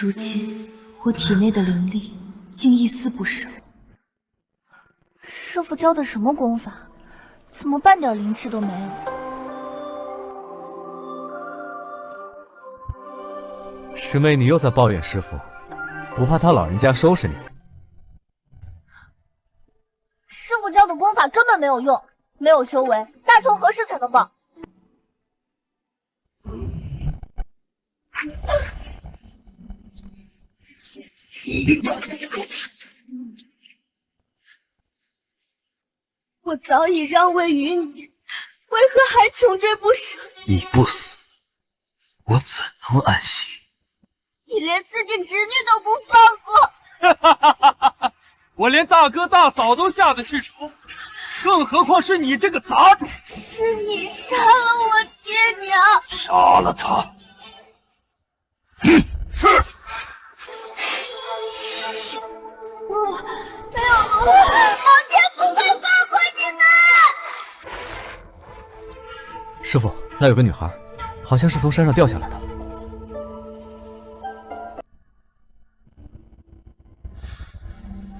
如今我体内的灵力竟一丝不剩。师傅教的什么功法？怎么半点灵气都没有？师妹，你又在抱怨师傅，不怕他老人家收拾你？师傅教的功法根本没有用，没有修为，大仇何时才能报？我早已让位于你，为何还穷追不舍？你不死，我怎能安息？你连自己侄女都不放过！我连大哥大嫂都下得去手，更何况是你这个杂种！是你杀了我爹娘！杀了他！是。没有奴，老天不会放过你们！师傅，那有个女孩，好像是从山上掉下来的。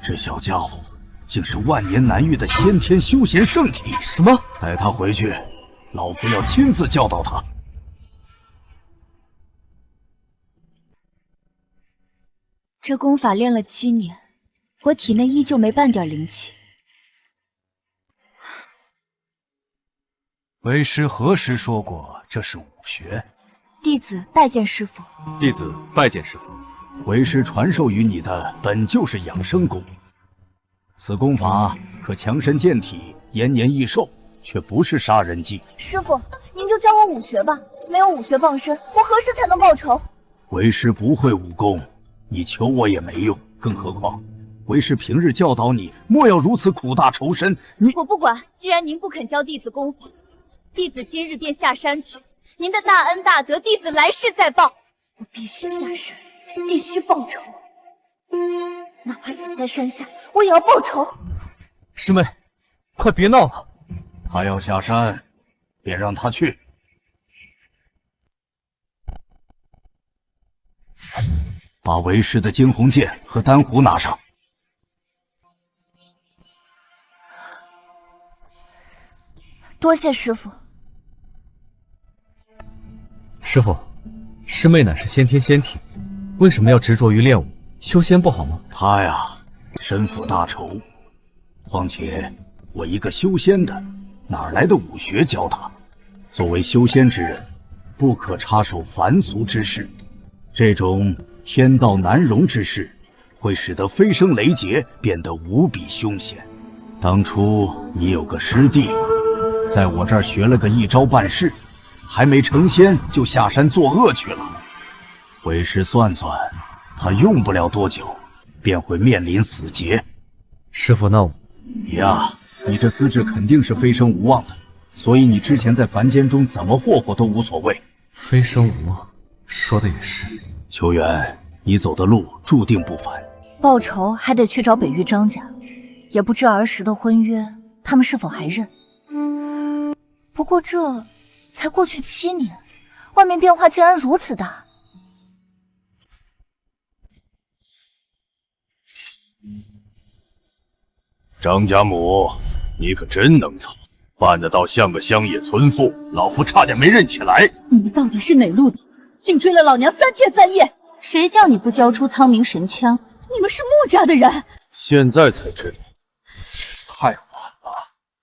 这小家伙竟是万年难遇的先天修贤圣体！什么？带他回去，老夫要亲自教导他。这功法练了7年，我体内依旧没半点灵气。为师何时说过这是武学？弟子拜见师傅。弟子拜见师傅。为师传授于你的本就是养生功，此功法可强身健体、延年益寿，却不是杀人技。师傅，您就教我武学吧，没有武学傍身，我何时才能报仇？为师不会武功，你求我也没用，更何况为师平日教导你，莫要如此苦大仇深。我不管，既然您不肯教弟子功法，弟子今日便下山去。您的大恩大德，弟子来世再报。我必须下山，必须报仇，哪怕死在山下，我也要报仇。师妹，快别闹了。他要下山，便让他去。把为师的惊鸿剑和丹壶拿上。多谢师傅。师傅，师妹乃是先天仙体，为什么要执着于练武？修仙不好吗？他呀，身负大仇，况且我一个修仙的，哪来的武学教他？作为修仙之人，不可插手凡俗之事，这种天道难容之事，会使得飞升雷劫变得无比凶险。当初你有个师弟，在我这儿学了个一招半式，还没成仙就下山作恶去了。为师算算，他用不了多久，便会面临死劫。师傅，那我呀，你这资质肯定是飞升无望的，所以你之前在凡间中怎么霍霍都无所谓。飞升无望，说的也是。秋远，你走的路注定不凡。报仇还得去找北域张家，也不知儿时的婚约，他们是否还认？不过这才过去7年，外面变化竟然如此大。张家母，你可真能藏，办得到像个乡野村妇，老夫差点没认起来。你们到底是哪路的？竟追了老娘3天3夜！谁叫你不交出苍冥神枪？你们是穆家的人！现在才知道，太晚了，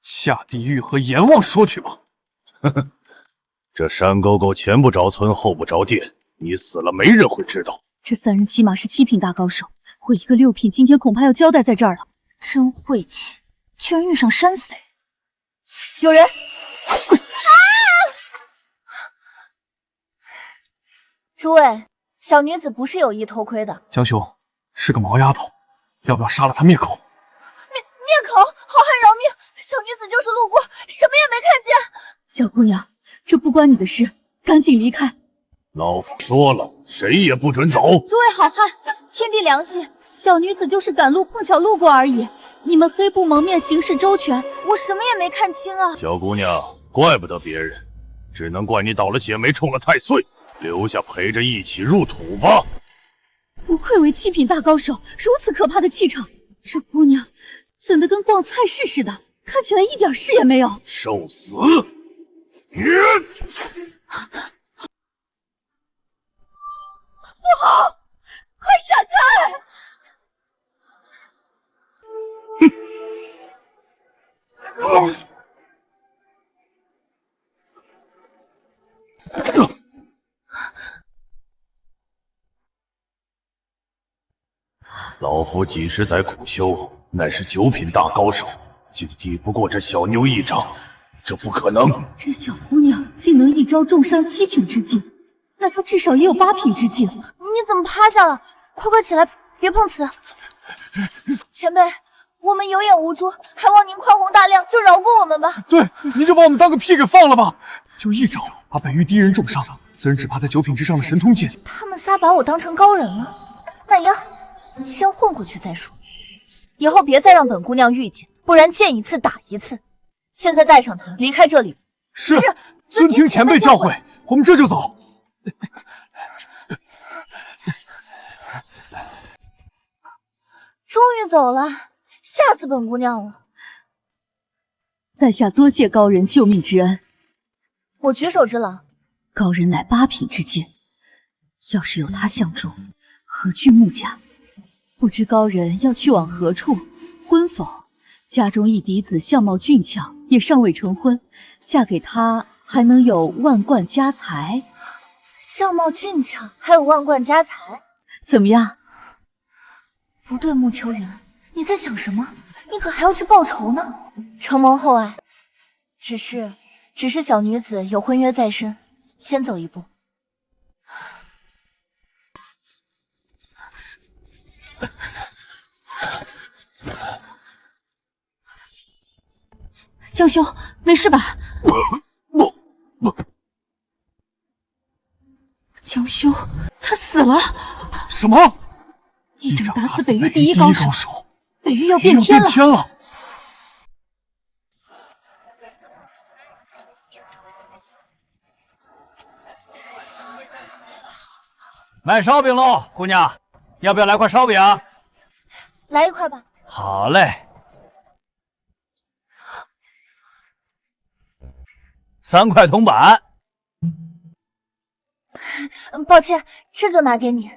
下地狱和阎王说去吧。呵呵，这山沟沟前不着村后不着店，你死了没人会知道。这3人起码是7品大高手，我一个6品，今天恐怕要交代在这儿了。真晦气，居然遇上山匪！有人！诸位，小女子不是有意偷窥的。江兄是个毛丫头，要不要杀了她灭口？灭口！好汉饶命！小女子就是路过，什么也没看见。小姑娘，这不关你的事，赶紧离开。老夫说了，谁也不准走。诸位好汉，天地良心，小女子就是赶路碰巧路过而已。你们黑布蒙面，行事周全，我什么也没看清啊。小姑娘，怪不得别人，只能怪你倒了血霉，冲了太岁。留下陪着一起入土吧。不愧为七品大高手，如此可怕的气场，这姑娘怎的跟逛菜市似的，看起来一点事也没有。受死！不好，快闪开！老夫几时在苦修，乃是9品大高手，竟抵不过这小妞一招，这不可能。这小姑娘竟能一招重伤7品之境，那她至少也有8品之境。你怎么趴下了？快快起来，别碰瓷！前辈，我们有眼无珠，还望您宽宏大量，就饶过我们吧。对，您就把我们当个屁给放了吧！就一招把北域第一人重伤，此人只怕在9品之上的神通境。他们仨把我当成高人了，那也好，先混过去再说。以后别再让本姑娘遇见，不然见一次打一次。现在带上她离开这里。是，遵听前辈教诲，我们这就走。终于走了，吓死本姑娘了。在下多谢高人救命之恩。我举手之劳。高人乃8品之境，要是有他相助，何惧穆家？不知高人要去往何处？婚否？家中一嫡子相貌俊俏，也尚未成婚，嫁给他还能有万贯家财。相貌俊俏，还有万贯家财，怎么样？不对，穆秋云，你在想什么？你可还要去报仇呢？承蒙厚爱，只是小女子有婚约在身，先走一步。江兄，没事吧？不，江兄，他死了！什么？一掌打死北域第一高手，北域要变天天了！卖烧饼喽，姑娘，要不要来块烧饼？来一块吧。好嘞。3块铜板。抱歉，这就拿给你。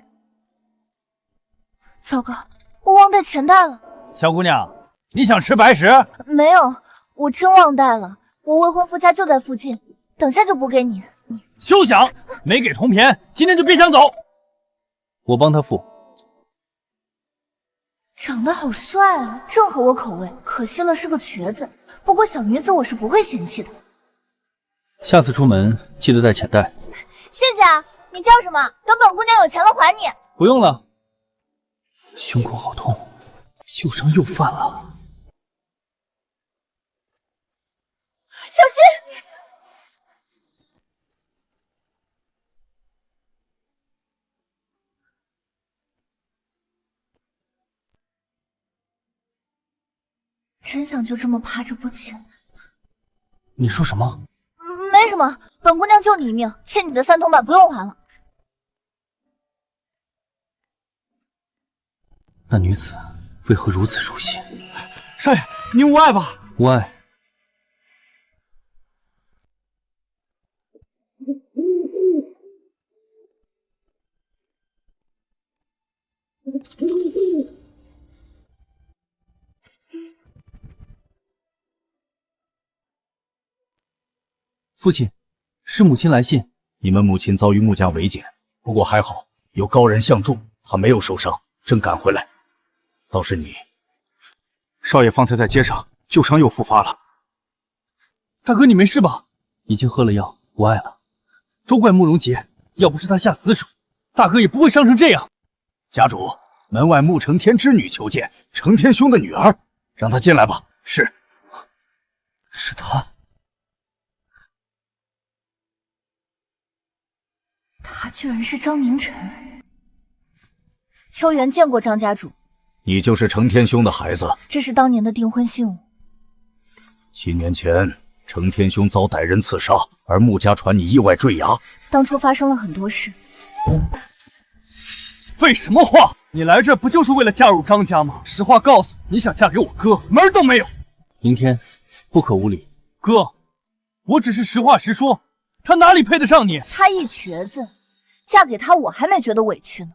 糟糕，我忘带钱袋了。小姑娘，你想吃白食？没有，我真忘带了。我未婚夫家就在附近，等下就补给你。休想！没给铜钱，今天就别想走。我帮他付。长得好帅啊，正合我口味。可惜了是个瘸子，不过小女子我是不会嫌弃的。下次出门记得带钱袋。谢谢啊，你叫什么？等本姑娘有钱了还你。不用了。胸口好痛，旧伤又犯了。小心！真想就这么趴着不起来。你说什么？没什么，本姑娘救你一命，欠你的3铜板不用还了。那女子为何如此熟悉？少爷，您无碍吧？无碍。父亲，是母亲来信。你们母亲遭遇穆家围歼，不过还好有高人相助，她没有受伤，正赶回来。倒是你，少爷方才在街上旧伤又复发了。大哥，你没事吧？已经喝了药，无碍了。都怪慕容杰，要不是他下死手，大哥也不会伤成这样。家主，门外穆承天之女求见，承天兄的女儿，让她进来吧。是，是他。他他居然是张宁晨。秋元见过张家主，你就是程天兄的孩子。这是当年的订婚信物。7年前，程天兄遭歹人刺杀，而穆家传你意外坠崖。当初发生了很多事。废什么话！你来这不就是为了嫁入张家吗？实话告诉你，想嫁给我哥，门儿都没有。明天，不可无礼。哥，我只是实话实说，他哪里配得上你？他一瘸子，嫁给他我还没觉得委屈呢。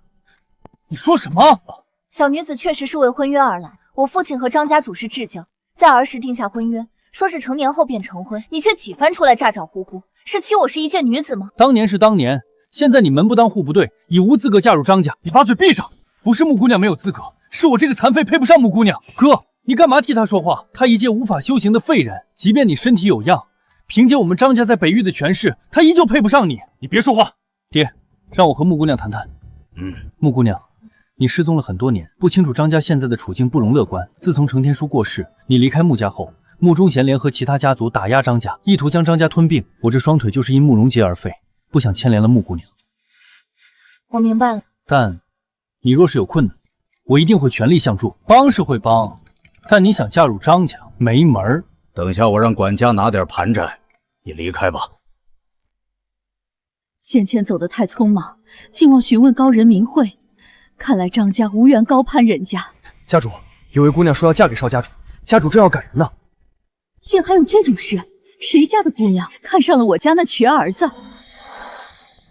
你说什么？小女子确实是为婚约而来，我父亲和张家主是至交，在儿时定下婚约，说是成年后便成婚，你却几番出来咋咋呼呼，是欺我是一介女子吗？当年是当年，现在你门不当户不对，已无资格嫁入张家。你把嘴闭上！不是穆姑娘没有资格，是我这个残废配不上穆姑娘。哥，你干嘛替她说话？她一介无法修行的废人，即便你身体有恙，凭借我们张家在北域的权势，她依旧配不上你。你别说话。爹，让我和穆姑娘谈谈。穆姑娘，你失踪了很多年，不清楚张家现在的处境不容乐观。自从程天书过世，你离开穆家后，穆忠贤联合其他家族打压张家，意图将张家吞并。我这双腿就是因慕容杰而废，不想牵连了穆姑娘。我明白了。但你若是有困难，我一定会全力相助。帮是会帮，但你想嫁入张家，没门儿。等下我让管家拿点盘缠，你离开吧。先前走得太匆忙，竟忘询问高人名讳。看来张家无缘高攀人家。家主，有位姑娘说要嫁给邵家主，家主正要赶人呢。竟还有这种事？谁家的姑娘看上了我家那瘸儿子？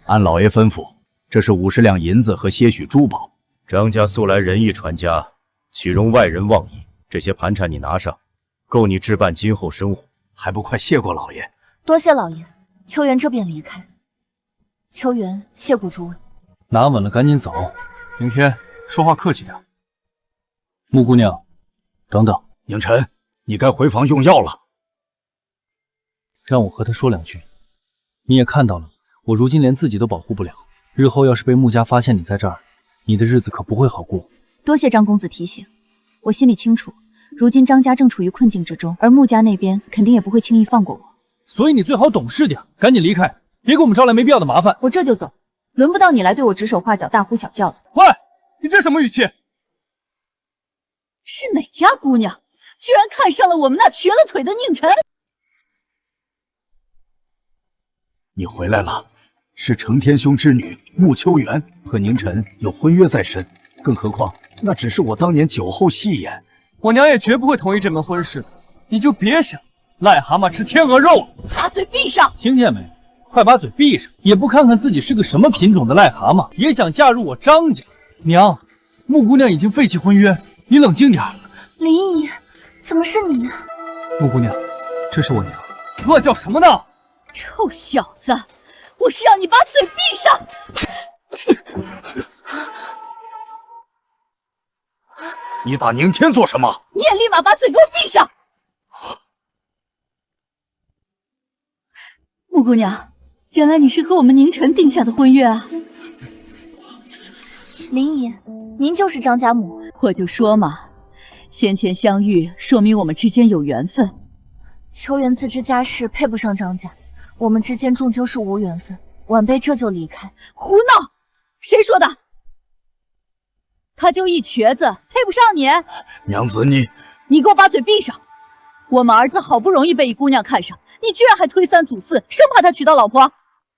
按老爷吩咐，这是50两银子和些许珠宝。张家素来仁义传家，岂容外人妄议？这些盘缠你拿上，够你置办今后生活。还不快谢过老爷？多谢老爷。秋元这便离开。秋元谢过诸位。拿稳了，赶紧走。明天说话客气点。穆姑娘，等等。宁晨，你该回房用药了。让我和他说两句。你也看到了，我如今连自己都保护不了。日后要是被穆家发现你在这儿，你的日子可不会好过。多谢张公子提醒，我心里清楚，如今张家正处于困境之中，而穆家那边肯定也不会轻易放过我。所以你最好懂事点，赶紧离开，别给我们招来没必要的麻烦。我这就走，轮不到你来对我指手画脚、大呼小叫的。喂，你这什么语气？是哪家姑娘，居然看上了我们那瘸了腿的宁晨？你回来了，是程天兄之女穆秋元，和宁晨有婚约在身，更何况那只是我当年酒后戏言。我娘也绝不会同意这门婚事的，你就别想癞蛤蟆吃天鹅肉了。把嘴闭上！听见没？快把嘴闭上！也不看看自己是个什么品种的癞蛤蟆，也想嫁入我张家？娘，穆姑娘已经废弃婚约，你冷静点。林姨，怎么是你？穆姑娘，这是我娘。饿叫什么呢？臭小子，我是让你把嘴闭上！你打宁天做什么？你也立马把嘴给我闭上！穆姑娘，原来你是和我们宁晨定下的婚约啊！林姨，您就是张家母。我就说嘛，先前相遇，说明我们之间有缘分。秋元自知家世配不上张家，我们之间终究是无缘分。晚辈这就离开。胡闹！谁说的？他就一瘸子，配不上你。娘子，你给我把嘴闭上！我们儿子好不容易被一姑娘看上，你居然还推三阻四，生怕他娶到老婆。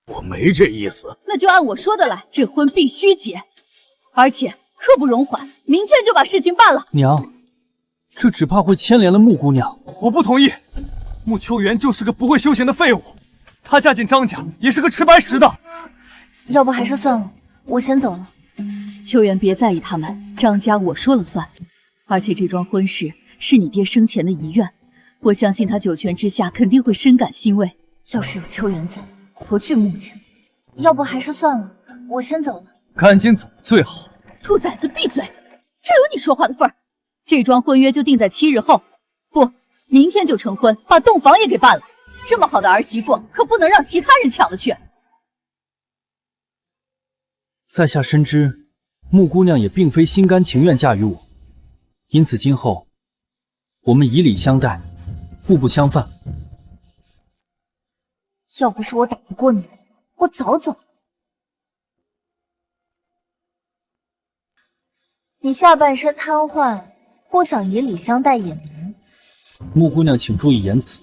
我没这意思。那就按我说的来，这婚必须结，而且刻不容缓，明天就把事情办了。娘，这只怕会牵连了穆姑娘。我不同意。穆秋元就是个不会修行的废物，她嫁进张家也是个吃白食的。要不还是算了，我先走了。秋元别在意他们，张家我说了算。而且这桩婚事是你爹生前的遗愿，我相信他九泉之下肯定会深感欣慰。要是有秋元在，何惧穆家？要不还是算了，我先走了。赶紧走最好。兔崽子闭嘴！这有你说话的份儿？这桩婚约就定在7日后，不，明天就成婚，把洞房也给办了。这么好的儿媳妇，可不能让其他人抢了去。在下深知，穆姑娘也并非心甘情愿嫁于我，因此今后我们以礼相待，互不相犯。要不是我打不过你们，我早走了。你下半身瘫痪，不想以礼相待也难。穆姑娘，请注意言辞。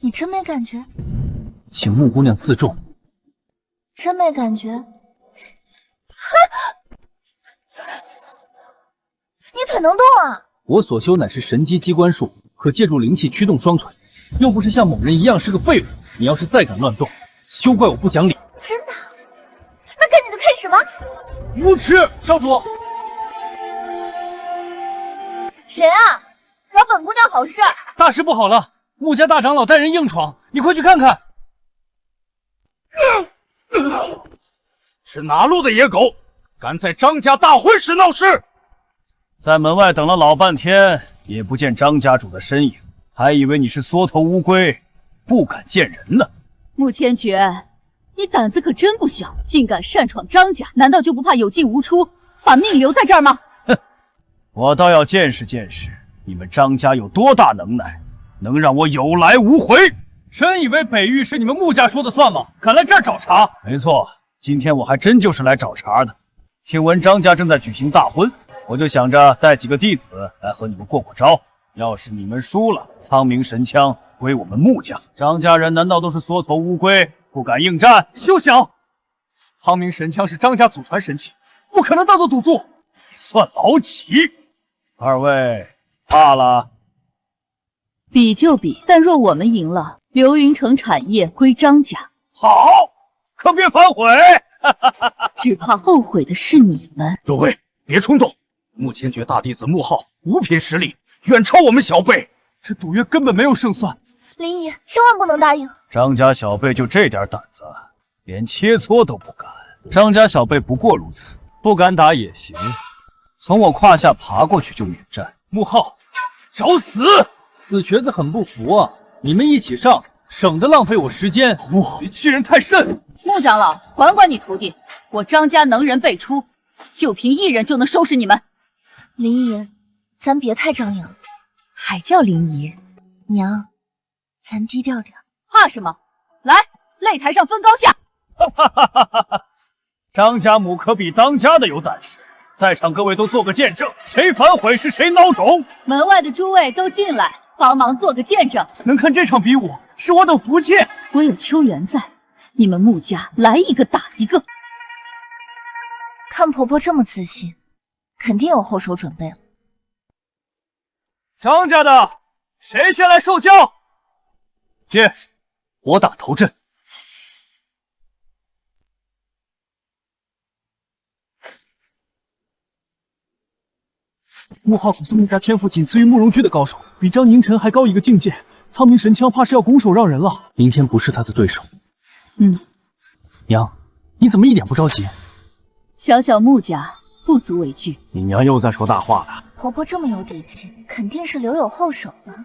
你真没感觉？请穆姑娘自重。真没感觉？你腿能动啊！我所修乃是神机机关术，可借助灵气驱动双腿，又不是像某人一样是个废物。你要是再敢乱动，休怪我不讲理。真的？那赶紧就开始吧。无耻！少主，谁啊？扰本姑娘好事！大事不好了！穆家大长老带人硬闯，你快去看看。是哪路的野狗，敢在张家大婚时闹事？在门外等了老半天，也不见张家主的身影，还以为你是缩头乌龟，不敢见人呢。穆千珏，你胆子可真不小，竟敢擅闯张家，难道就不怕有进无出，把命留在这儿吗？哼，我倒要见识见识你们张家有多大能耐，能让我有来无回。真以为北域是你们穆家说的算吗？敢来这儿找茬？没错，今天我还真就是来找茬的。听闻张家正在举行大婚，我就想着带几个弟子来和你们过过招。要是你们输了，苍冥神枪归我们穆家。张家人难道都是缩头乌龟，不敢应战？休想！苍冥神枪是张家祖传神器，不可能当做赌注。你算老几？二位怕了？比就比，但若我们赢了，流云城产业归张家。好，可别反悔。只怕后悔的是你们。诸位别冲动，穆千珏大弟子穆浩五品实力远超我们小辈，这赌约根本没有胜算。林姨，千万不能答应。张家小辈就这点胆子，连切磋都不敢。张家小辈不过如此，不敢打也行，从我胯下爬过去就免战。穆浩，找死！死瘸子很不服啊！你们一起上，省得浪费我时间。别欺人太甚！穆长老，管管你徒弟，我张家能人辈出，就凭一人就能收拾你们。林姨，咱别太张扬。还叫林姨？娘，咱低调点。怕什么？来，擂台上分高下。张家母可比当家的有胆识，在场各位都做个见证，谁反悔是谁孬种。门外的诸位都进来，帮忙做个见证。能看这场比武，是我等福气。我有秋元在，你们穆家来一个打一个。看婆婆这么自信，肯定有后手准备了。张家的，谁先来受教？接，我打头阵。穆浩可是穆家天赋仅次于慕容居的高手，比张宁晨还高一个境界。苍冥神枪怕是要拱手让人了。明天不是他的对手。娘，你怎么一点不着急？小小穆家不足为惧。你娘又在说大话了。婆婆这么有底气，肯定是留有后手了。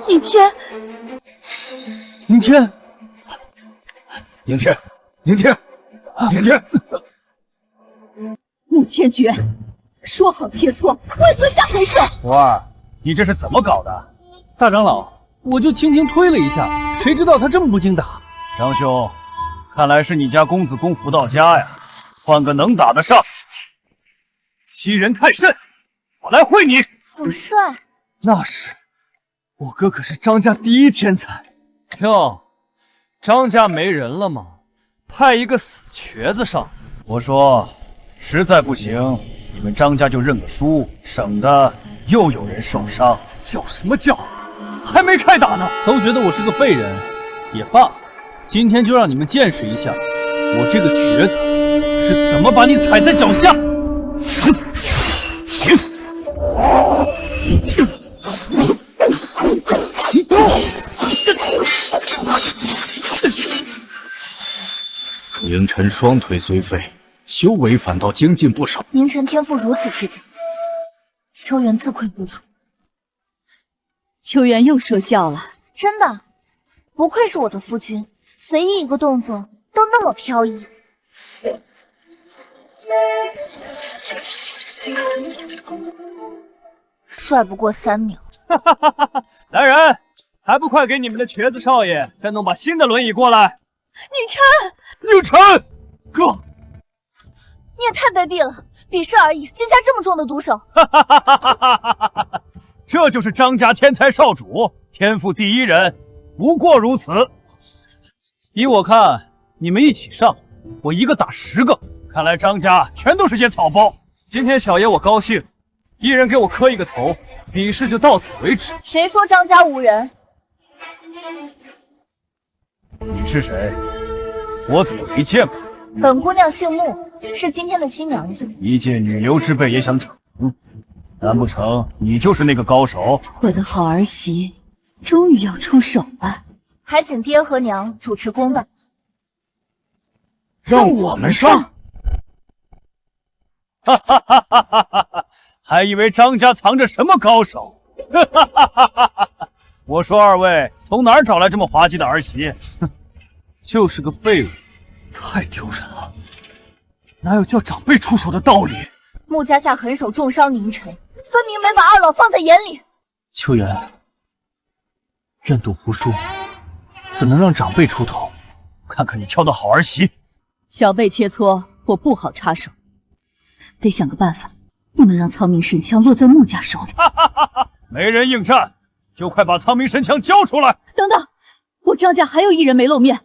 宁天，宁天，宁天，宁天，宁天！穆千珏，说好切磋，为何下狠手？胡儿，你这是怎么搞的？大长老，我就轻轻推了一下，谁知道他这么不经打。张兄，看来是你家公子功夫到家呀，换个能打的上。欺人太甚，我来会你。好帅！那是，我哥可是张家第一天才。哟，张家没人了吗？派一个死瘸子上。我说，实在不行，你们张家就认个输，省得又有人受伤。叫什么叫？还没开打呢，都觉得我是个废人。也罢，今天就让你们见识一下，我这个瘸子是怎么把你踩在脚下。宁晨双腿虽废，修为反倒精进不少。宁晨天赋如此之高，秋元自愧不如。秋元又说笑了，真的，不愧是我的夫君，随意一个动作都那么飘逸。帅不过3秒。来人，还不快给你们的瘸子少爷再弄把新的轮椅过来！宁晨，哥，你也太卑鄙了！比试而已，竟下这么重的毒手。这就是张家天才少主，天赋第一人，不过如此。依我看，你们一起上，我一个打10个。看来张家全都是些草包。今天小爷我高兴，一人给我磕一个头，比试就到此为止。谁说张家无人？你是谁？我怎么没见过？本姑娘姓穆，是今天的新娘子。一介女流之辈也想逞？难不成你就是那个高手？我的好儿媳终于要出手了，还请爹和娘主持公办。让我们上！哈哈哈哈哈哈！还以为张家藏着什么高手？哈哈哈哈哈哈！我说二位从哪儿找来这么滑稽的儿媳？哼，就是个废物，太丢人了，哪有叫长辈出手的道理？穆家下狠手重伤宁晨，分明没把二老放在眼里。秋妍，愿赌服输，怎能让长辈出头？看看你挑的好儿媳！小辈切磋，我不好插手，得想个办法，不能让苍明神枪落在穆家手里。没人应战，就快把苍明神枪交出来！等等，我张家还有一人没露面，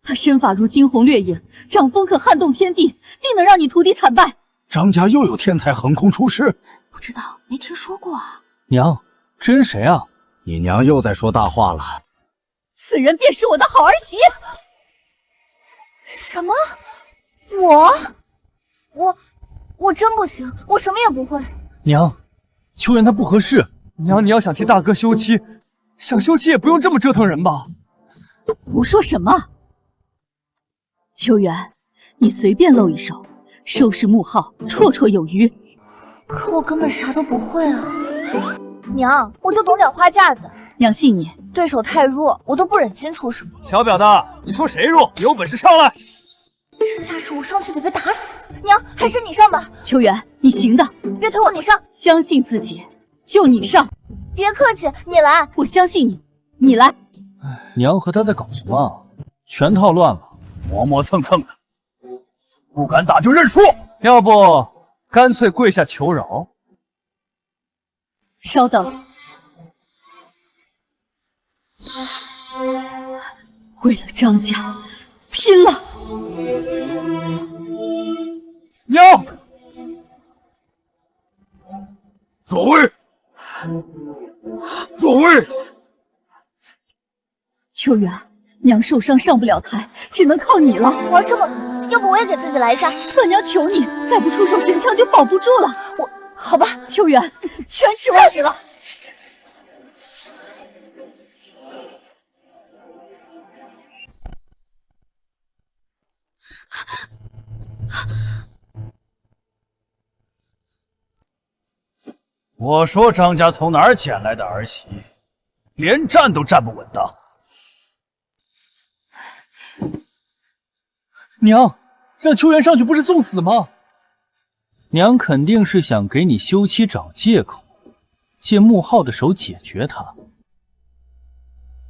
他身法如惊鸿掠影，掌风可撼动天地，定能让你徒弟惨败。张家又有天才横空出世？不知道，没听说过啊。娘，这人谁啊？你娘又在说大话了。此人便是我的好儿媳。什么？我真不行，我什么也不会。娘，秋妍她不合适。娘，你要想替大哥休妻，想休妻也不用这么折腾人吧？胡说什么？秋媛，你随便露一手，收拾穆浩绰绰有余。可我根本啥都不会啊！娘，我就懂点花架子，娘信你。对手太弱，我都不忍心出手。小婊子，你说谁弱？有本事上来！这架势我上去得被打死。娘，还是你上吧。秋媛，你行的，别推我，你上。相信自己，就你上。别客气，你来。我相信你，你来。娘和他在搞什么啊？全套乱了，磨磨蹭蹭的，不敢打就认输。要不干脆跪下求饶。稍等，为了张家，拼了！娘，左位，左位。秋媛，娘受伤上不了台，只能靠你了。玩这么狠，要不我也给自己来一下。算娘求你，再不出手，神枪就保不住了。好吧，秋媛，全指望你了。我说张家从哪儿捡来的儿媳，连站都站不稳当。娘，让秋媛上去不是送死吗？娘肯定是想给你休妻找借口，借穆浩的手解决他。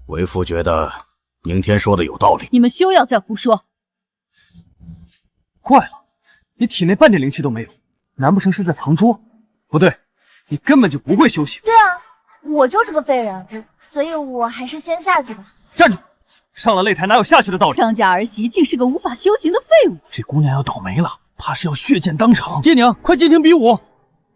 为父觉得宁天说的有道理。你们休要再胡说。怪了，你体内半点灵气都没有，难不成是在藏拙？不对，你根本就不会修行。对啊，我就是个废人，所以我还是先下去吧。站住！上了擂台哪有下去的道理？张家儿媳竟是个无法修行的废物，这姑娘要倒霉了，怕是要血溅当场。爹娘，快进行比武！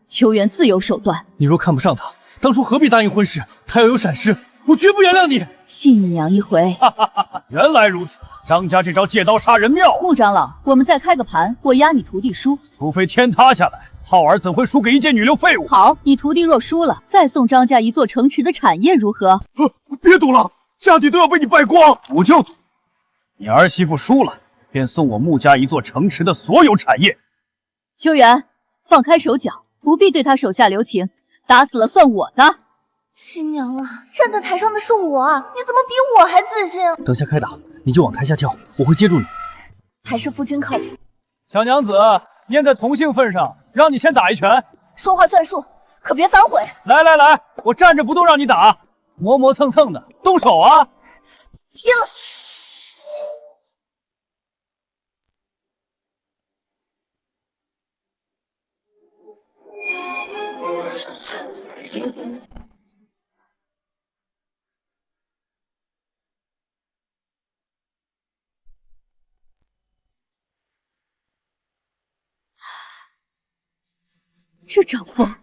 秋媛自有手段。你若看不上她，当初何必答应婚事？她要有闪失，我绝不原谅你。信你娘一回。原来如此，张家这招借刀杀人妙。穆长老，我们再开个盘，我压你徒弟输。除非天塌下来，浩儿怎会输给一介女流废物？好，你徒弟若输了，再送张家一座城池的产业如何？别赌了，家底都要被你败光。赌就赌，你儿媳妇输了，便送我穆家一座城池的所有产业。秋媛，放开手脚，不必对他手下留情，打死了算我的。亲娘啊，站在台上的是我啊，你怎么比我还自信？等下开打，你就往台下跳，我会接住你。还是夫君靠谱。小娘子，念在同姓份上，让你先打一拳。说话算数，可别反悔。来来来，我站着不动让你打，磨磨蹭蹭的，动手啊！拼了！这掌风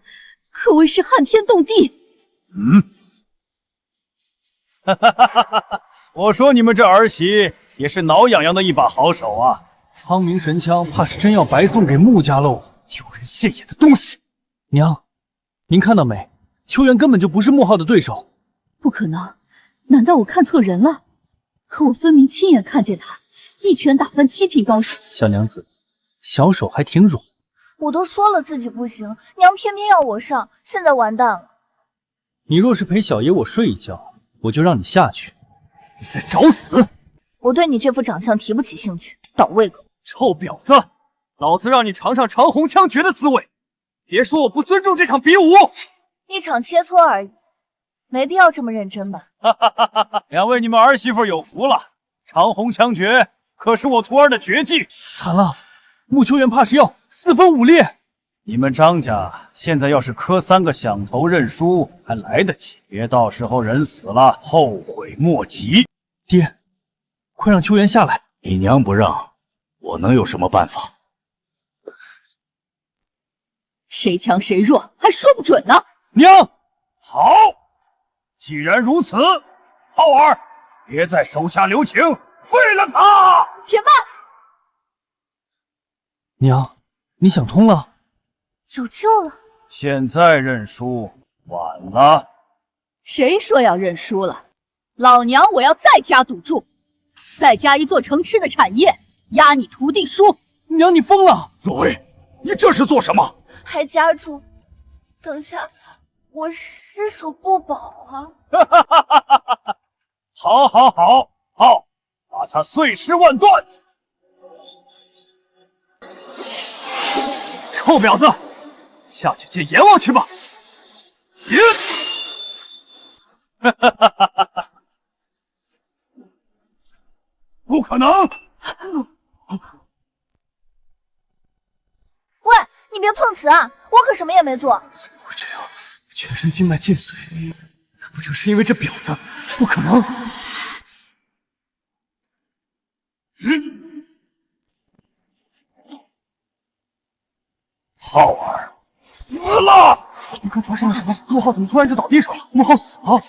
可谓是撼天动地。我说你们这儿媳也是挠痒痒的一把好手啊！苍冥神枪怕是真要白送给穆家喽！丢人现眼的东西！娘，您看到没？秋元根本就不是穆浩的对手。不可能，难道我看错人了？可我分明亲眼看见他一拳打翻7品高手。小娘子，小手还挺软。我都说了自己不行，娘偏偏要我上，现在完蛋了。你若是陪小爷我睡一觉，我就让你下去。你在找死！我对你这副长相提不起兴趣，倒胃口。臭婊子，老子让你尝尝长虹枪诀的滋味！别说我不尊重这场比武，一场切磋而已，没必要这么认真吧？两位，你们儿媳妇有福了，长虹枪诀可是我徒儿的绝技。惨了，穆秋元怕是要4分5裂。你们张家现在要是磕3个响头认输，还来得及，别到时候人死了后悔莫及。爹，快让秋元下来！你娘不让，我能有什么办法？谁强谁弱还说不准呢。娘，好，既然如此，浩儿，别在手下留情，废了他！且慢！娘，你想通了？有救了！现在认输晚了。谁说要认输了？老娘我要再加赌注，再加一座城池的产业，压你徒弟输。娘，你疯了！若薇，你这是做什么？还加注，等下我失手不保啊！好，好，好，好，把他碎尸万段！臭婊子，下去见阎王去吧！不可能！喂，你别碰瓷啊！我可什么也没做。怎么会这样？全身经脉尽碎，难不成是因为这婊子？不可能！浩儿死了！你刚发生了什么？穆浩怎么突然就倒地上了？穆浩死了？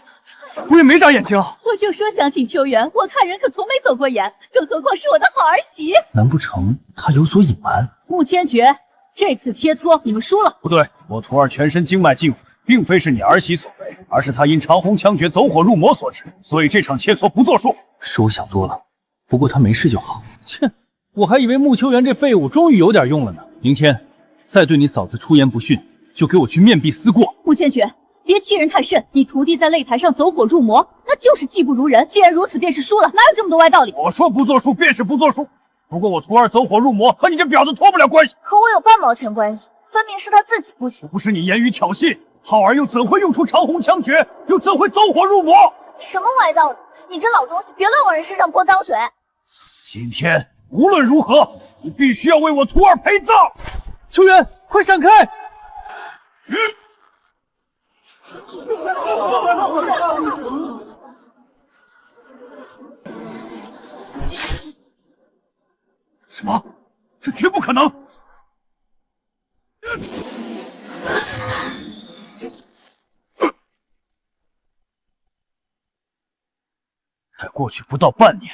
我也没眨眼睛。我就说相信秋元，我看人可从没走过眼，更何况是我的好儿媳。难不成他有所隐瞒？穆千珏，这次切磋你们输了。不对，我徒儿全身经脉尽毁，并非是你儿媳所为，而是他因长虹枪诀走火入魔所致，所以这场切磋不作数。是我想多了，不过他没事就好。切，我还以为穆秋元这废物终于有点用了呢。明天再对你嫂子出言不逊，就给我去面壁思过。穆千珏，别欺人太甚！你徒弟在擂台上走火入魔，那就是技不如人。既然如此，便是输了，哪有这么多歪道理？我说不作数便是不作数，不过我徒儿走火入魔和你这婊子脱不了关系。和我有半毛钱关系，分明是他自己不行。不是你言语挑衅，浩儿又怎会用出长虹枪诀，又怎会走火入魔？什么歪道理！你这老东西，别乱往人身上泼脏水！今天无论如何，你必须要为我徒儿陪葬。秋元，快闪开！什么？这绝不可能！才过去不到半年，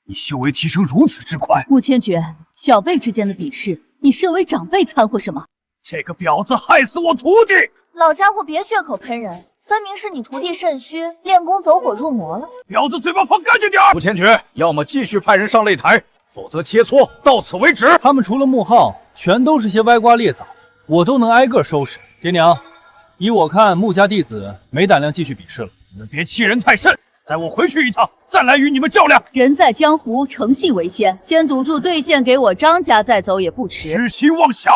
你修为提升如此之快。穆千珏，小辈之间的比试，你身为长辈掺和什么？这个婊子害死我徒弟！老家伙别血口喷人，分明是你徒弟肾虚，练功走火入魔了。婊子嘴巴放干净点！穆千珏，要么继续派人上擂台，否则切磋到此为止。他们除了穆浩，全都是些歪瓜裂枣，我都能挨个收拾。爹娘，依我看，穆家弟子没胆量继续比试了。你们别欺人太甚！带我回去一趟，再来与你们较量。人在江湖，诚信为先，先赌注兑现给我张家，再走也不迟。痴心妄想！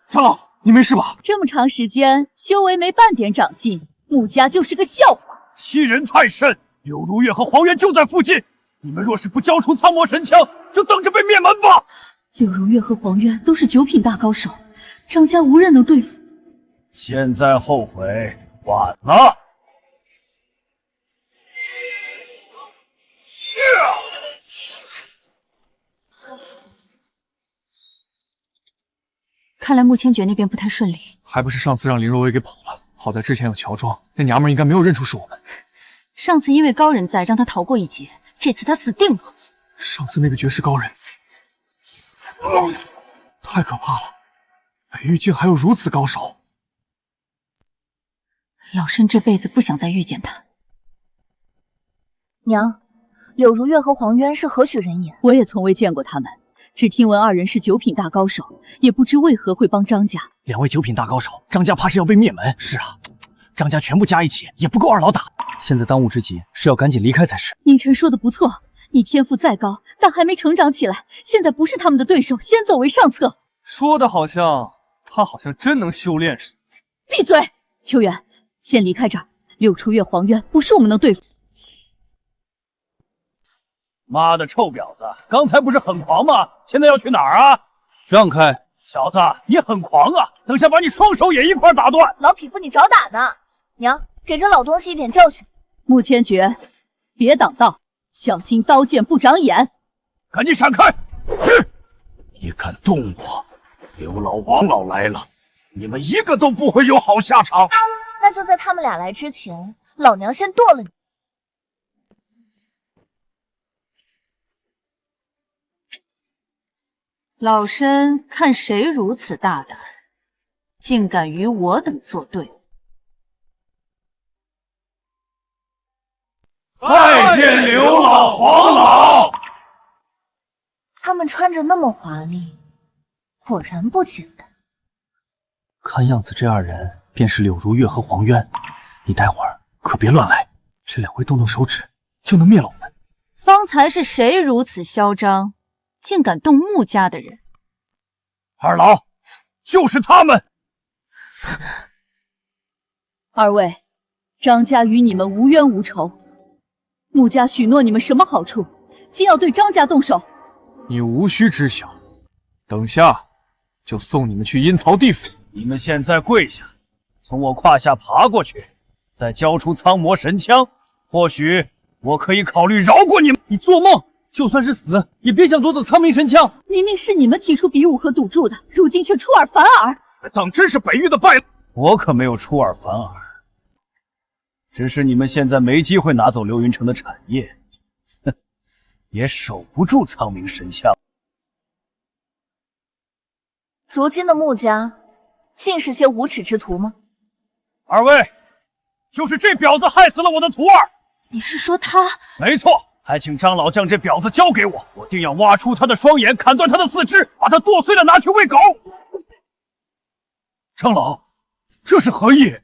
长老，你没事吧？这么长时间，修为没半点长进，穆家就是个笑话。欺人太甚！柳如月和黄渊就在附近，你们若是不交出苍魔神枪，就等着被灭门吧！柳如月和黄渊都是9品大高手，张家无人能对付。现在后悔晚了。看来穆千珏那边不太顺利，还不是上次让林若薇给跑了。好在之前有乔装，那娘们应该没有认出是我们。上次因为高人在，让他逃过一劫，这次他死定了。上次那个绝世高人，太可怕了！北域竟还有如此高手。老身这辈子不想再遇见他。娘，柳如月和黄渊是何许人也？我也从未见过他们，只听闻二人是9品大高手，也不知为何会帮张家。2位9品大高手，张家怕是要被灭门。是啊，张家全部加一起也不够二老打。现在当务之急是要赶紧离开才是。宁晨说的不错，你天赋再高，但还没成长起来，现在不是他们的对手，先走为上策。说的好像他好像真能修炼似的。闭嘴！秋元，先离开这儿。柳初月、黄渊不是我们能对付。妈的臭婊子，刚才不是很狂吗？现在要去哪儿啊？让开！小子，你很狂啊！等下把你双手也一块打断！老匹夫，你找打呢？娘，给这老东西一点教训。穆千珏，别挡道，小心刀剑不长眼。赶紧闪开！你敢动我，刘老王老来了，你们一个都不会有好下场。那就在他们俩来之前，老娘先剁了你。老身看谁如此大胆，竟敢与我等作对。拜见刘老黄老。他们穿着那么华丽，果然不简单。看样子这2人便是柳如月和黄渊，你待会儿可别乱来，这2位动动手指就能灭了我们。方才是谁如此嚣张，竟敢动穆家的人？二老，就是他们。二位，张家与你们无冤无仇，穆家许诺你们什么好处，竟要对张家动手？你无需知晓，等下就送你们去阴曹地府。你们现在跪下，从我胯下爬过去，再交出苍魔神枪，或许我可以考虑饶过你们。你做梦！就算是死，也别想夺走苍冥神枪。明明是你们提出比武和赌注的，如今却出尔反尔。当真是北域的败类！我可没有出尔反尔，只是你们现在没机会拿走流云城的产业，哼，也守不住苍冥神枪。如今的穆家，尽是些无耻之徒吗？二位，就是这婊子害死了我的徒儿。你是说他？没错。还请张老将这婊子交给我，我定要挖出他的双眼，砍断他的四肢，把他剁碎了拿去喂狗。张老，这是何意？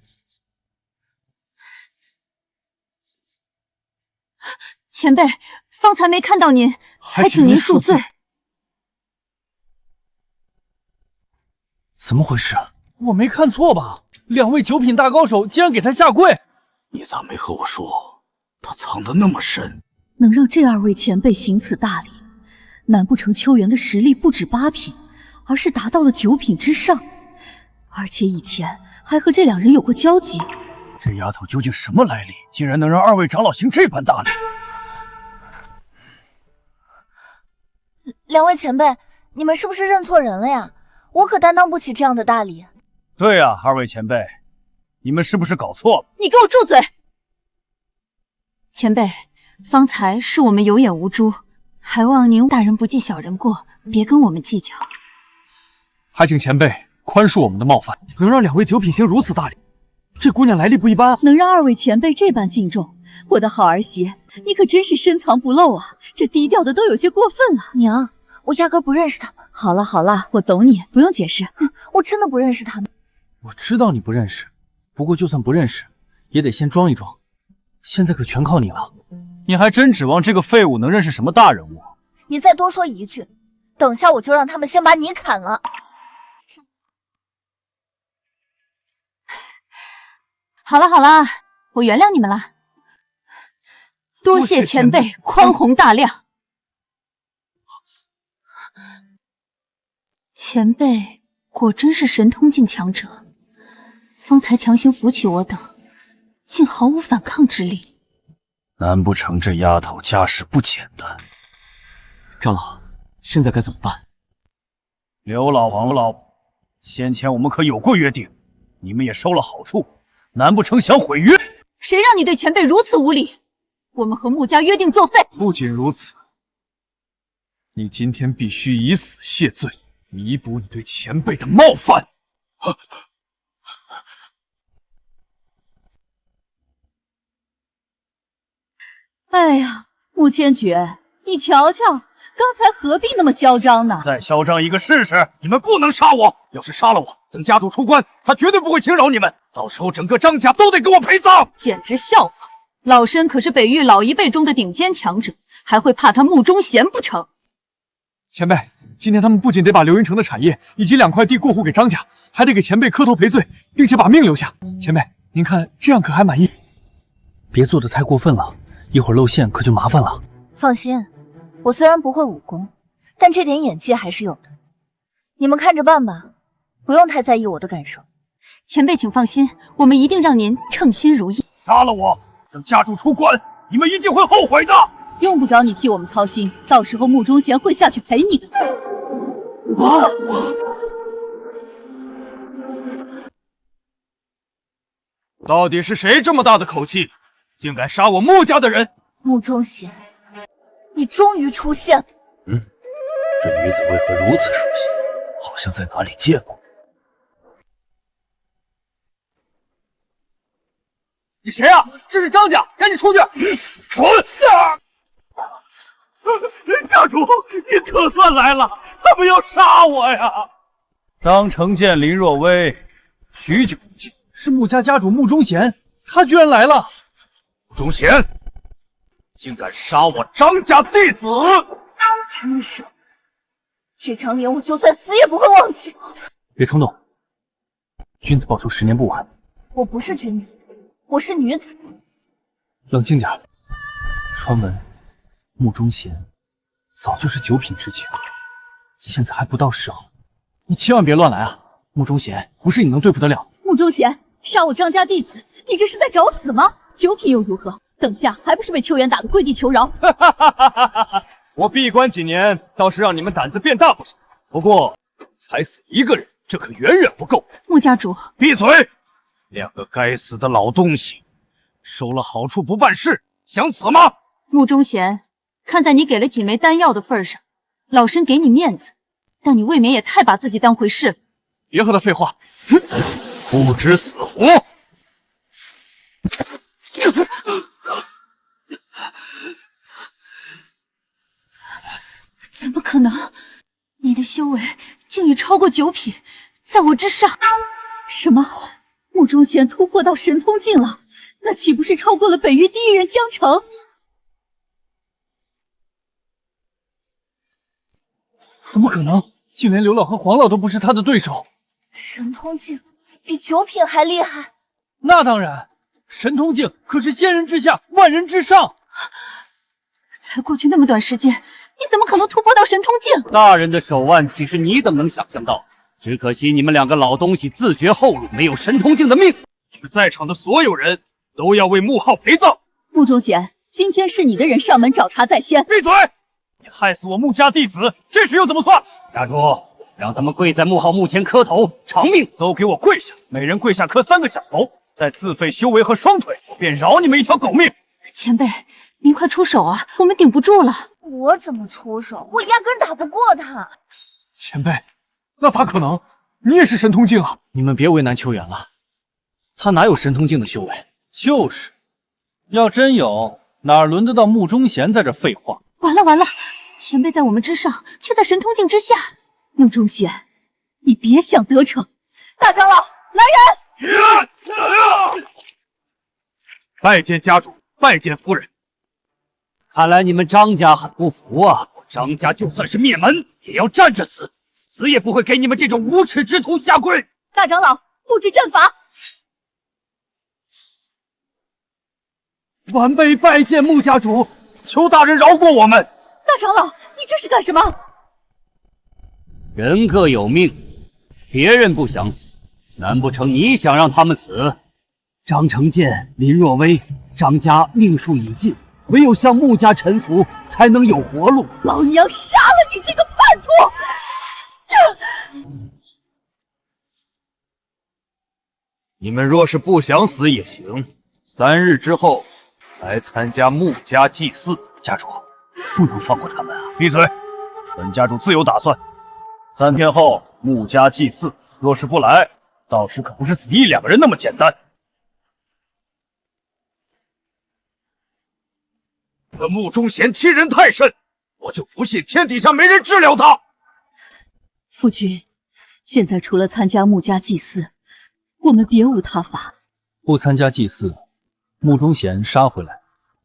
前辈，方才没看到您，还请您恕罪。怎么回事？我没看错吧？2位9品大高手竟然给他下跪！你咋没和我说，他藏得那么深？能让这2位前辈行此大礼，难不成秋元的实力不止8品，而是达到了9品之上？而且以前还和这2人有过交集。这丫头究竟什么来历？竟然能让2位长老行这般大礼？2位前辈，你们是不是认错人了呀？我可担当不起这样的大礼。对呀，2位前辈，你们是不是搞错了？你给我住嘴！前辈，方才是我们有眼无珠，还望您大人不计小人过，别跟我们计较。还请前辈宽恕我们的冒犯。能让2位9品行如此大礼，这姑娘来历不一般啊！能让2位前辈这般敬重，我的好儿媳，你可真是深藏不露啊！这低调的都有些过分了。娘，我压根不认识他们。好了好了，我懂你，不用解释。我真的不认识他们。我知道你不认识，不过就算不认识，也得先装一装。现在可全靠你了。你还真指望这个废物能认识什么大人物？你再多说一句，等下我就让他们先把你砍了。好了好了，我原谅你们了。多谢前辈宽宏大量。前辈果真是神通境强者，方才强行扶起我等，竟毫无反抗之力。难不成这丫头家世不简单？长老，现在该怎么办？刘老王老，先前我们可有过约定，你们也收了好处，难不成想毁约？谁让你对前辈如此无礼？我们和穆家约定作废。不仅如此，你今天必须以死谢罪，弥补你对前辈的冒犯。哎呀，穆千珏，你瞧瞧，刚才何必那么嚣张呢？再嚣张一个试试！你们不能杀我，要是杀了我，等家主出关，他绝对不会轻饶你们。到时候整个张家都得给我陪葬，简直笑话！老身可是北域老一辈中的顶尖强者，还会怕他穆忠贤不成？前辈，今天他们不仅得把流云城的产业以及2块地过户给张家，还得给前辈磕头赔罪，并且把命留下。前辈，您看这样可还满意？别做得太过分了，一会儿露馅可就麻烦了。放心，我虽然不会武功，但这点演技还是有的。你们看着办吧，不用太在意我的感受。前辈请放心，我们一定让您称心如意。杀了我，等家主出关，你们一定会后悔的。用不着你替我们操心，到时候穆忠贤会下去陪你的。到底是谁这么大的口气，竟敢杀我穆家的人？穆忠贤，你终于出现了。这女子为何如此熟悉？好像在哪里见过。你谁啊？这是张家，赶紧出去！蠢！家主，你可算来了！他们要杀我呀！张成见林若薇许久不见，是穆家家主穆忠贤，他居然来了！穆忠贤竟敢杀我张家弟子！真的是，这场脸我就算死也不会忘记。别冲动，君子报仇10年不晚。我不是君子，我是女子。冷静点。传闻穆忠贤早就是9品之前，现在还不到时候，你千万别乱来啊！穆忠贤不是你能对付得了。穆忠贤杀我张家弟子，你这是在找死吗？9品又如何？等下还不是被秋元打得跪地求饶？我闭关几年，倒是让你们胆子变大不少。不过才死1个人，这可远远不够。穆家主，闭嘴！2个该死的老东西，收了好处不办事，想死吗？穆忠贤，看在你给了几枚丹药的份上，老身给你面子，但你未免也太把自己当回事了。别和他废话，不知死活！怎么可能？你的修为竟已超过9品，在我之上。什么？穆忠贤突破到神通境了？那岂不是超过了北域第一人江城？怎么可能？竟连刘老和黄老都不是他的对手。神通境比9品还厉害？那当然，神通境可是仙人之下，万人之上。才过去那么短时间，你怎么可能突破到神通境？大人的手腕岂是你等能想象到？只可惜你们2个老东西自绝后路，没有神通境的命。你们在场的所有人都要为穆浩陪葬。穆忠贤，今天是你的人上门找茬在先。闭嘴！你害死我穆家弟子，这事又怎么算？家主，让他们跪在穆浩墓前磕头偿命。都给我跪下，每人跪下磕3个响头，再自废修为和双腿，我便饶你们一条狗命。前辈，您快出手啊，我们顶不住了。我怎么出手？我压根打不过他。前辈，那咋可能？你也是神通境啊！你们别为难秋元了，他哪有神通境的修为？就是，要真有，哪轮得到穆忠贤在这废话？完了完了，前辈在我们之上，却在神通境之下。穆忠贤，你别想得逞！大长老，来人！拜见家主，拜见夫人。看来你们张家很不服啊！我张家就算是灭门，也要站着死，死也不会给你们这种无耻之徒下跪。大长老，布置阵法。晚辈拜见穆家主，求大人饶过我们。大长老，你这是干什么？人各有命，别人不想死，难不成你想让他们死？张成建、林若薇，张家命数已尽，唯有向穆家臣服，才能有活路。老娘杀了你这个叛徒！你们若是不想死也行，3日之后来参加穆家祭祀。家主，不能放过他们啊！闭嘴！本家主自有打算。3天后穆家祭祀，若是不来，到时可不是死1、2个人那么简单。这穆忠贤欺人太甚，我就不信天底下没人治了他。夫君，现在除了参加穆家祭祀，我们别无他法。不参加祭祀，穆忠贤杀回来，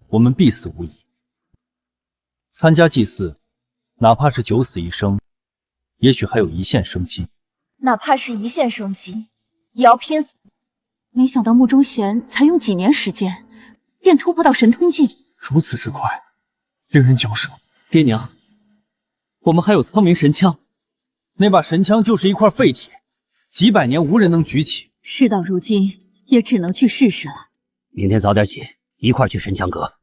我们必死无疑。参加祭祀，哪怕是九死一生，也许还有一线生机。哪怕是一线生机，也要拼死。没想到穆忠贤才用几年时间，便突破到神通境，如此之快，令人嚼舌。爹娘，我们还有苍冥神枪，那把神枪就是一块废铁，几百年无人能举起。事到如今，也只能去试试了。明天早点起，一块去神枪阁。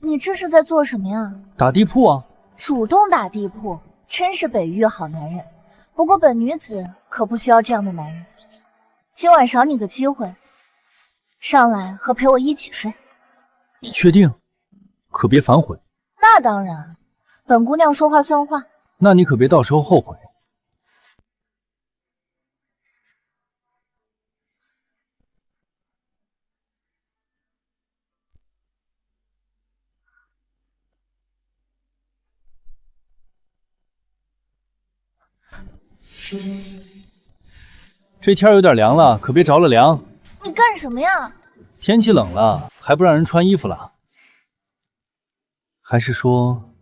你这是在做什么呀？打地铺啊！主动打地铺，真是北域好男人。不过本女子可不需要这样的男人。今晚赏你个机会，上来和陪我一起睡。你确定？可别反悔。那当然，本姑娘说话算话。那你可别到时候后悔。这天有点凉了，可别着了凉。你干什么呀？天气冷了，还不让人穿衣服了？还是说，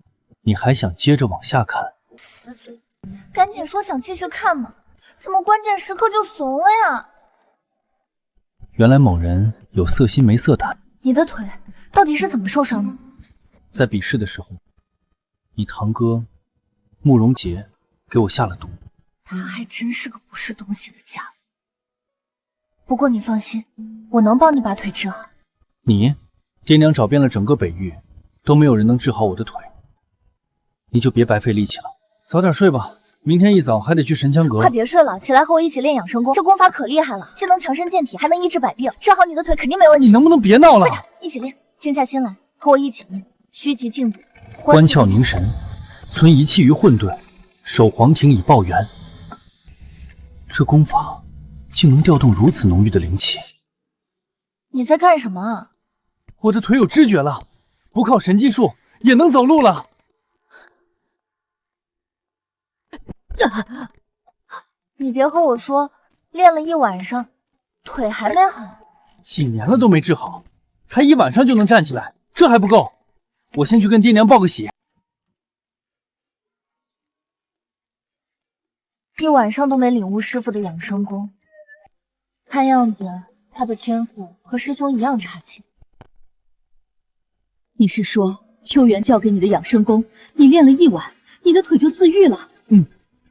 你还想接着往下看？死嘴！赶紧说想继续看嘛，怎么关键时刻就怂了呀？原来某人有色心没色胆。你的腿到底是怎么受伤的？在比试的时候，你堂哥慕容杰给我下了毒。他还真是个不是东西的家伙。不过你放心，我能帮你把腿治好。你，爹娘找遍了整个北域，都没有人能治好我的腿。你就别白费力气了，早点睡吧。明天一早还得去神枪阁。快别睡了，起来和我一起练养生功。这功法可厉害了，既能强身健体，还能医治百病，治好你的腿肯定没问题。你能不能别闹了？快点，一起练，静下心来，和我一起练。虚极静笃，关窍凝神，存一气于混沌，守黄庭以报元。这功法竟能调动如此浓郁的灵气。你在干什么啊？我的腿有知觉了，不靠神技术也能走路了。你别和我说练了一晚上，腿还没好。几年了都没治好，才一晚上就能站起来，这还不够。我先去跟爹娘报个喜。一晚上都没领悟师傅的养生功，看样子他的天赋和师兄一样差劲。你是说秋元教给你的养生功，你练了一晚，你的腿就自愈了？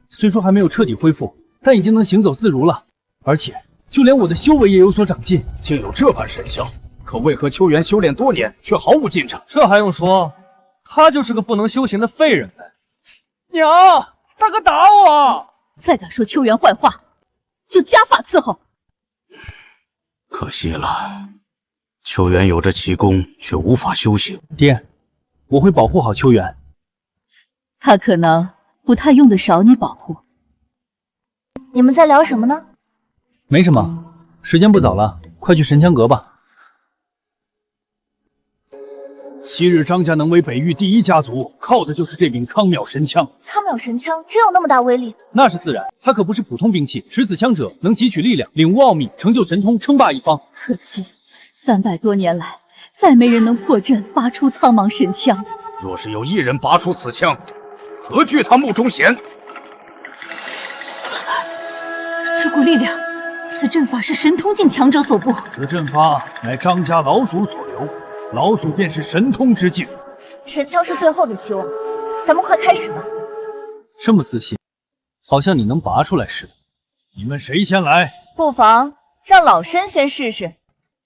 虽说还没有彻底恢复，但已经能行走自如了，而且就连我的修为也有所长进。竟有这般神效，可为何秋元修炼多年却毫无进展？这还用说？他就是个不能修行的废人呗。娘，大哥打我！再敢说秋元坏话，就家法伺候。可惜了，秋元有着奇功，却无法修行。爹，我会保护好秋元。他可能不太用得着你保护。你们在聊什么呢？没什么，时间不早了，快去神枪阁吧。昔日张家能为北域第一家族，靠的就是这柄苍渺神枪。苍渺神枪真有那么大威力？那是自然，它可不是普通兵器，持此枪者能汲取力量，领悟奥秘，成就神通，称霸一方。可惜300多年来，再没人能破阵拔出苍茫神枪。若是有一人拔出此枪，何惧他目中弦？这股力量，此阵法是神通境强者所布。此阵法乃张家老祖所留，老祖便是神通之境。神枪是最后的希望，咱们快开始吧。这么自信，好像你能拔出来似的。你们谁先来？不妨让老身先试试。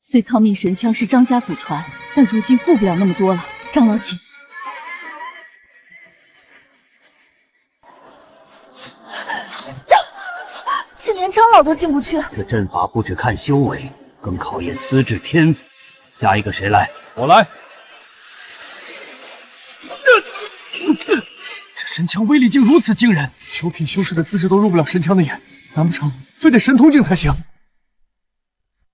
虽苍命神枪是张家祖传，但如今顾不了那么多了。张老请。竟连张老都进不去。这阵法不只看修为，更考验资质天赋。下一个谁来？我来。这神枪威力竟如此惊人，九品修士的资质都入不了神枪的眼，难不成非得神通境才行？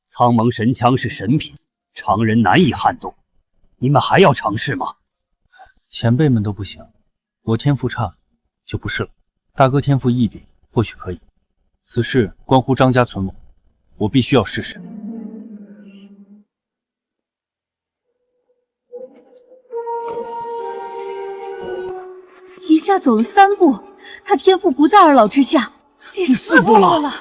苍蒙神枪是神品，常人难以撼动。你们还要尝试吗？前辈们都不行，我天赋差，就不是了。大哥天赋异禀，或许可以。此事关乎张家存亡，我必须要试试。一下走了3步，他天赋不在二老之下，第4步了。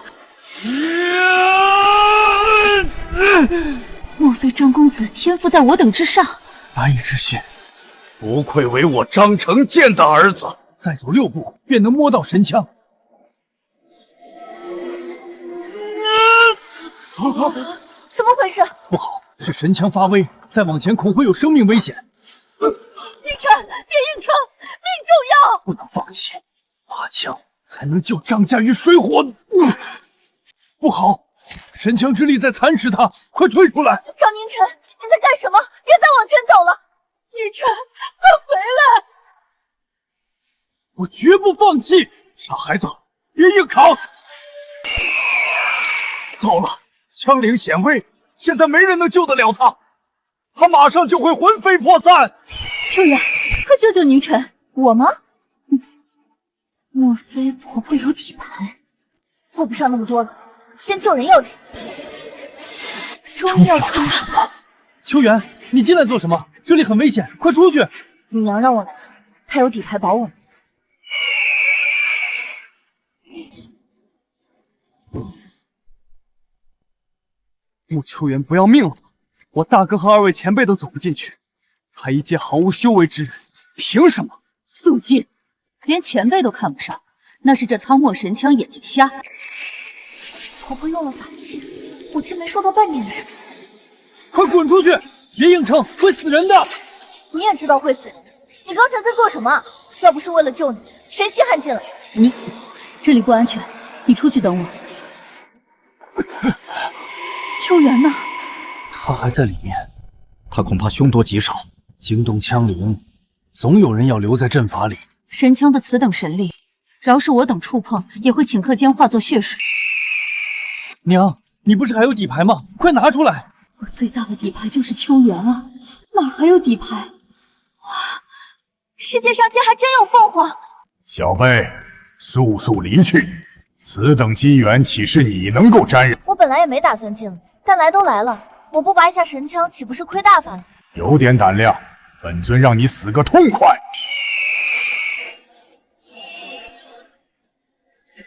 莫非张公子天赋在我等之上？难以置信，不愧为我张成建的儿子。再走6步便能摸到神枪。怎么回事？不好，是神枪发威，再往前恐会有生命危险。应琛，别硬撑，命重要，不能放弃，花枪才能救张家于水火。不好，神枪之力在蚕食他，快退出来！张宁晨，你在干什么？别再往前走了！应琛，快回来！我绝不放弃！傻孩子，别硬扛！糟了，枪灵显威，现在没人能救得了他，他马上就会魂飞魄散。秋远，快救救宁晨！我吗？莫非婆婆有底牌？顾不上那么多了，先救人要紧。终于要出手了！秋远，你进来做什么？这里很危险，快出去！你娘让我来，她有底牌保我们。穆秋远不要命了！我大哥和2位前辈都走不进去，他一介毫无修为之人，凭什么？肃静，连前辈都看不上，那是这苍漠神枪眼睛瞎。婆婆用了法器，我竟没收到半点声。快滚出去！别硬撑，会死人的！你也知道会死人的，你刚才在做什么？要不是为了救你，谁稀罕进来？你，这里不安全，你出去等我。秋元呢？他还在里面，他恐怕凶多吉少。惊动枪灵，总有人要留在阵法里。神枪的此等神力，饶是我等触碰，也会顷刻间化作血水。娘，你不是还有底牌吗？快拿出来！我最大的底牌就是秋元啊，哪还有底牌？哇，世界上竟还真有凤凰！小辈，速速离去！此等机缘，岂是你能够沾染？我本来也没打算进来，但来都来了，我不拔一下神枪，岂不是亏大发了？有点胆量，本尊让你死个痛快！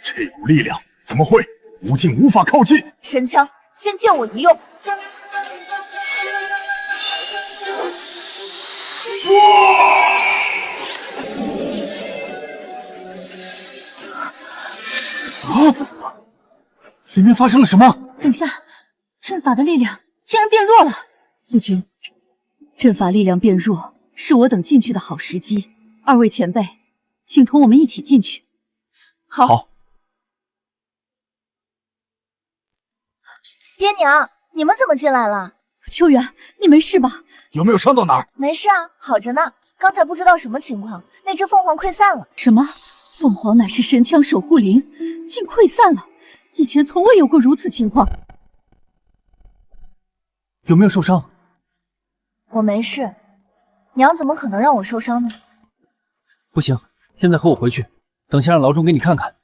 这股力量怎么会？无尽无法靠近。神枪先借我一用。里面发生了什么？等下，阵法的力量竟然变弱了。父君，阵法力量变弱，是我等进去的好时机。2位前辈，请同我们一起进去。好。爹娘，你们怎么进来了？秋元，你没事吧？有没有伤到哪儿？没事啊，好着呢。刚才不知道什么情况，那只凤凰溃散了。什么？凤凰乃是神枪守护灵，竟溃散了？以前从未有过如此情况。有没有受伤？我没事，娘怎么可能让我受伤呢？不行，现在和我回去，等下让老钟给你看看。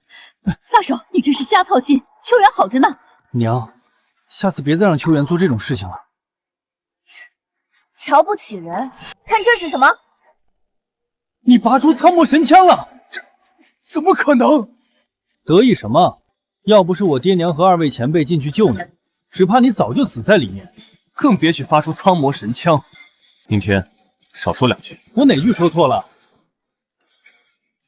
撒手，你真是瞎操心。秋元好着呢。娘，下次别再让秋元做这种事情了。瞧不起人，看这是什么？你拔出苍魔神枪了？这怎么可能？得意什么？要不是我爹娘和二位前辈进去救你，只怕你早就死在里面，更别许发出苍魔神枪。明天少说两句。我哪句说错了？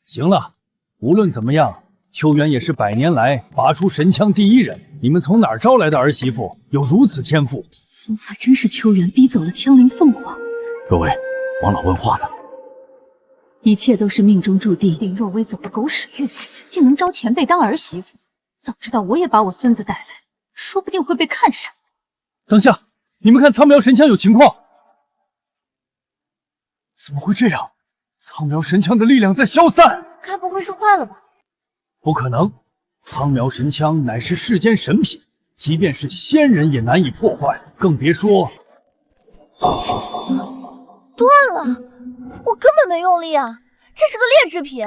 行了，无论怎么样，秋元也是100年来拔出神枪第一人。你们从哪儿招来的儿媳妇，有如此天赋？如法真是秋元逼走了枪灵凤凰。各位，王老问话呢。一切都是命中注定。林若薇走了狗屎运，竟能招前辈当儿媳妇。早知道我也把我孙子带来，说不定会被看上。等下，你们看苍苗神枪有情况。怎么会这样？苍苗神枪的力量在消散。该不会是坏了吧？不可能，苍苗神枪乃是世间神品，即便是仙人也难以破坏，更别说……断了！我根本没用力啊，这是个劣质品。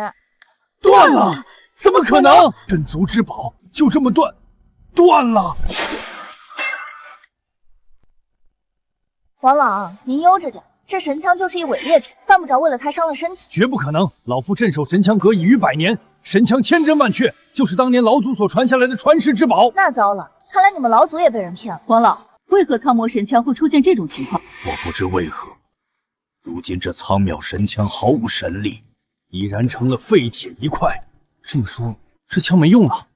断了？怎么可能？镇族之宝就这么断了！王老，您悠着点，这神枪就是一伪劣品，犯不着为了它伤了身体。绝不可能！老夫镇守神枪阁已逾100年，神枪千真万确，就是当年老祖所传下来的传世之宝。那糟了，看来你们老祖也被人骗了。王老，为何苍魔神枪会出现这种情况？我不知为何，如今这苍渺神枪毫无神力，已然成了废铁一块。这么说，这枪没用了。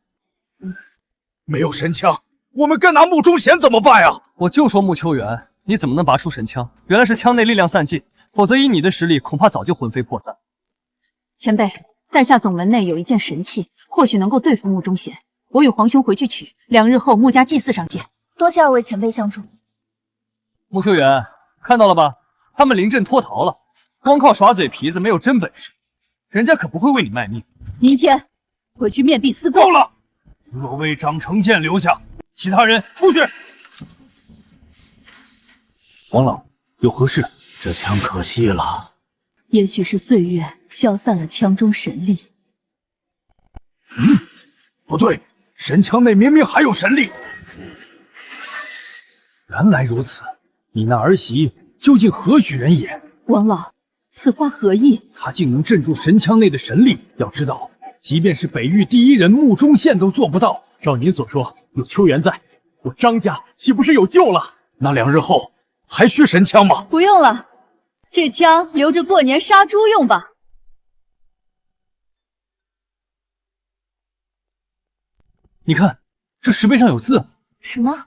没有神枪，我们该拿木中弦怎么办呀？我就说穆秋元，你怎么能拔出神枪？原来是枪内力量散尽，否则以你的实力，恐怕早就魂飞魄散。前辈，在下总门内有一件神器，或许能够对付穆中贤。我与皇兄回去取，2日后穆家祭祀上见。多谢二位前辈相助。穆秋元，看到了吧？他们临阵脱逃了，光靠耍嘴皮子没有真本事，人家可不会为你卖命。明天回去面壁思过。够了！若为张成建留下，其他人出去。王老，有何事？这枪可惜了。也许是岁月消散了枪中神力。不对，神枪内明明还有神力。原来如此，你那儿媳究竟何许人也？王老，此话何意？她竟能镇住神枪内的神力，要知道，即便是北域第一人穆中宪都做不到。照您所说，有秋元在，我张家岂不是有救了？那2日后还需神枪吗？不用了，这枪留着过年杀猪用吧。你看，这石碑上有字。什么？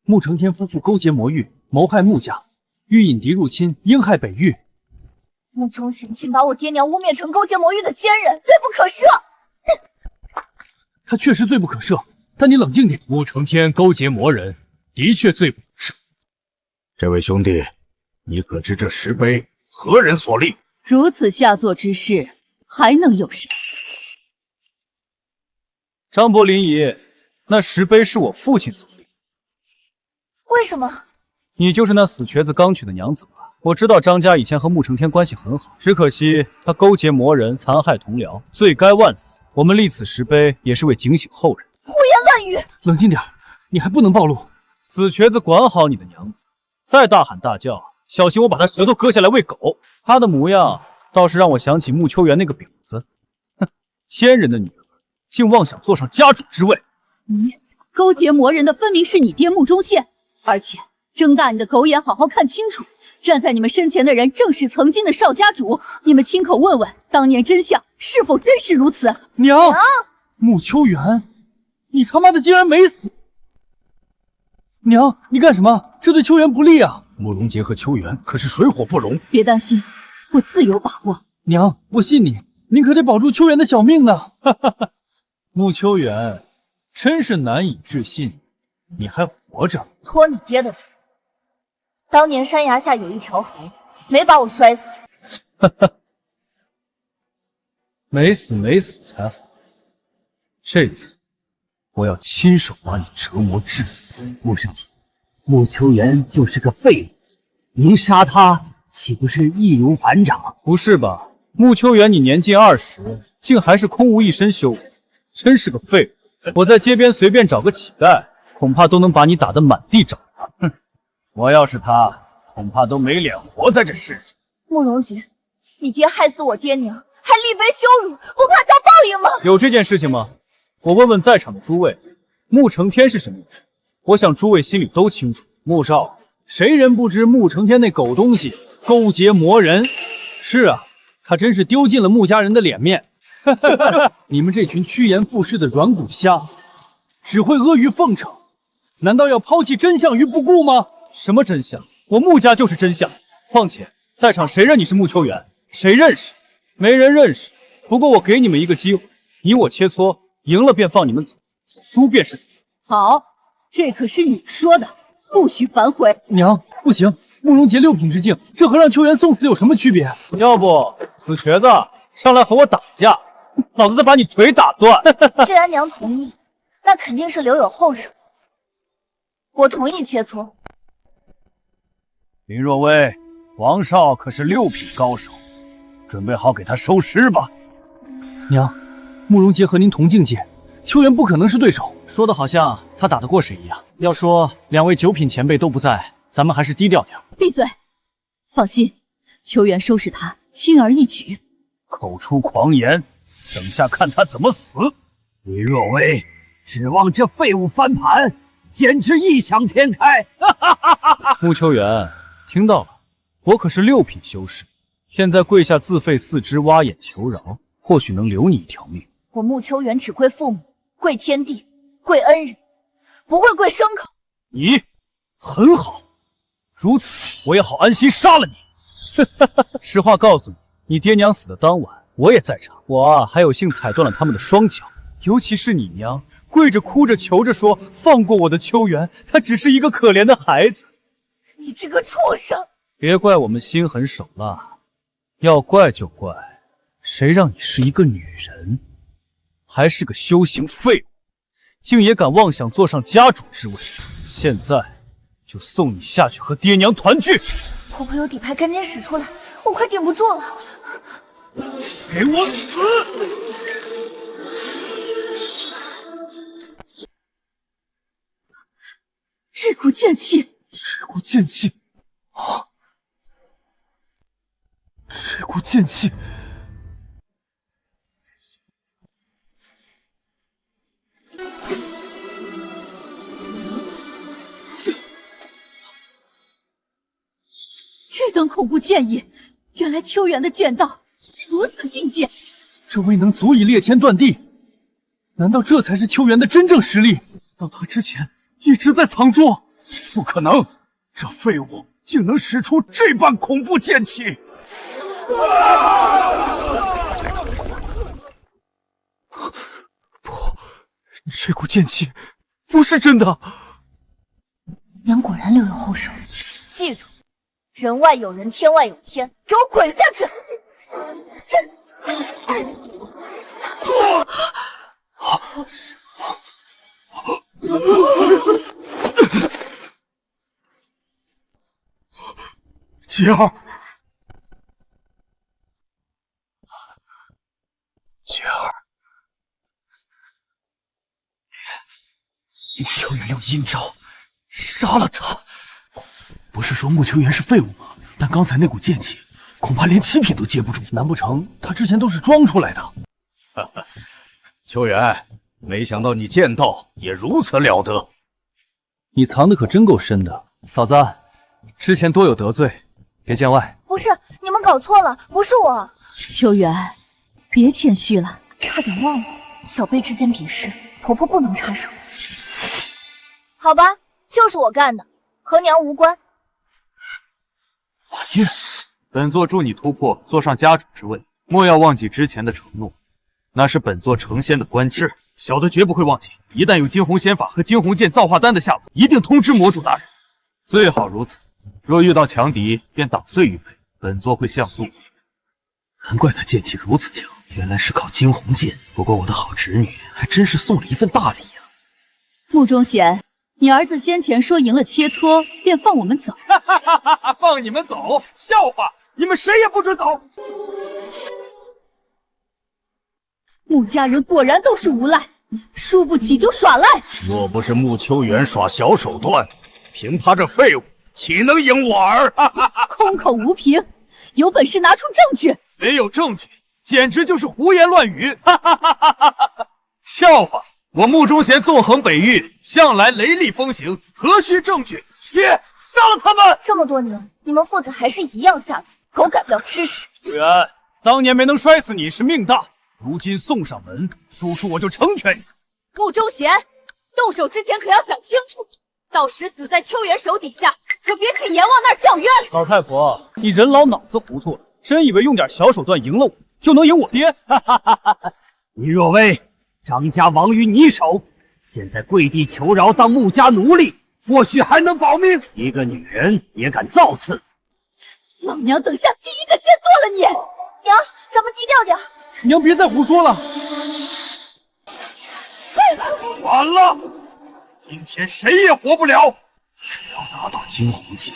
穆承天夫妇勾结魔域，谋害穆家，欲引敌入侵，应害北域。穆中贤竟把我爹娘污蔑成勾结魔域的奸人，罪不可赦。他确实罪不可赦，但你冷静点。穆承天勾结魔人，的确罪不可赦。这位兄弟，你可知这石碑何人所立？如此下作之事，还能有谁？张伯林爷，那石碑是我父亲所立。为什么？你就是那死瘸子刚娶的娘子吧？我知道张家以前和穆承天关系很好，只可惜他勾结魔人，残害同僚，罪该万死。我们立此石碑也是为警醒后人。胡言乱语！冷静点，你还不能暴露。死瘸子，管好你的娘子，再大喊大叫，小心我把他舌头割下来喂狗。他的模样倒是让我想起穆秋元那个婊子。哼，奸人的女儿竟妄想坐上家主之位。勾结魔人的分明是你爹穆中宪，而且睁大你的狗眼，好好看清楚，站在你们身前的人正是曾经的少家主。你们亲口问问，当年真相是否真是如此？娘，穆秋元，你他妈的竟然没死！娘，你干什么？这对秋元不利啊！慕容杰和秋元可是水火不容。别担心，我自有把握。娘，我信你，您可得保住秋元的小命呢！哈哈哈，穆秋元，真是难以置信，你还活着？托你爹的福，当年山崖下有一条河，没把我摔死。哈哈，没死才好。这次我要亲手把你折磨致死。穆少爷，穆秋元就是个废物，您杀他岂不是易如反掌？不是吧？穆秋远，你年近20，竟还是空无一身修为，真是个废物！我在街边随便找个乞丐，恐怕都能把你打得满地找牙。哼！我要是他，恐怕都没脸活在这世上。慕容杰，你爹害死我爹娘，还立碑羞辱，不怕遭报应吗？有这件事情吗？我问问在场的诸位，穆承天是什么人？我想诸位心里都清楚。穆少，谁人不知穆承天那狗东西勾结魔人？是啊，他真是丢尽了穆家人的脸面。你们这群趋炎附势的软骨虾，只会阿谀奉承，难道要抛弃真相于不顾吗？什么真相？我穆家就是真相。况且在场谁认你是穆秋远？谁认识？没人认识。不过我给你们一个机会，你我切磋，赢了便放你们走，输便是死。好，这可是你说的，不许反悔。娘，不行，慕容杰6品之境，这和让秋元送死有什么区别？要不死瘸子上来和我打架，老子再把你腿打断。既然娘同意，那肯定是留有后手。我同意切磋。林若薇，王少可是6品高手，准备好给他收尸吧。娘，慕容杰和您同境界，秋元不可能是对手。说的好像他打得过谁一样。要说2位9品前辈都不在，咱们还是低调点。闭嘴！放心，秋元收拾他轻而易举。口出狂言，等下看他怎么死。林若薇，指望这废物翻盘，简直异想天开！穆秋远，听到了，我可是6品修士，现在跪下自废4肢，挖眼求饶，或许能留你一条命。我穆秋远只跪父母，跪天地，跪恩人，不会跪牲口。你很好，如此我也好安心杀了你。实话告诉你，你爹娘死的当晚，我也在场。我还有幸踩断了他们的双脚。尤其是你娘，跪着哭着求着说放过我的秋元，他只是一个可怜的孩子。你这个畜生！别怪我们心狠手辣，要怪就怪谁让你是一个女人，还是个修行废物，竟也敢妄想坐上家主之位。现在就送你下去和爹娘团聚。婆婆有底牌，赶紧使出来，我快顶不住了。给我死！这股剑气，这股剑气啊！这股剑气，这等恐怖剑意，原来秋元的剑道如此境界，这威能足以裂天断地。难道这才是秋元的真正实力？到他之前一直在藏拙。不可能，这废物竟能使出这般恐怖剑气！不，这股剑气不是真的。娘果然留有后手，记住，人外有人，天外有天，给我滚下去！杰儿，杰儿，穆秋远用阴招杀了他。不是说穆秋远是废物吗？但刚才那股剑气，恐怕连7品都接不住。难不成他之前都是装出来的？哈哈，秋远，没想到你剑道也如此了得。你藏的可真够深的，嫂子，之前多有得罪，别见外。不是，你们搞错了，不是我。秋元，别谦虚了。差点忘了，小辈之间比试，婆婆不能插手。好吧，就是我干的，和娘无关。本座助你突破，坐上家主之位，莫要忘记之前的承诺，那是本座成仙的关键。是，小的绝不会忘记。一旦有惊鸿仙法和惊鸿剑造化丹的下落，一定通知魔主大人。最好如此。若遇到强敌，便捣碎玉佩，本座会相助。难怪他剑气如此强，原来是靠惊鸿剑。不过我的好侄女还真是送了一份大礼啊。穆忠贤，你儿子先前说赢了切磋，便放我们走。放你们走？笑话！你们谁也不准走！穆家人果然都是无赖，输不起就耍赖。若不是穆秋远耍小手段，凭他这废物，岂能赢我儿？空口无凭，有本事拿出证据。没有证据，简直就是胡言乱语！笑话！我穆忠贤纵横北域，向来雷厉风行，何须证据？爹，杀了他们！这么多年，你们父子还是一样下作，狗改不了吃屎。秋远，当年没能摔死你是命大，如今送上门，叔叔我就成全你。穆忠贤，动手之前可要想清楚，到时死在秋元手底下，可别去阎王那儿叫冤。老太婆，你人老脑子糊涂了，真以为用点小手段赢了我就能赢我爹？林若薇，张家亡于你手，现在跪地求饶当穆家奴隶，或许还能保命。一个女人也敢造次！老娘等下第一个先剁了你！娘，咱们低调点。娘别再胡说了。完了，今天谁也活不了。只要拿到惊鸿剑，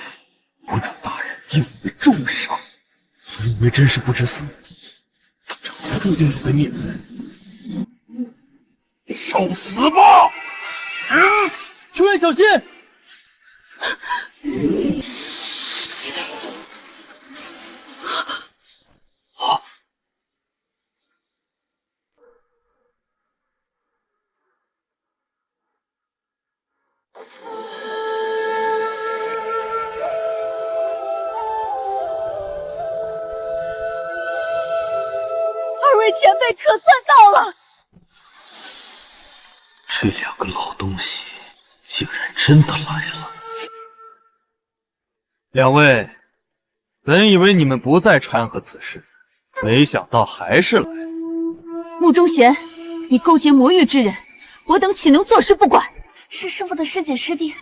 国主大人定会重赏。我以为真是不知死活，张家注定要被灭门。受死吧！秋远小心！二位前辈可算到了。这两个老东西竟然真的来了！两位，本以为你们不再掺和此事，没想到还是来了。穆忠贤，你勾结魔域之人，我等岂能坐视不管？是师父的师姐师弟，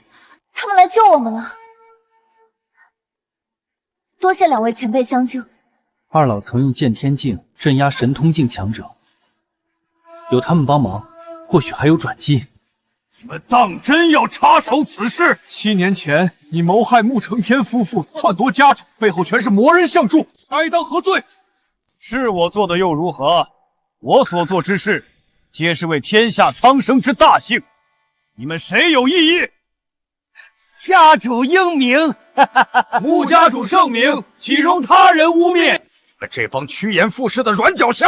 他们来救我们了。多谢两位前辈相救。二老曾用剑天境镇压神通境强者，有他们帮忙，或许还有转机。你们当真要插手此事？7年前你谋害穆承天夫妇，篡夺家主，背后全是魔人相助，该当何罪？是我做的又如何？我所做之事，皆是为天下苍生之大幸。你们谁有异议？家主英明，穆家主圣明，岂容他人污蔑？这帮趋炎附势的软脚虾！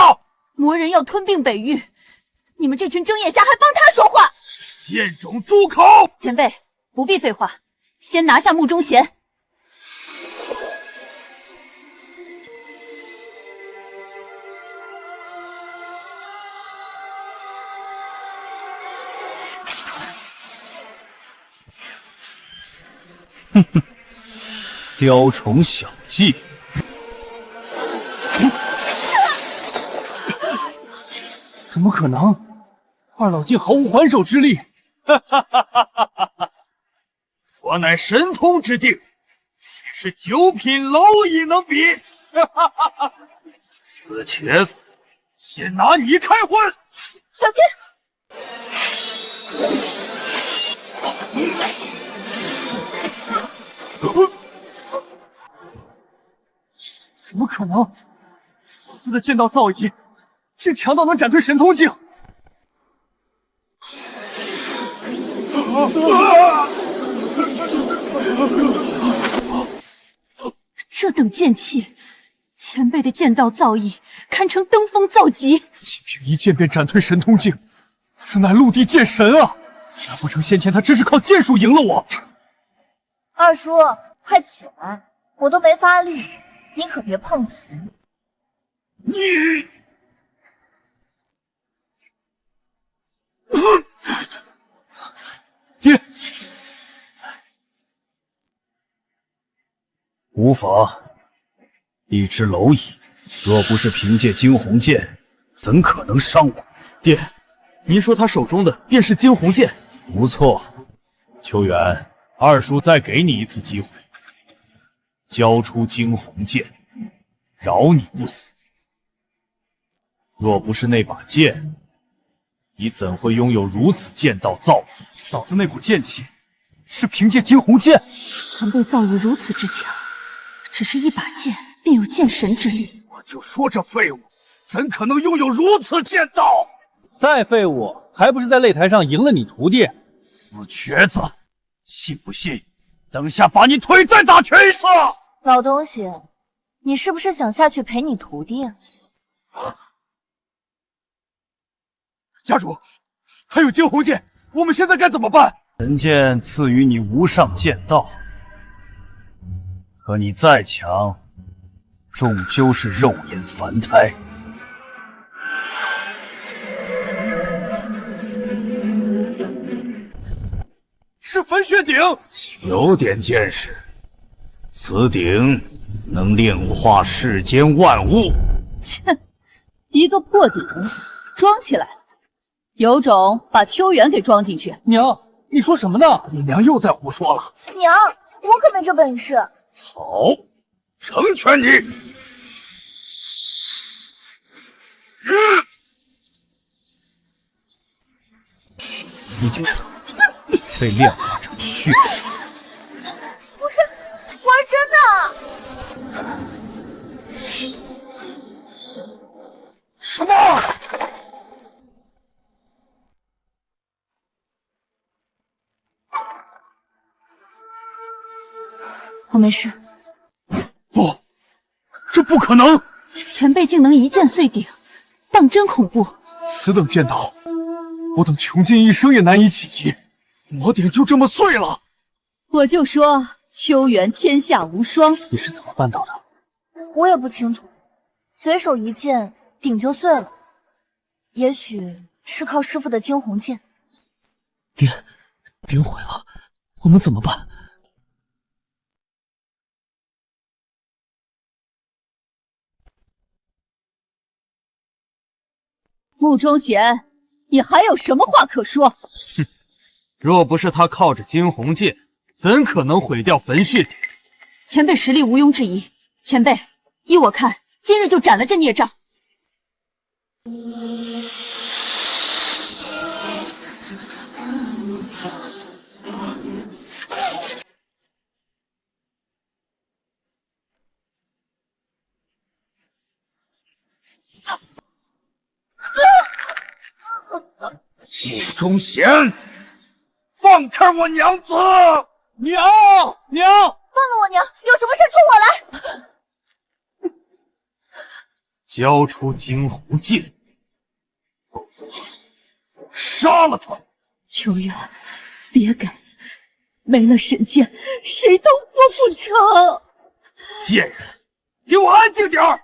魔人要吞并北域，你们这群睁眼瞎还帮他说话，贱种猪口！前辈不必废话，先拿下穆忠贤。哼哼，雕虫小技。怎么可能？二老竟毫无还手之力！我乃神通之境，岂是9品蝼蚁能比？死瘸子，先拿你开荤！小心！怎么可能？嫂子的剑道造诣竟强到能斩退神通境！这等剑气，前辈的剑道造诣堪称登峰造极。仅凭一剑便斩退神通境，此乃陆地剑神啊！难不成先前他真是靠剑术赢了我？二叔，快起来！我都没发力，你可别碰瓷。你，爹，无妨，一只蝼蚁，若不是凭借惊鸿剑，怎可能伤我？爹，您说他手中的便是惊鸿剑？不错，秋远，二叔再给你一次机会，交出惊鸿剑，饶你不死。若不是那把剑，你怎会拥有如此剑道造诣？嫂子那股剑气，是凭借惊鸿剑。前辈造诣如此之强，只是一把剑便有剑神之力。我就说这废物怎可能拥有如此剑道？再废物，还不是在擂台上赢了你徒弟？死瘸子，信不信？等下把你腿再打瘸一次！老东西，你是不是想下去陪你徒弟啊？家主，他有惊鸿剑，我们现在该怎么办？神剑赐予你无上剑道，可你再强，终究是肉眼凡胎。是焚血鼎，有点见识。此鼎能炼化世间万物。切，一个破鼎装起来了，有种把秋元给装进去。娘，你说什么呢？你娘又在胡说了。娘，我可没这本事。好，成全你。你就被炼化成血水。不是，我是真的。什么？我没事。不，这不可能！前辈竟能一剑碎鼎，当真恐怖。此等剑道，我等穷尽一生也难以企及。魔鼎就这么碎了？我就说秋元天下无双。你是怎么办到的？我也不清楚，随手一剑，鼎就碎了。也许是靠师傅的惊鸿剑。鼎毁了，我们怎么办？穆中贤，你还有什么话可说？哼，若不是他靠着惊鸿剑，怎可能毁掉焚血鼎？前辈实力毋庸置疑。前辈，依我看，今日就斩了这孽障。穆中贤，放开我娘子！娘，放了我娘！有什么事冲我来！交出惊鸿剑，否则杀了他！秋元，别改，没了神剑，谁都活不成。贱人，给我安静点儿！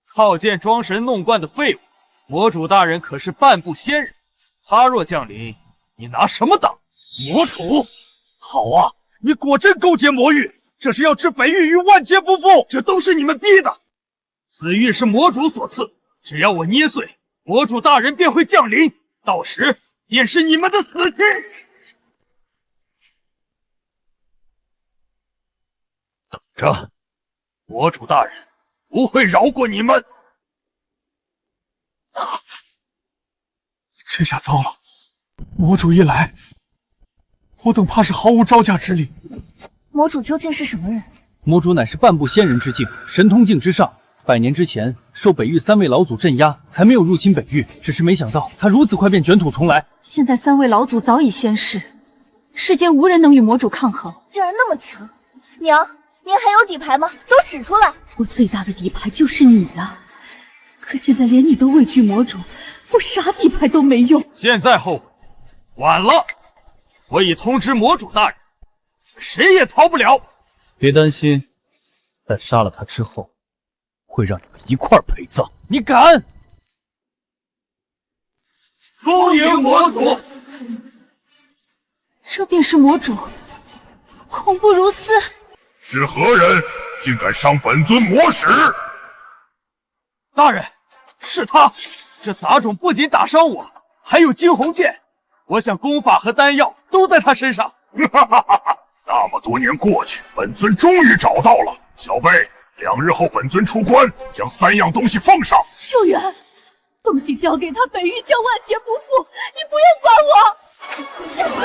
靠剑装神弄怪的废物，魔主大人可是半步仙人，他若降临，你拿什么挡？魔主，好啊，你果真勾结魔域，这是要置北域于万劫不复，这都是你们逼的。此玉是魔主所赐，只要我捏碎，魔主大人便会降临，到时便是你们的死期。等着，魔主大人不会饶过你们。这下糟了，魔主一来，我等怕是毫无招架之力。魔主究竟是什么人？魔主乃是半步仙人之境，神通境之上。100年之前受北域3位老祖镇压，才没有入侵北域。只是没想到他如此快便卷土重来。现在3位老祖早已仙逝，世间无人能与魔主抗衡。竟然那么强！娘，您还有底牌吗？都使出来！我最大的底牌就是你啊！可现在连你都畏惧魔主，我啥底牌都没用。现在后悔晚了，我已通知魔主大人，谁也逃不了。别担心，在杀了他之后，会让你们一块陪葬。你敢？恭迎魔主！这便是魔主，恐怖如斯。是何人竟敢伤本尊魔使？大人，是他！这杂种不仅打伤我，还有惊鸿剑。我想功法和丹药都在他身上。那么多年过去，本尊终于找到了。小辈，2日后本尊出关，将3样东西奉上。秋元，东西交给他，北域将万劫不复。你不用管我。小辈，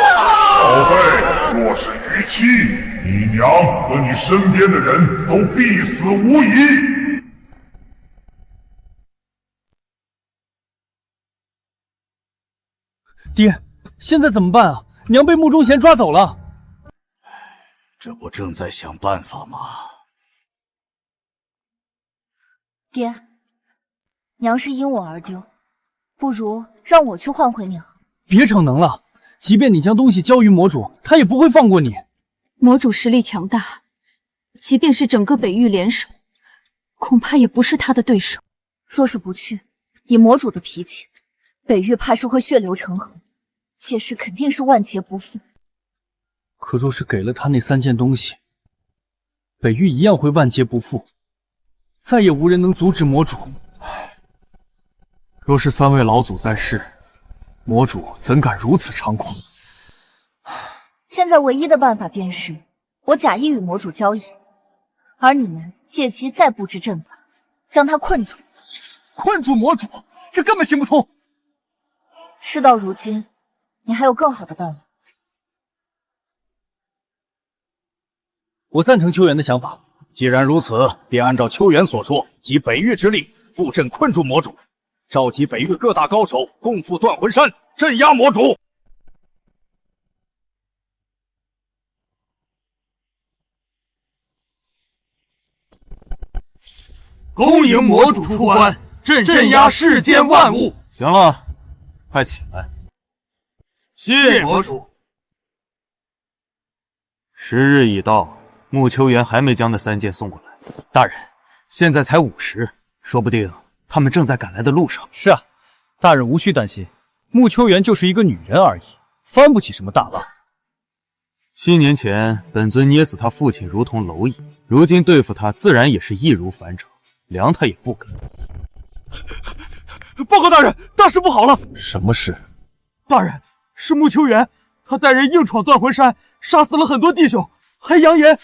为妻，你娘和你身边的人都必死无疑。爹，现在怎么办啊？娘被穆忠贤抓走了。这不正在想办法吗？爹，娘是因我而丢，不如让我去换回娘。别逞能了，即便你将东西交于魔主，他也不会放过你。魔主实力强大，即便是整个北域联手，恐怕也不是他的对手。若是不去，以魔主的脾气，北域怕是会血流成河，届时肯定是万劫不复。可若是给了他那3件东西，北域一样会万劫不复，再也无人能阻止魔主。若是3位老祖在世，魔主怎敢如此猖狂？现在唯一的办法便是我假意与魔主交易，而你们借机再布置阵法，将他困住。困住魔主，这根本行不通。事到如今，你还有更好的办法。我赞成秋元的想法。既然如此，便按照秋元所说，集北域之力布阵困住魔主，召集北域各大高手共赴断魂山，镇压魔主。恭迎魔主出关，镇压世间万物。行了，快起来。谢魔主。时日已到，穆秋元还没将那3件送过来。大人，现在才午时，说不定他们正在赶来的路上。是啊，大人无需担心，穆秋元就是一个女人而已，翻不起什么大浪。7年前，本尊捏死他父亲如同蝼蚁，如今对付他自然也是易如反掌，凉他也不敢。报告大人，大事不好了！什么事？大人，是穆秋元，他带人硬闯断魂山，杀死了很多弟兄，还扬言……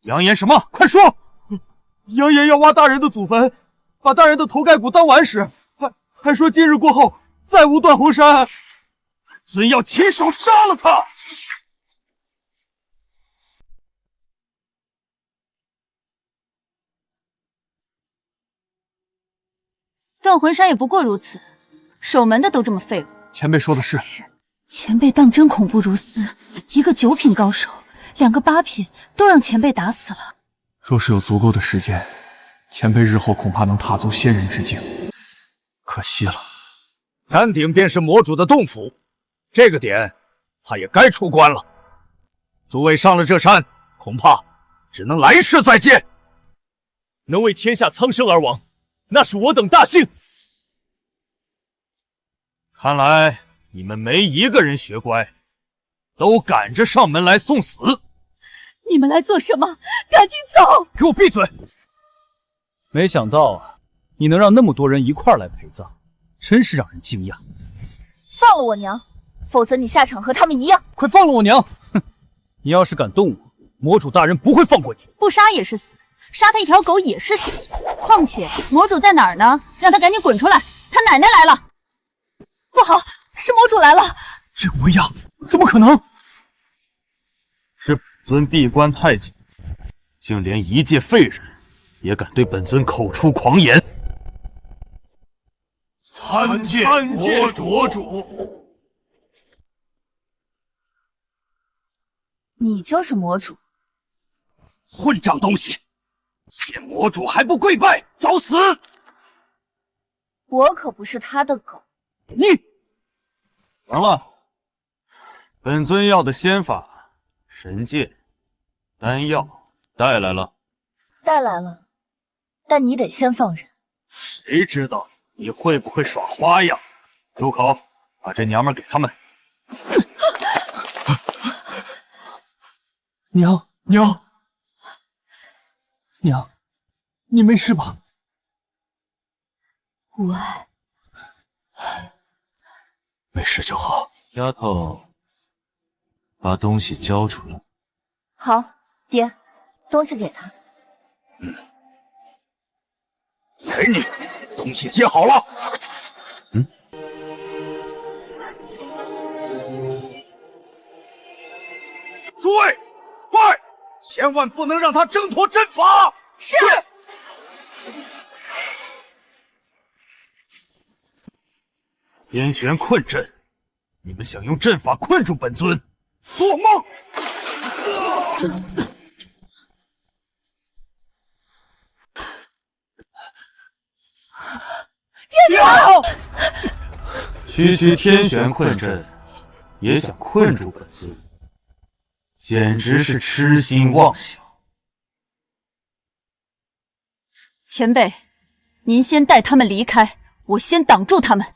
扬言什么？快说！扬言要挖大人的祖坟，把大人的头盖骨当碗使，还说今日过后再无断魂山。尊要亲手杀了他！断魂山也不过如此，守门的都这么废物。前辈说的是。前辈当真恐怖如斯，一个9品高手，2个8品都让前辈打死了。若是有足够的时间，前辈日后恐怕能踏足仙人之境。可惜了。山顶便是魔主的洞府，这个点他也该出关了。诸位上了这山，恐怕只能来世再见。能为天下苍生而亡，那是我等大幸。看来你们没一个人学乖，都赶着上门来送死。你们来做什么？赶紧走！给我闭嘴！没想到啊，你能让那么多人一块儿来陪葬，真是让人惊讶。放了我娘，否则你下场和他们一样。快放了我娘！哼，你要是敢动我，魔主大人不会放过你。不杀也是死，杀他一条狗也是死。况且魔主在哪儿呢？让他赶紧滚出来！他奶奶来了！不好，是魔主来了！这个威压，怎么可能？是本尊闭关太久，竟连一介废人也敢对本尊口出狂言。参见魔主。你就是魔主？混账东西！见魔主还不跪拜，找死！我可不是他的狗。你行了，本尊要的仙法、神剑、丹药带来了。带来了，但你得先放人。谁知道你会不会耍花样？住口！把这娘们给他们。娘，你没事吧？无碍。没事就好。丫头，把东西交出来。好，爹，东西给他。给你，东西接好了。诸位，快，千万不能让他挣脱阵法。是。天旋困阵，你们想用阵法困住本尊？做梦！爹娘，区天旋困阵，也想困住本尊，简直是痴心妄想。前辈，您先带他们离开，我先挡住他们。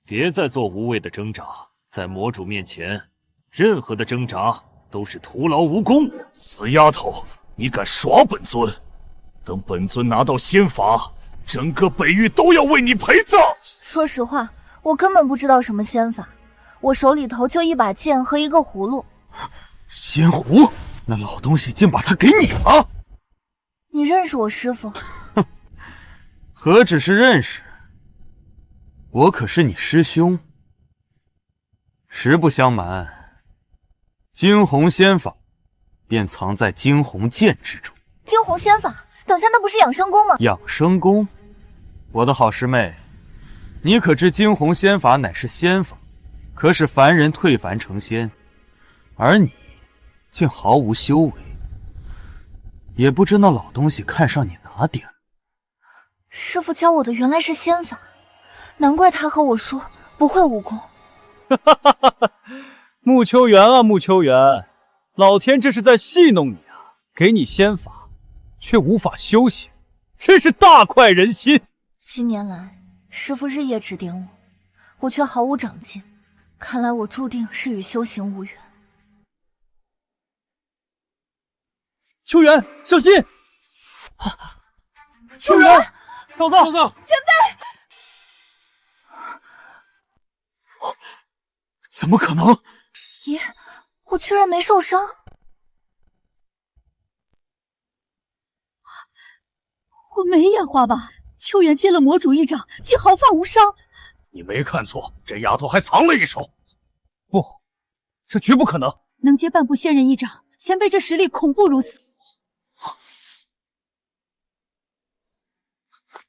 别再做无谓的挣扎，在魔主面前，任何的挣扎都是徒劳无功。死丫头，你敢耍本尊？等本尊拿到仙法，整个北域都要为你陪葬。说实话，我根本不知道什么仙法，我手里头就一把剑和一个葫芦。仙壶？那老东西竟把它给你了？你认识我师父？何止是认识，我可是你师兄。实不相瞒，惊鸿仙法便藏在惊鸿剑之中。惊鸿仙法？等下那不是养生功吗？养生功？我的好师妹，你可知惊鸿仙法乃是仙法，可使凡人退凡成仙，而你竟毫无修为，也不知那老东西看上你哪点。师父教我的原来是仙法，难怪他和我说不会武功。穆秋元啊，穆秋元，老天这是在戏弄你啊！给你仙法，却无法修行，真是大快人心。7年来，师父日夜指点我，我却毫无长进，看来我注定是与修行无缘。秋元，小心！秋元，嫂子，前辈，怎么可能？咦，我居然没受伤？我没眼花吧？秋元接了魔主一掌，竟毫发无伤。你没看错，这丫头还藏了一手。不，这绝不可能！能接半步仙人一掌，前辈这实力恐怖如此。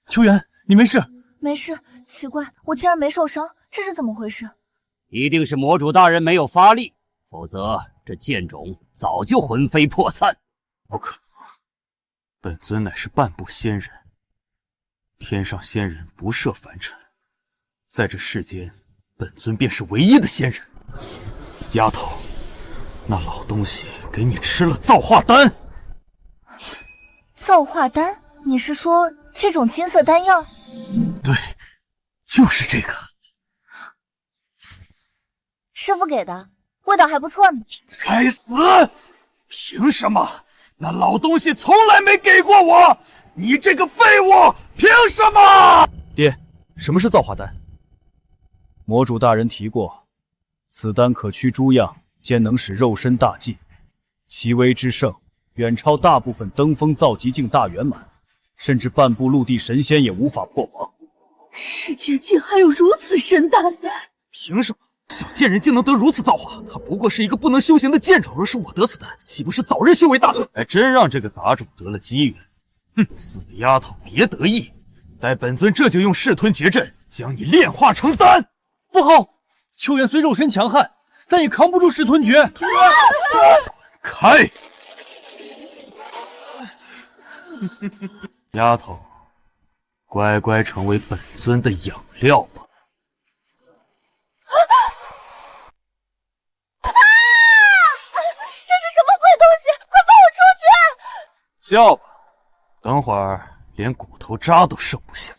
秋元，你没事？没事。奇怪，我竟然没受伤，这是怎么回事？一定是魔主大人没有发力，否则这剑种早就魂飞魄散。不可能，本尊乃是半步仙人，天上仙人不涉凡尘，在这世间，本尊便是唯一的仙人。丫头，那老东西给你吃了造化丹。造化丹？你是说这种金色丹药？对，就是这个。师父给的，味道还不错呢。该死！凭什么？那老东西从来没给过我！你这个废物，凭什么？爹，什么是造化丹？魔主大人提过，此丹可驱诸样，兼能使肉身大进，其威之盛，远超大部分登峰造极境大圆满，甚至半部陆地神仙也无法破防。世间竟还有如此神丹！凭什么？小贱人竟能得如此造化？他不过是一个不能修行的贱种，若是我得此丹，岂不是早日修为大成？还真让这个杂种得了机缘。哼，死丫头，别得意，待本尊这就用噬吞绝阵将你炼化成丹。不好，秋元虽肉身强悍，但也扛不住噬吞诀。开！丫头，乖乖成为本尊的养料吧。叫吧，等会儿连骨头渣都剩不下。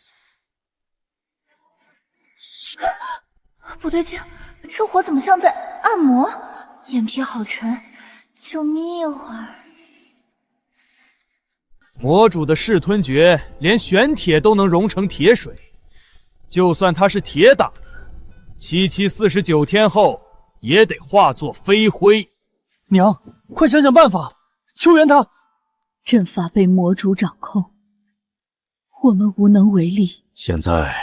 不对劲，这火怎么像在按摩？眼皮好沉，就眯一会儿。魔主的噬吞诀连玄铁都能融成铁水，就算他是铁打的，749天后也得化作飞灰。娘，快想想办法！秋元他……阵法被魔主掌控，我们无能为力。现在，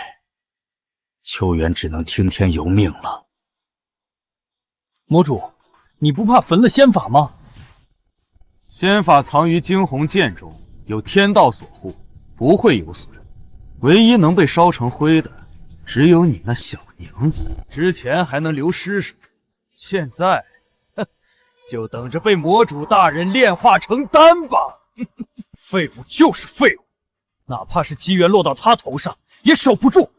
秋元只能听天由命了。魔主，你不怕焚了仙法吗？仙法藏于惊鸿剑中，有天道所护，不会有损。唯一能被烧成灰的，只有你那小娘子。之前还能留尸首，现在，哼，就等着被魔主大人炼化成丹吧。废物就是废物，哪怕是机缘落到他头上，也守不住，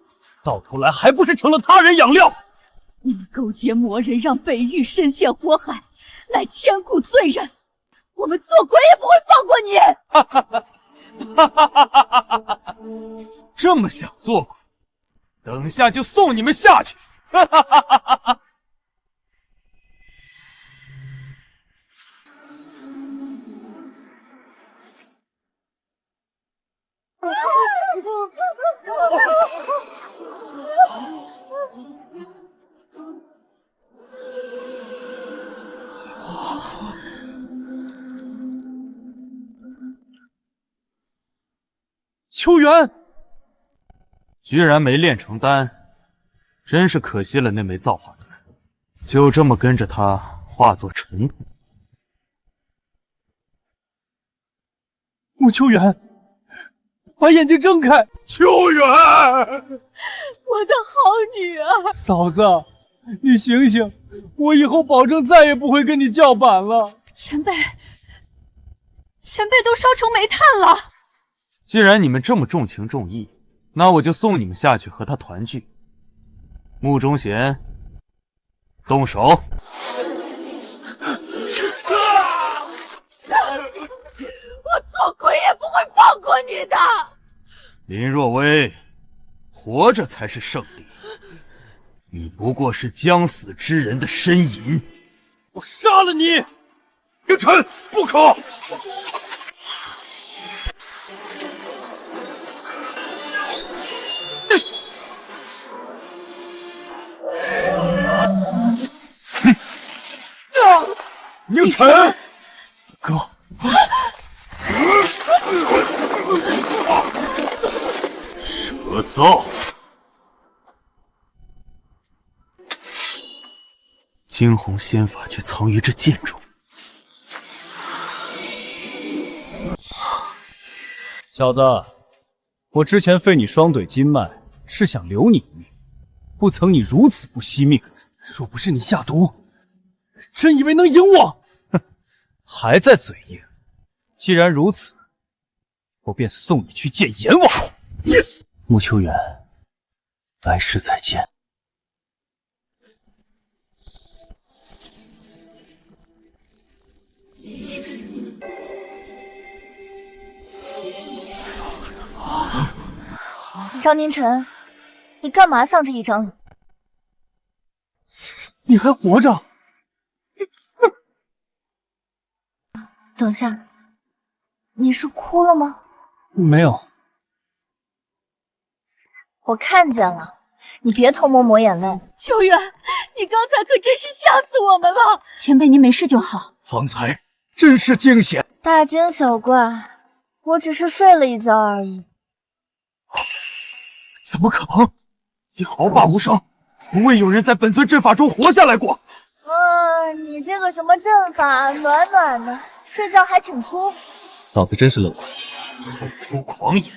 到头来还不是成了他人养料。你们勾结魔人，让北域深陷火海，乃千古罪人。我们做鬼也不会放过你！这么想做鬼，等下就送你们下去！秋元居然没炼成丹，真是可惜了那枚造化丹。就这么跟着他化作尘土。穆秋元，把眼睛睁开！秋元，我的好女儿，嫂子，你醒醒，我以后保证再也不会跟你叫板了。前辈都烧成煤炭了。既然你们这么重情重义，那我就送你们下去和他团聚。穆忠贤，动手！我做鬼也不会放过你的。林若薇，活着才是胜利，你不过是将死之人的呻吟。我杀了你！凌晨，不可！宁晨，哥，蛇造，惊鸿仙法却藏于这剑中。小子，我之前废你双腿金脉，是想留你一命，不曾你如此不惜命。若不是你下毒，真以为能赢我？哼，还在嘴硬。既然如此，我便送你去见阎王。穆秋元，来世再见。张宁晨，你干嘛丧着一张脸？你还活着？等下，你是哭了吗？没有，我看见了，你别偷摸抹眼泪。秋元，你刚才可真是吓死我们了。前辈，您没事就好。方才真是惊险，大惊小怪，我只是睡了一觉而已。怎么可能？竟毫发无伤，从未有人在本尊阵法中活下来过。你这个什么阵法，暖暖的，睡觉还挺舒服。嫂子真是乐观。口出狂言，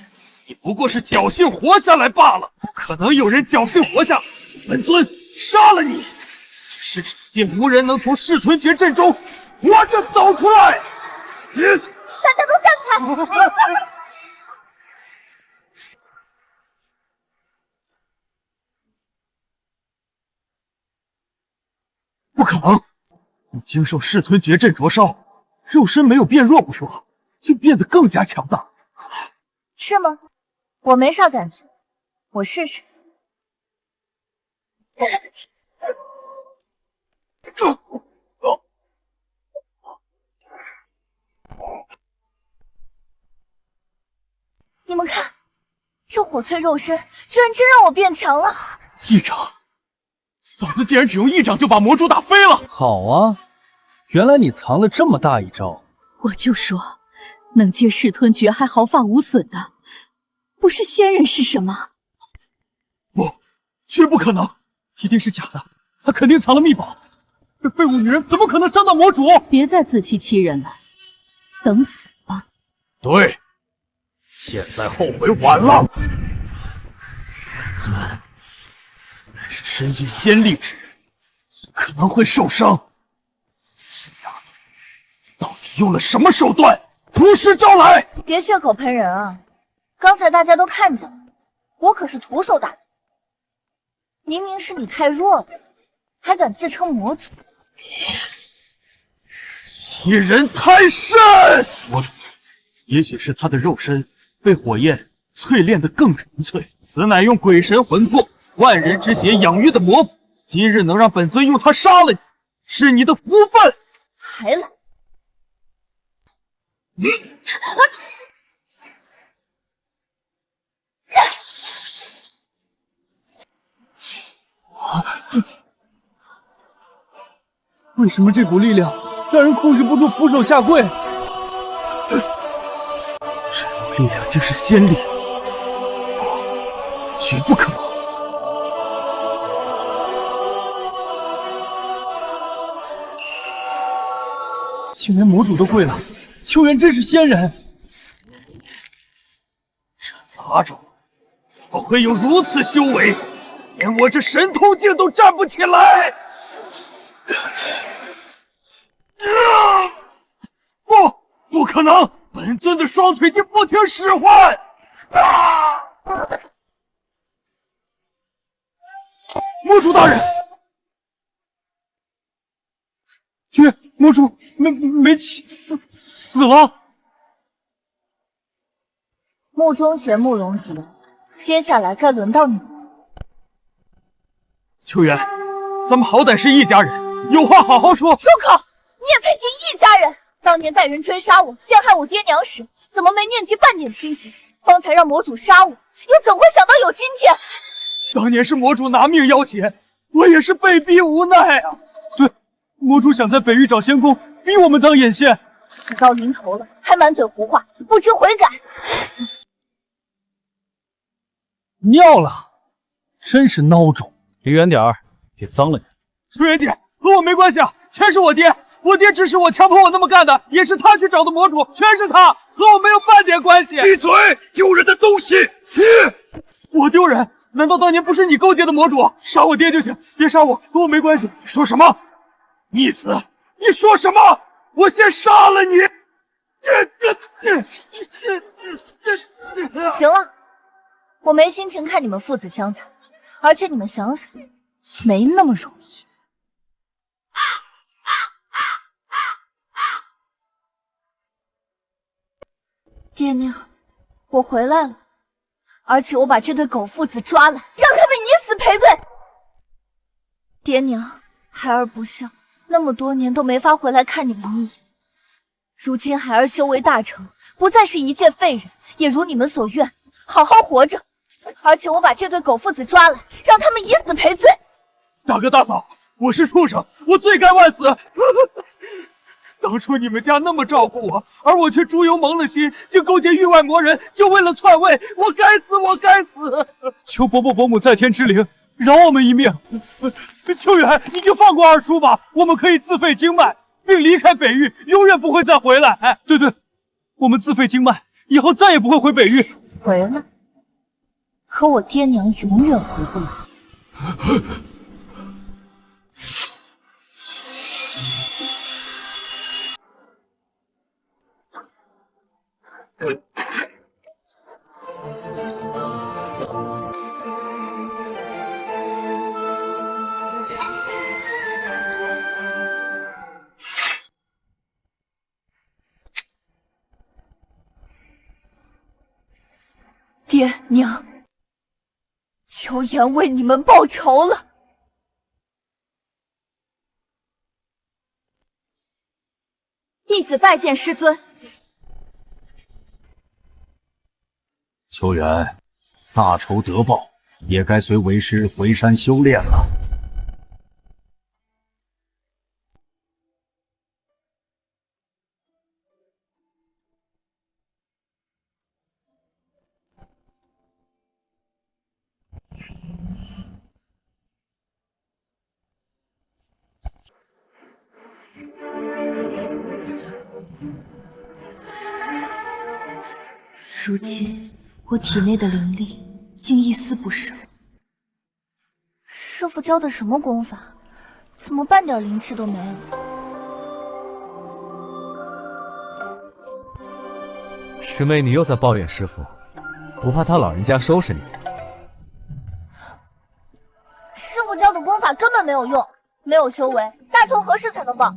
你不过是侥幸活下来罢了。不可能有人侥幸活下，本尊杀了你！只是见无人能从噬吞诀阵中活着走出来。大家都站开！不可能！你经受噬吞诀阵灼烧，肉身没有变弱不说，竟变得更加强大。是吗？我没啥感觉，我试试。你们看，这火淬肉身居然真让我变强了！一掌，嫂子竟然只用一掌就把魔主打飞了。好啊，原来你藏了这么大一招。我就说，能借噬吞诀还毫发无损的，不是仙人是什么？不，绝不可能，一定是假的，他肯定藏了秘宝。这废物女人怎么可能伤到魔主？别再自欺欺人了，等死吧！对，现在后悔晚了。本尊乃是身具仙力之人，怎可能会受伤？死丫头，到底用了什么手段？出师招来！别血口喷人啊！刚才大家都看见了，我可是徒手打的。明明是你太弱了，还敢自称魔主，欺人太甚！魔主，也许是他的肉身被火焰淬炼得更纯粹，此乃用鬼神魂魄、万人之血养育的魔符。今日能让本尊用它杀了你，是你的福分。还来！为什么这股力量让人控制不住俯首下跪？这股力量竟是仙力，不，绝不可能！竟连魔主都跪了，秋元真是仙人！这杂种怎么会有如此修为？连我这神通境都站不起来！不可能！本尊的双腿竟不听使唤！魔主大人，爹，魔主没起，死了。慕中贤、慕容吉，接下来该轮到你了。秋元，咱们好歹是一家人，有话好好说。住口！你也配提一家人？当年带人追杀我，陷害我爹娘时，怎么没念及半点亲情？方才让魔主杀我，又怎会想到有今天？当年是魔主拿命要挟，我也是被逼无奈啊。对，魔主想在北域找仙宫，逼我们当眼线。死到临头了，还满嘴胡话，不知悔改。尿了，真是孬种！离远点儿，别脏了你。秋元姐，和我没关系啊，全是我爹。我爹指使我，强迫我那么干的，也是他去找的魔主，全是他，和我没有半点关系。闭嘴，丢人的东西！我丢人？难道当年不是你勾结的魔主？杀我爹就行，别杀我，和我没关系。说什么？逆子！你说什么？我先杀了你！行了，我没心情看你们父子相残，而且你们想死没那么容易。爹娘，我回来了，而且我把这对狗父子抓来，让他们以死赔罪。爹娘，孩儿不孝，那么多年都没法回来看你们一眼。如今孩儿修为大成，不再是一介废人，也如你们所愿，好好活着。而且我把这对狗父子抓来，让他们以死赔罪。大哥大嫂，我是畜生，我罪该万死。当初你们家那么照顾我，而我却猪油蒙了心，竟勾结域外魔人，就为了篡位，我该死，我该死！求伯伯伯母在天之灵，饶我们一命。秋元，你就放过二叔吧，我们可以自废经脉，并离开北域，永远不会再回来。哎，对，我们自废经脉，以后再也不会回北域。回来？可我爹娘永远回不来。爹娘，秋妍为你们报仇了。弟子拜见师尊。秋元，大仇得报，也该随为师回山修炼了。如今我体内的灵力竟一丝不剩。师傅教的什么功法？怎么半点灵气都没有？师妹，你又在抱怨师傅，不怕他老人家收拾你？师傅教的功法根本没有用，没有修为，大仇何时才能报？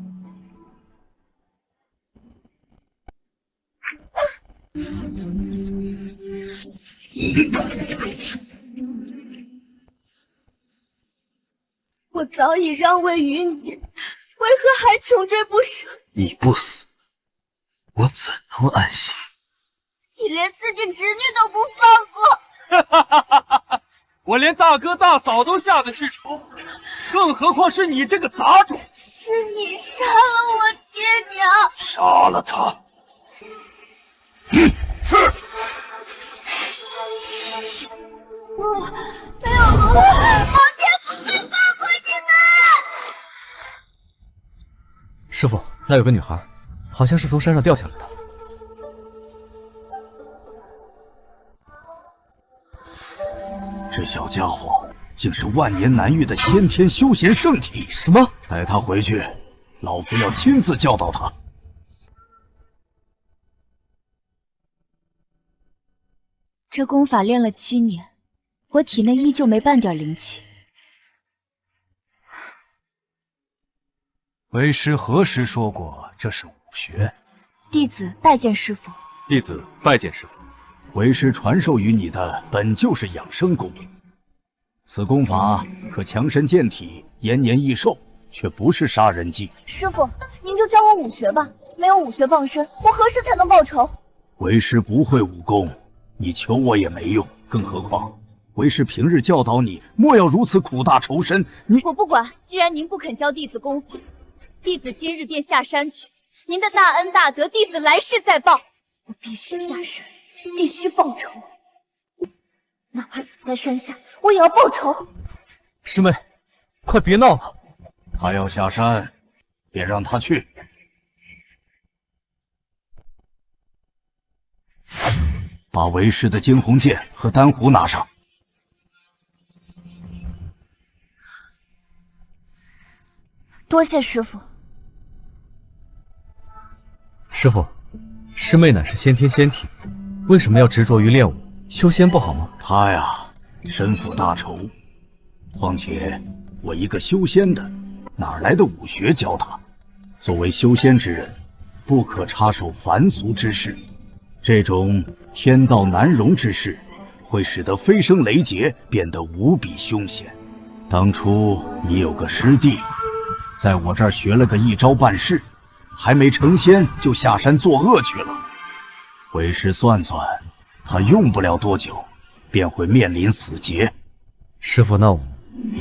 我早已让位于你，为何还穷追不舍？你不死，我怎能安心？你连自己侄女都不放过！我连大哥大嫂都下得去手，更何况是你这个杂种！是你杀了我爹娘！杀了他！是。我没有奴，老天不会放过你们！师傅，那有个女孩，好像是从山上掉下来的。这小家伙竟是万年难遇的先天修贤圣体！什么？带他回去，老夫要亲自教导他。这功法练了7年，我体内依旧没半点灵气。为师何时说过这是武学？弟子拜见师傅。弟子拜见师傅。为师传授于你的本就是养生功，此功法可强身健体、延年益寿，却不是杀人技。师傅，您就教我武学吧，没有武学傍身，我何时才能报仇？为师不会武功，你求我也没用，更何况为师平日教导你，莫要如此苦大仇深。我不管，既然您不肯教弟子功法，弟子今日便下山去。您的大恩大德，弟子来世再报。我必须下山，必须报仇，哪怕死在山下，我也要报仇。师妹，快别闹了！他要下山，便让他去。把为师的惊鸿剑和丹壶拿上。多谢师傅。师傅，师妹乃是先天仙体，为什么要执着于练武？修仙不好吗？他呀，身负大仇。况且我一个修仙的，哪来的武学教他？作为修仙之人，不可插手凡俗之事。这种天道难容之事，会使得飞升雷劫变得无比凶险。当初你有个师弟，在我这儿学了个一招半式，还没成仙就下山作恶去了。为师算算，他用不了多久，便会面临死劫。师傅，那我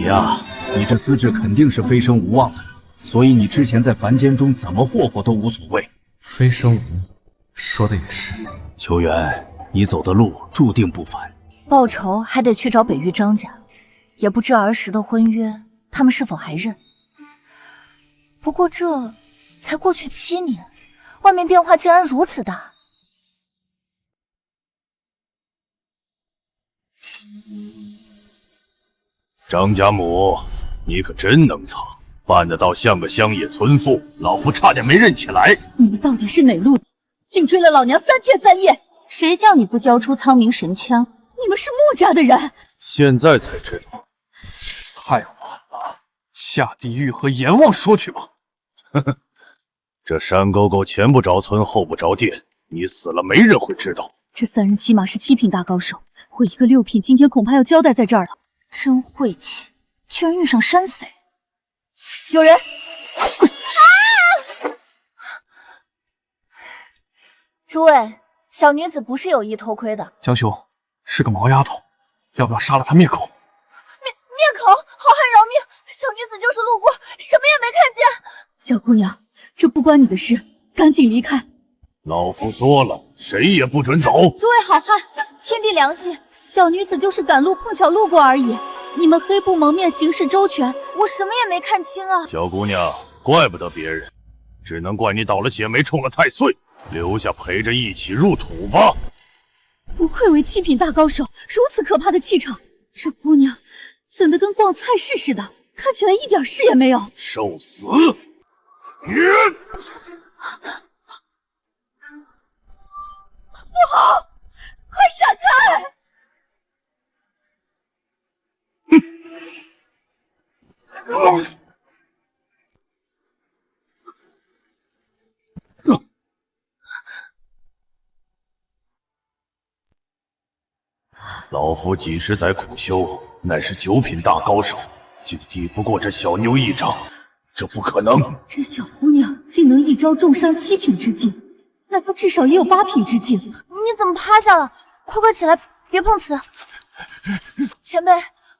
呀，你这资质肯定是飞升无望的，所以你之前在凡间中怎么霍霍都无所谓。飞升无，说的也是。秋元，你走的路注定不凡。报仇还得去找北域张家，也不知儿时的婚约，他们是否还认。不过这才过去7年，外面变化竟然如此大。张家母，你可真能藏，办得到像个乡野村妇，老夫差点没认起来。你们到底是哪路子，竟追了老娘3天3夜？谁叫你不交出苍冥神枪？你们是穆家的人？现在才知道，太晚了，下地狱和阎王说去吧。呵呵，这山沟沟前不着村后不着店，你死了没人会知道。这3人起码是7品大高手，我一个6品今天恐怕要交代在这儿了。真晦气，居然遇上山匪！有人！诸位，小女子不是有意偷窥的。江兄是个毛丫头，要不要杀了她灭口？灭口！好汉饶命！小女子就是路过，什么也没看见。小姑娘，这不关你的事，赶紧离开。老夫说了，谁也不准走。诸位好汉，天地良心，小女子就是赶路碰巧路过而已。你们黑布蒙面，行事周全，我什么也没看清啊。小姑娘，怪不得别人，只能怪你倒了血霉，冲了太岁，留下陪着一起入土吧。不愧为七品大高手，如此可怕的气场，这姑娘怎的跟逛菜市似的，看起来一点事也没有。受死！不好，快闪开！老夫几时载苦修，乃是9品大高手，竟抵不过这小妞一掌，这不可能！这小姑娘竟能一招重伤7品之境，那她至少也有8品之境。你怎么趴下了？快快起来，别碰瓷！前辈，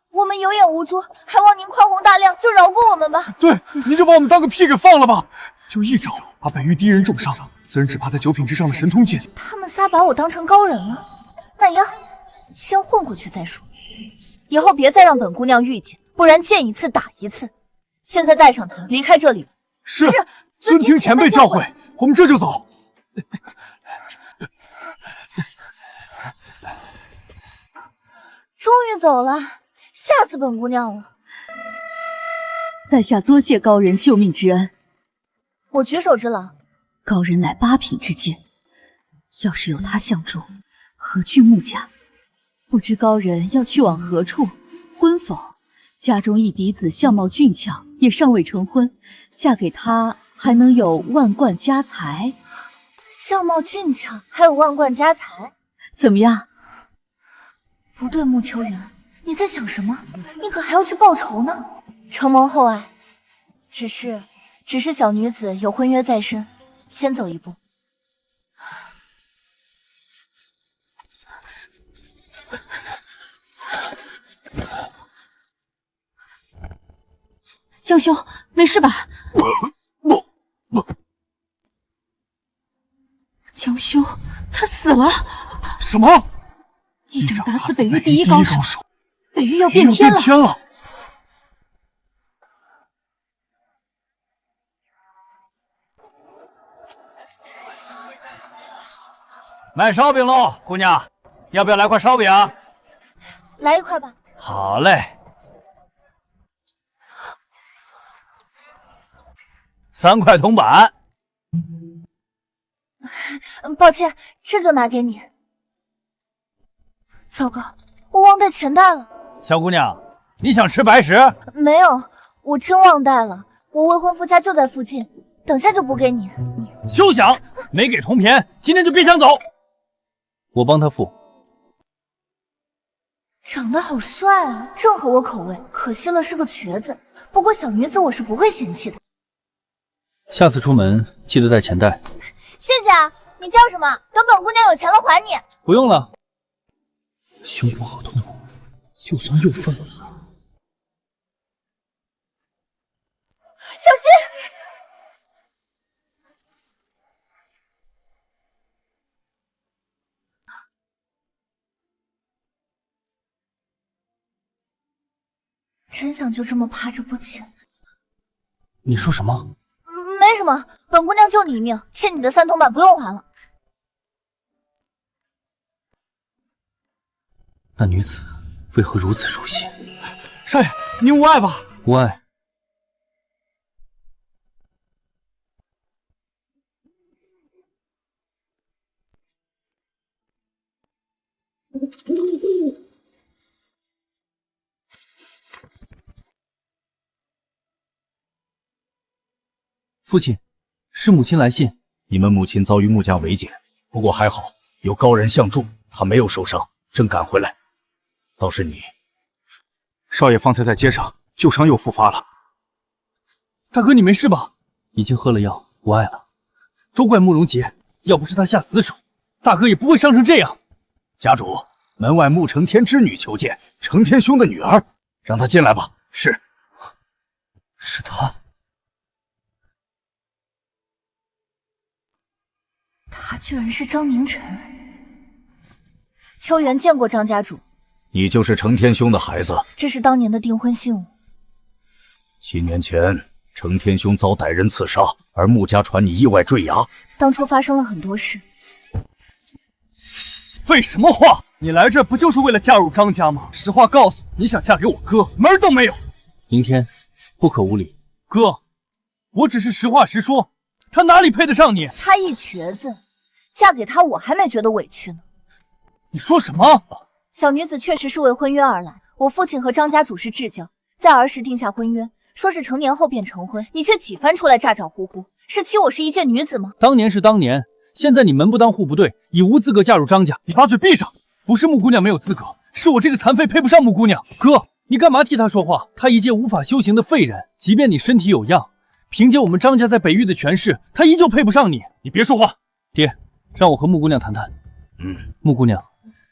我们有眼无珠，还望您宽宏大量，就饶过我们吧。对，您就把我们当个屁给放了吧！就一招把北域第一人重伤，此人只怕在9品之上的神通境。他们仨把我当成高人了，那也好，先混过去再说。以后别再让本姑娘遇见，不然见一次打一次。现在带上她离开这里。是，遵听前辈教诲，我们这就走。终于走了，吓死本姑娘了。在下多谢高人救命之恩。我举手之劳。高人乃8品之境，要是有他相助，何惧穆家？不知高人要去往何处？婚否？家中一嫡子相貌俊俏，也尚未成婚，嫁给他还能有万贯家财。相貌俊俏，还有万贯家财，怎么样？不对，穆秋远，你在想什么？你可还要去报仇呢？承蒙厚爱，只是小女子有婚约在身，先走一步。江兄，没事吧？江兄，他死了！什么？一掌打死北域第一高手，北域要变天了！卖烧饼喽，姑娘，要不要来块烧饼？来一块吧。好嘞。3块铜板。抱歉，这就拿给你。糟糕，我忘带钱袋了。小姑娘，你想吃白食？没有，我真忘带了。我未婚夫家就在附近，等下就补给你。休想！没给铜钱，今天就别想走。我帮他付。长得好帅啊，正合我口味。可惜了是个瘸子，不过小女子我是不会嫌弃的。下次出门记得带钱袋。谢谢啊，你叫什么？等本姑娘有钱了还你。不用了。胸部好痛，旧伤又犯了。小心！真想就这么趴着不起。你说什么？没什么，本姑娘救你一命，欠你的3铜板不用还了。那女子为何如此熟悉？少爷，您无碍吧？无碍。父亲，是母亲来信。你们母亲遭遇穆家围歼，不过还好有高人相助，她没有受伤，正赶回来。倒是你，少爷方才在街上，旧伤又复发了。大哥，你没事吧？已经喝了药，无碍了。都怪慕容杰，要不是他下死手，大哥也不会伤成这样。家主，门外穆承天之女求见，承天兄的女儿，让她进来吧。是，是他。他居然是张明晨。秋元见过张家主。你就是承天兄的孩子。这是当年的订婚信物。 7年前，承天兄遭歹人刺杀，而穆家传你意外坠崖。当初发生了很多事。废什么话！你来这不就是为了嫁入张家吗？实话告诉你，想嫁给我哥，门儿都没有。明天，不可无礼。哥，我只是实话实说，他哪里配得上你？他一瘸子，嫁给他我还没觉得委屈呢。你说什么？小女子确实是为婚约而来，我父亲和张家主是至交，在儿时定下婚约，说是成年后便成婚，你却几番出来咋咋呼呼，是欺我是一介女子吗？当年是当年，现在你门不当户不对，已无资格嫁入张家。你把嘴闭上！不是穆姑娘没有资格，是我这个残废配不上穆姑娘。哥，你干嘛替她说话？她一介无法修行的废人，即便你身体有恙，凭借我们张家在北域的权势，她依旧配不上你。你别说话，爹，让我和穆姑娘谈谈。穆姑娘，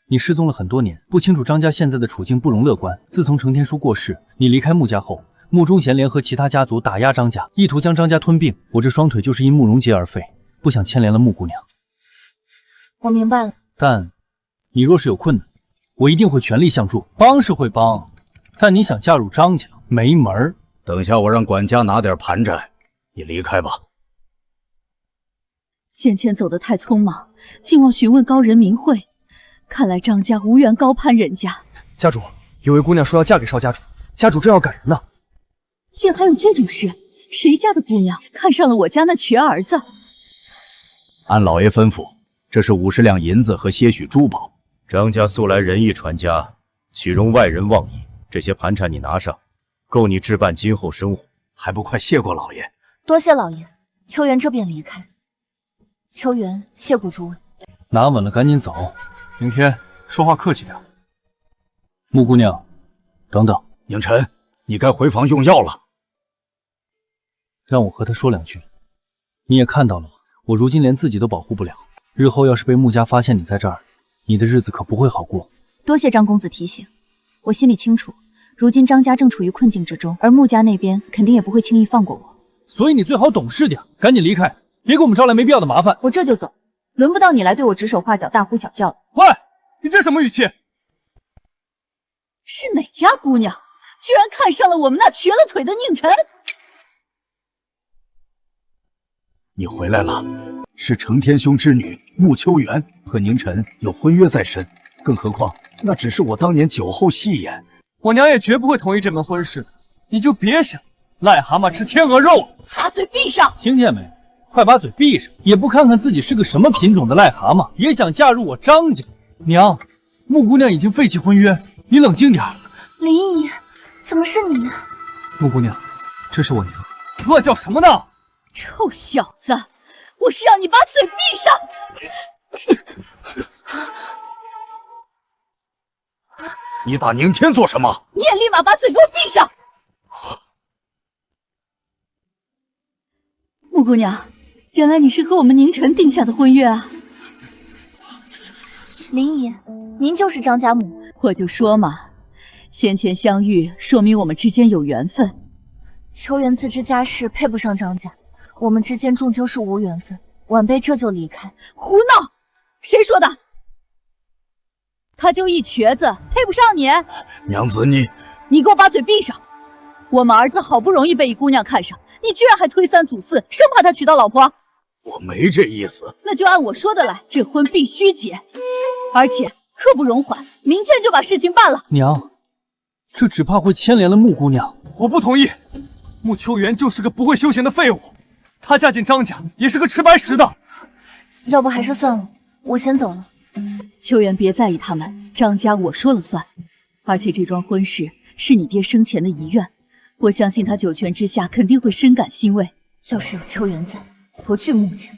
你失踪了很多年，不清楚张家现在的处境不容乐观。自从承天叔过世，你离开穆家后，穆忠贤联合其他家族打压张家，意图将张家吞并。我这双腿就是因慕容杰而废，不想牵连了穆姑娘。我明白了，但你若是有困难，我一定会全力相助。帮是会帮，但你想嫁入张家，没门儿。等下我让管家拿点盘缠，你离开吧。先前走得太匆忙，竟忘询问高人名讳。看来张家无缘高攀人家。家主，有位姑娘说要嫁给邵家主，家主正要赶人呢。竟还有这种事？谁家的姑娘看上了我家那瘸儿子？按老爷吩咐，这是50两银子和些许珠宝。张家素来仁义传家，岂容外人妄议？这些盘缠你拿上，够你置办今后生活。还不快谢过老爷！多谢老爷。秋元这便离开。秋元谢过诸位。拿稳了，赶紧走。明天说话客气点。穆姑娘，等等。宁晨，你该回房用药了。让我和他说两句。你也看到了，我如今连自己都保护不了，日后要是被穆家发现你在这儿，你的日子可不会好过。多谢张公子提醒，我心里清楚，如今张家正处于困境之中，而穆家那边肯定也不会轻易放过我。所以你最好懂事点，赶紧离开，别给我们招来没必要的麻烦。我这就走，轮不到你来对我指手画脚、大呼小叫的。喂，你这什么语气？是哪家姑娘居然看上了我们那瘸了腿的宁晨？你回来了，是承天兄之女穆秋元和宁晨有婚约在身，更何况那只是我当年酒后戏言。我娘也绝不会同意这门婚事的，你就别想癞蛤蟆吃天鹅肉了。把嘴闭上！听见没？快把嘴闭上！也不看看自己是个什么品种的癞蛤蟆，也想嫁入我张家？娘，穆姑娘已经废弃婚约，你冷静点。林姨，怎么是你？穆姑娘，这是我娘。乱叫什么呢？臭小子，我是让你把嘴闭上！你打宁天做什么？你也立马把嘴给我闭上！穆姑娘，原来你是和我们宁晨定下的婚约啊！林姨，您就是张家母。我就说嘛，先前相遇，说明我们之间有缘分。秋元自知家世配不上张家，我们之间终究是无缘分。晚辈这就离开。胡闹！谁说的？他就一瘸子，配不上你。娘子，你给我把嘴闭上！我们儿子好不容易被一姑娘看上，你居然还推三阻四，生怕他娶到老婆。我没这意思。那就按我说的来，这婚必须结，而且刻不容缓，明天就把事情办了。娘，这只怕会牵连了穆姑娘。我不同意。穆秋元就是个不会修行的废物，她嫁进张家也是个吃白食的。要不还是算了，我先走了。秋元别在意他们，张家我说了算。而且这桩婚事是你爹生前的遗愿，我相信他九泉之下肯定会深感欣慰。要是有秋元在，何惧穆家？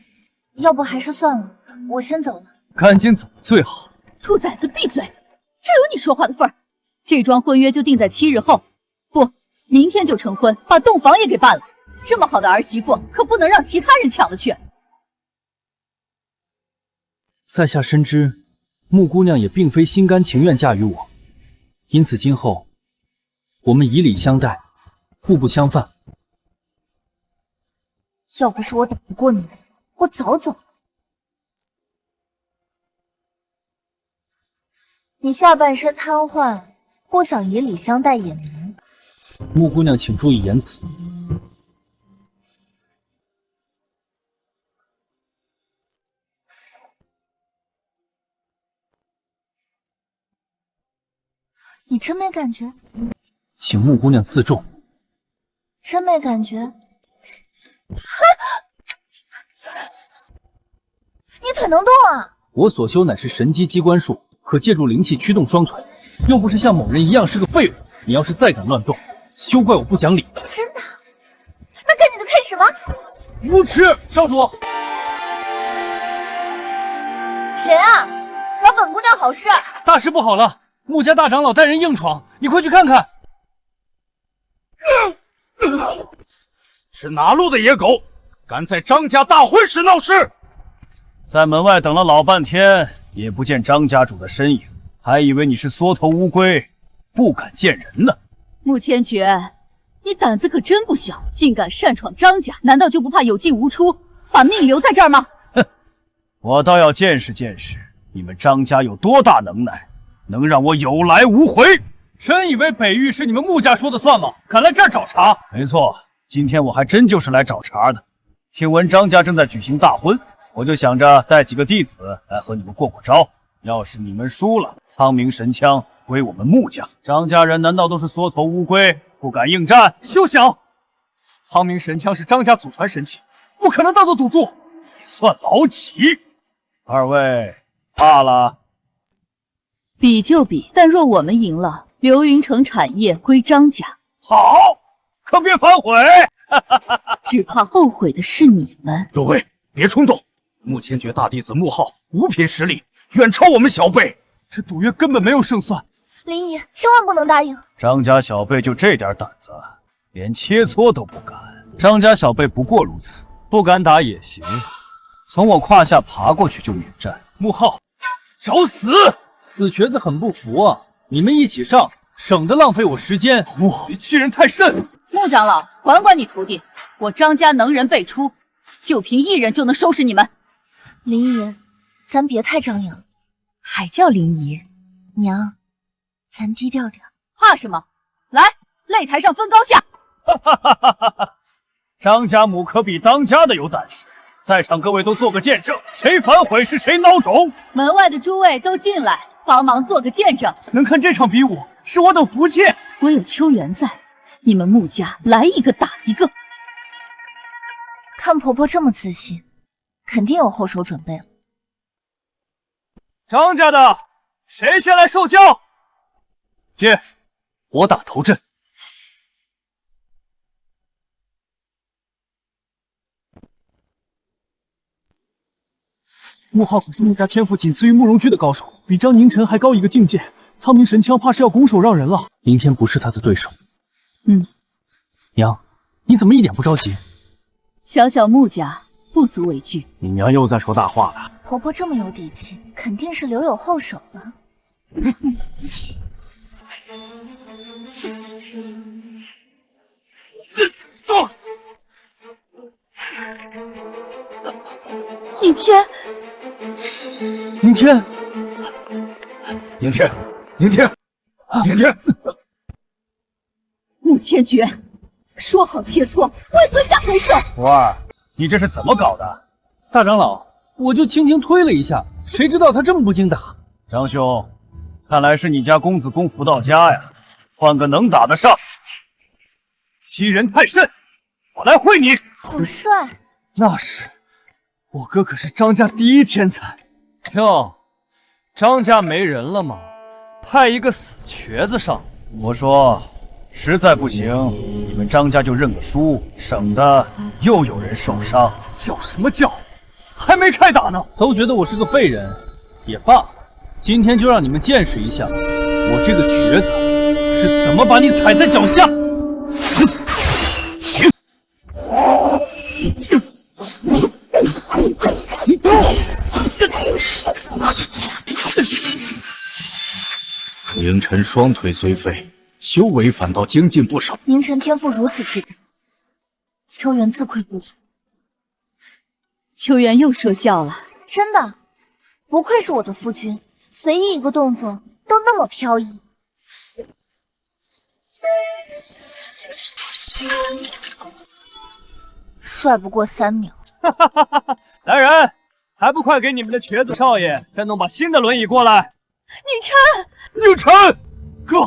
要不还是算了，我先走了。赶紧走最好。兔崽子闭嘴！这有你说话的份儿？这桩婚约就定在7日后，不，明天就成婚，把洞房也给办了。这么好的儿媳妇，可不能让其他人抢了去。在下深知，穆姑娘也并非心甘情愿嫁与我，因此今后我们以礼相待，互不相犯。要不是我打不过你们，我早走了。你下半身瘫痪，不想以礼相待也难。穆姑娘，请注意言辞。你真没感觉？请穆姑娘自重。真没感觉？你腿能动啊！我所修乃是神机机关术，可借助灵气驱动双腿，又不是像某人一样是个废物。你要是再敢乱动，休怪我不讲理。真的？那赶紧就开始吧！无耻！少主，谁啊？扰本姑娘好事！大事不好了！穆家大长老带人硬闯，你快去看看。是哪路的野狗，敢在张家大婚时闹事？在门外等了老半天，也不见张家主的身影，还以为你是缩头乌龟，不敢见人呢。穆千珏，你胆子可真不小，竟敢擅闯张家，难道就不怕有进无出，把命留在这儿吗？哼，我倒要见识见识你们张家有多大能耐，能让我有来无回。真以为北域是你们穆家说的算吗？敢来这儿找茬？没错，今天我还真就是来找茬的。听闻张家正在举行大婚，我就想着带几个弟子来和你们过过招。要是你们输了，苍冥神枪归我们穆家。张家人难道都是缩头乌龟，不敢应战？休想！苍冥神枪是张家祖传神器，不可能当做赌注。你算老几？二位怕了？比就比，但若我们赢了，流云城产业归张家。好，可别反悔！只怕后悔的是你们。各位别冲动，穆千珏大弟子穆浩五品实力，远超我们小辈，这赌约根本没有胜算。林姨，千万不能答应！张家小辈就这点胆子，连切磋都不敢。张家小辈不过如此，不敢打也行，从我胯下爬过去就免战。穆浩，找死！死瘸子很不服啊！你们一起上，省得浪费我时间。哇，你欺人太甚！穆长老，管管你徒弟，我张家能人辈出，就凭一人就能收拾你们。林姨，咱别太张扬。还叫林姨？娘，咱低调点。怕什么？来，擂台上分高下。张家母可比当家的有胆识，在场各位都做个见证，谁反悔是谁孬种。门外的诸位都进来，帮忙做个见证。能看这场比武，是我等福气。我有秋元在，你们穆家来一个打一个。看婆婆这么自信，肯定有后手准备了。张家的，谁先来受教？接，我打头阵。穆浩可是穆家天赋仅次于慕容居的高手，比张宁晨还高一个境界。苍冥神枪怕是要拱手让人了，明天不是他的对手。娘，你怎么一点不着急？小小穆家不足为惧。你娘又在说大话了。婆婆这么有底气，肯定是留有后手了。宁天，宁天，宁天，宁天，宁天！穆千珏，说好切磋，为何下狠手？福儿，你这是怎么搞的？大长老，我就轻轻推了一下，谁知道他这么不经打。张兄，看来是你家公子功夫不到家呀，换个能打的上。欺人太甚，我来会你。好帅！那是，我哥可是张家第一天才。哟，张家没人了吗？派一个死瘸子上。我说，实在不行，你们张家就认个输，省得又有人受伤。叫什么叫？还没开打呢，都觉得我是个废人，也罢，今天就让你们见识一下，我这个瘸子是怎么把你踩在脚下。凌晨双腿虽废，修为反倒精进不少。宁晨天赋如此之高，秋元自愧不如。秋元又说笑了，真的，不愧是我的夫君，随意一个动作都那么飘逸。帅不过3秒。来人，还不快给你们的瘸子少爷再弄把新的轮椅过来！宁晨，宁晨，哥，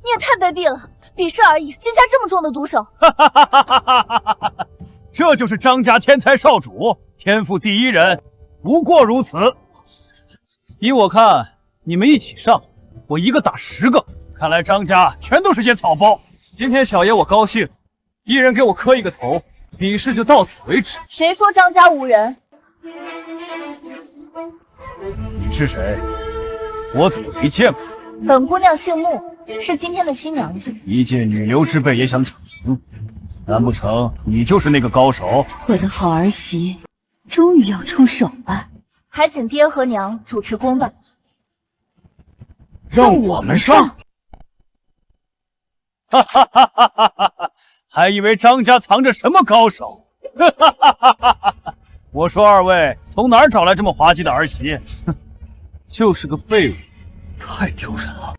你也太卑鄙了！比试而已，竟下这么重的毒手！这就是张家天才少主，天赋第一人，不过如此。依我看，你们一起上，我一个打10个。看来张家全都是些草包。今天小爷我高兴，一人给我磕一个头，比试就到此为止。谁说张家无人？你是谁？我怎么没见过？本姑娘姓穆，是今天的新娘子。一介女流之辈也想逞能？难不成你就是那个高手？我的好儿媳终于要出手了，还请爹和娘主持公道。让我们上！哈哈哈哈哈哈！还以为张家藏着什么高手？哈哈哈哈哈哈！我说二位从哪儿找来这么滑稽的儿媳？哼，就是个废物，太丢人了，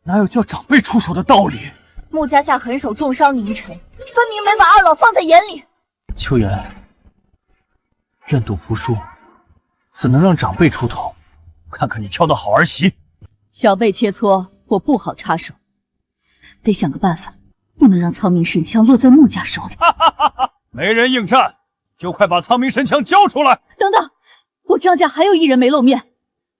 哪有叫长辈出手的道理？穆家下狠手重伤宁晨，分明没把二老放在眼里。秋元，愿赌服输，怎能让长辈出头？看看你挑的好儿媳！小辈切磋，我不好插手，得想个办法，不能让苍明神枪落在穆家手里。没人应战，就快把苍明神枪交出来！等等，我张家还有一人没露面，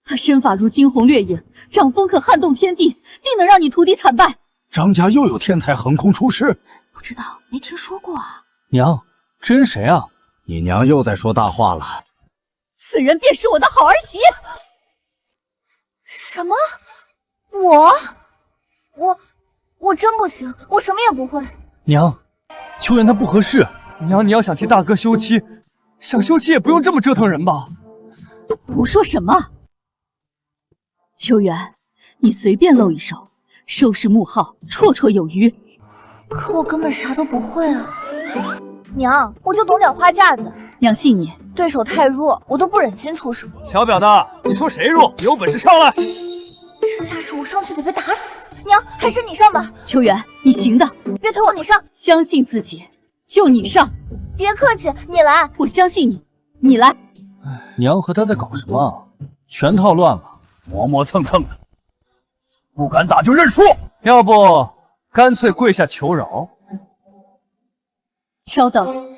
他身法如惊鸿掠影，掌风可撼动天地，定能让你徒弟惨败。张家又有天才横空出世？不知道，没听说过啊。娘，这人谁啊？你娘又在说大话了。此人便是我的好儿媳。什么？我真不行，我什么也不会。娘，秋元他不合适。娘，你要想替大哥休妻，想休妻也不用这么折腾人吧？胡说什么？秋元，你随便露一手，收拾穆浩绰绰有余。可我根本啥都不会啊！娘，我就懂点花架子。娘信你。对手太弱，我都不忍心出手。小婊子，你说谁弱？有本事上来！这架势我上去得被打死。娘，还是你上吧。秋元，你行的。别推我，你上。相信自己，就你上。别客气，你来。我相信你，你来。娘和他在搞什么啊？全套乱了，磨磨蹭蹭的，不敢打就认输。要不干脆跪下求饶。稍等。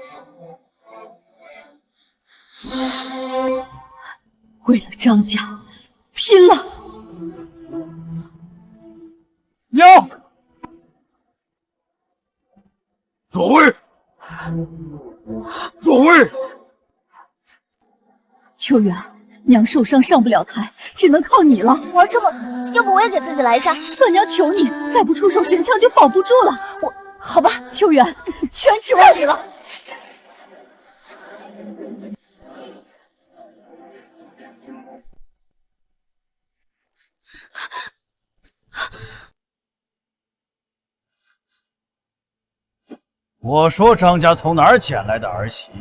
为了张家，拼了！娘，若薇，若薇，秋元，娘受伤上不了台，只能靠你了。玩这么，要不我也给自己来一下？算娘求你，再不出手，神枪就保不住了。好吧，秋元，全指望你了。我说张家从哪儿捡来的儿媳，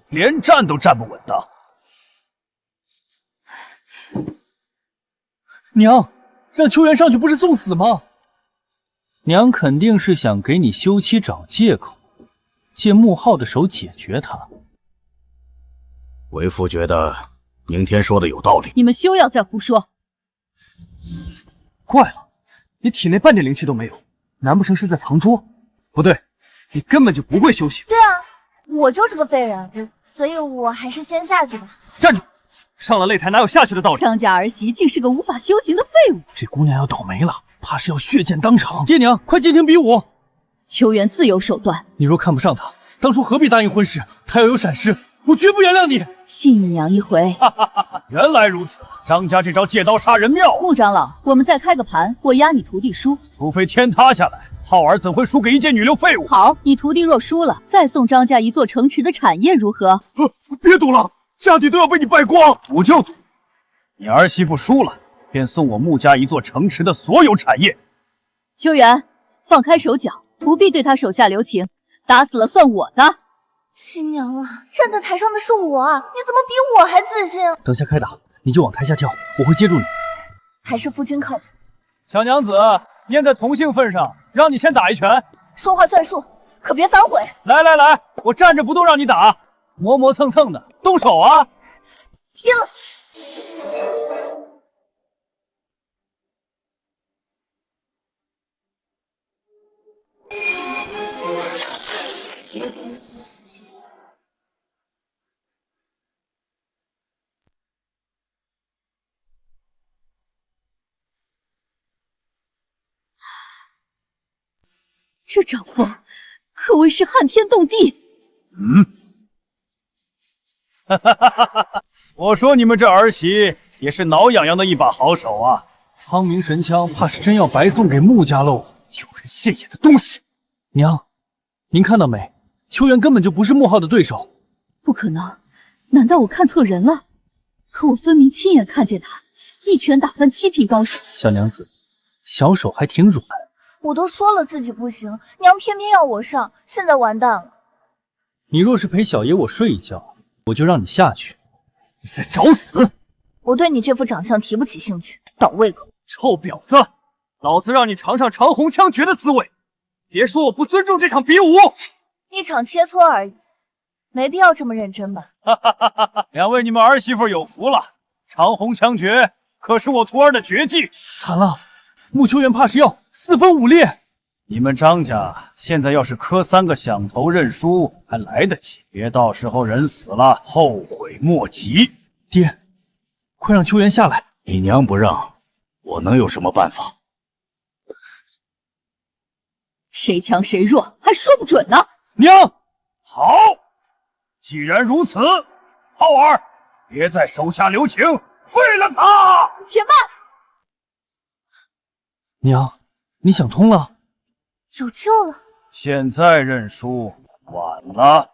连站都站不稳当。娘，让秋元上去不是送死吗？娘肯定是想给你休妻找借口，借穆浩的手解决他。为父觉得宁天说的有道理。你们休要再胡说。怪了，你体内半点灵气都没有，难不成是在藏拙？不对，你根本就不会修行。对啊，我就是个废人，所以我还是先下去吧。站住！上了擂台哪有下去的道理？张家儿媳竟是个无法修行的废物，这姑娘要倒霉了，怕是要血溅当场。爹娘，快进行比武！秋元自有手段，你若看不上他，当初何必答应婚事？他要有闪失，我绝不原谅你。信你娘一回。原来如此，张家这招借刀杀人妙。穆长老，我们再开个盘，我压你徒弟输。除非天塌下来，浩儿怎会输给一介女流废物？好，你徒弟若输了，再送张家一座城池的产业，如何？别赌了，家底都要被你败光。赌就赌，你儿媳妇输了，便送我穆家一座城池的所有产业。秋元，放开手脚，不必对他手下留情，打死了算我的。亲娘啊，站在台上的是我啊，你怎么比我还自信？等下开打，你就往台下跳，我会接住你。还是夫君靠谱。小娘子，念在同姓份上，让你先打一拳。说话算数，可别反悔。来来来，我站着不动让你打，磨磨蹭蹭的，动手啊！拼了！这掌风可谓是撼天动地。我说你们这儿媳也是挠痒痒的一把好手啊！苍冥神枪怕是真要白送给穆家喽！丢人现眼的东西！娘，您看到没？秋元根本就不是穆浩的对手。不可能，难道我看错人了？可我分明亲眼看见他一拳打翻7品高手。小娘子，小手还挺软。我都说了自己不行，娘偏偏要我上，现在完蛋了。你若是陪小爷我睡一觉，我就让你下去。你在找死！我对你这副长相提不起兴趣，倒胃口。臭婊子，老子让你尝尝长虹枪诀的滋味！别说我不尊重这场比武，一场切磋而已，没必要这么认真吧？两位，你们儿媳妇有福了，长虹枪诀可是我徒儿的绝技。惨了，穆秋元怕是要4分5裂。你们张家现在要是磕3个响头认输还来得及，别到时候人死了后悔莫及。爹，快让秋元下来！你娘不让，我能有什么办法？谁强谁弱还说不准呢。娘，好，既然如此，浩儿，别再手下留情，废了他！且慢！娘，你想通了？有救了！现在认输晚了。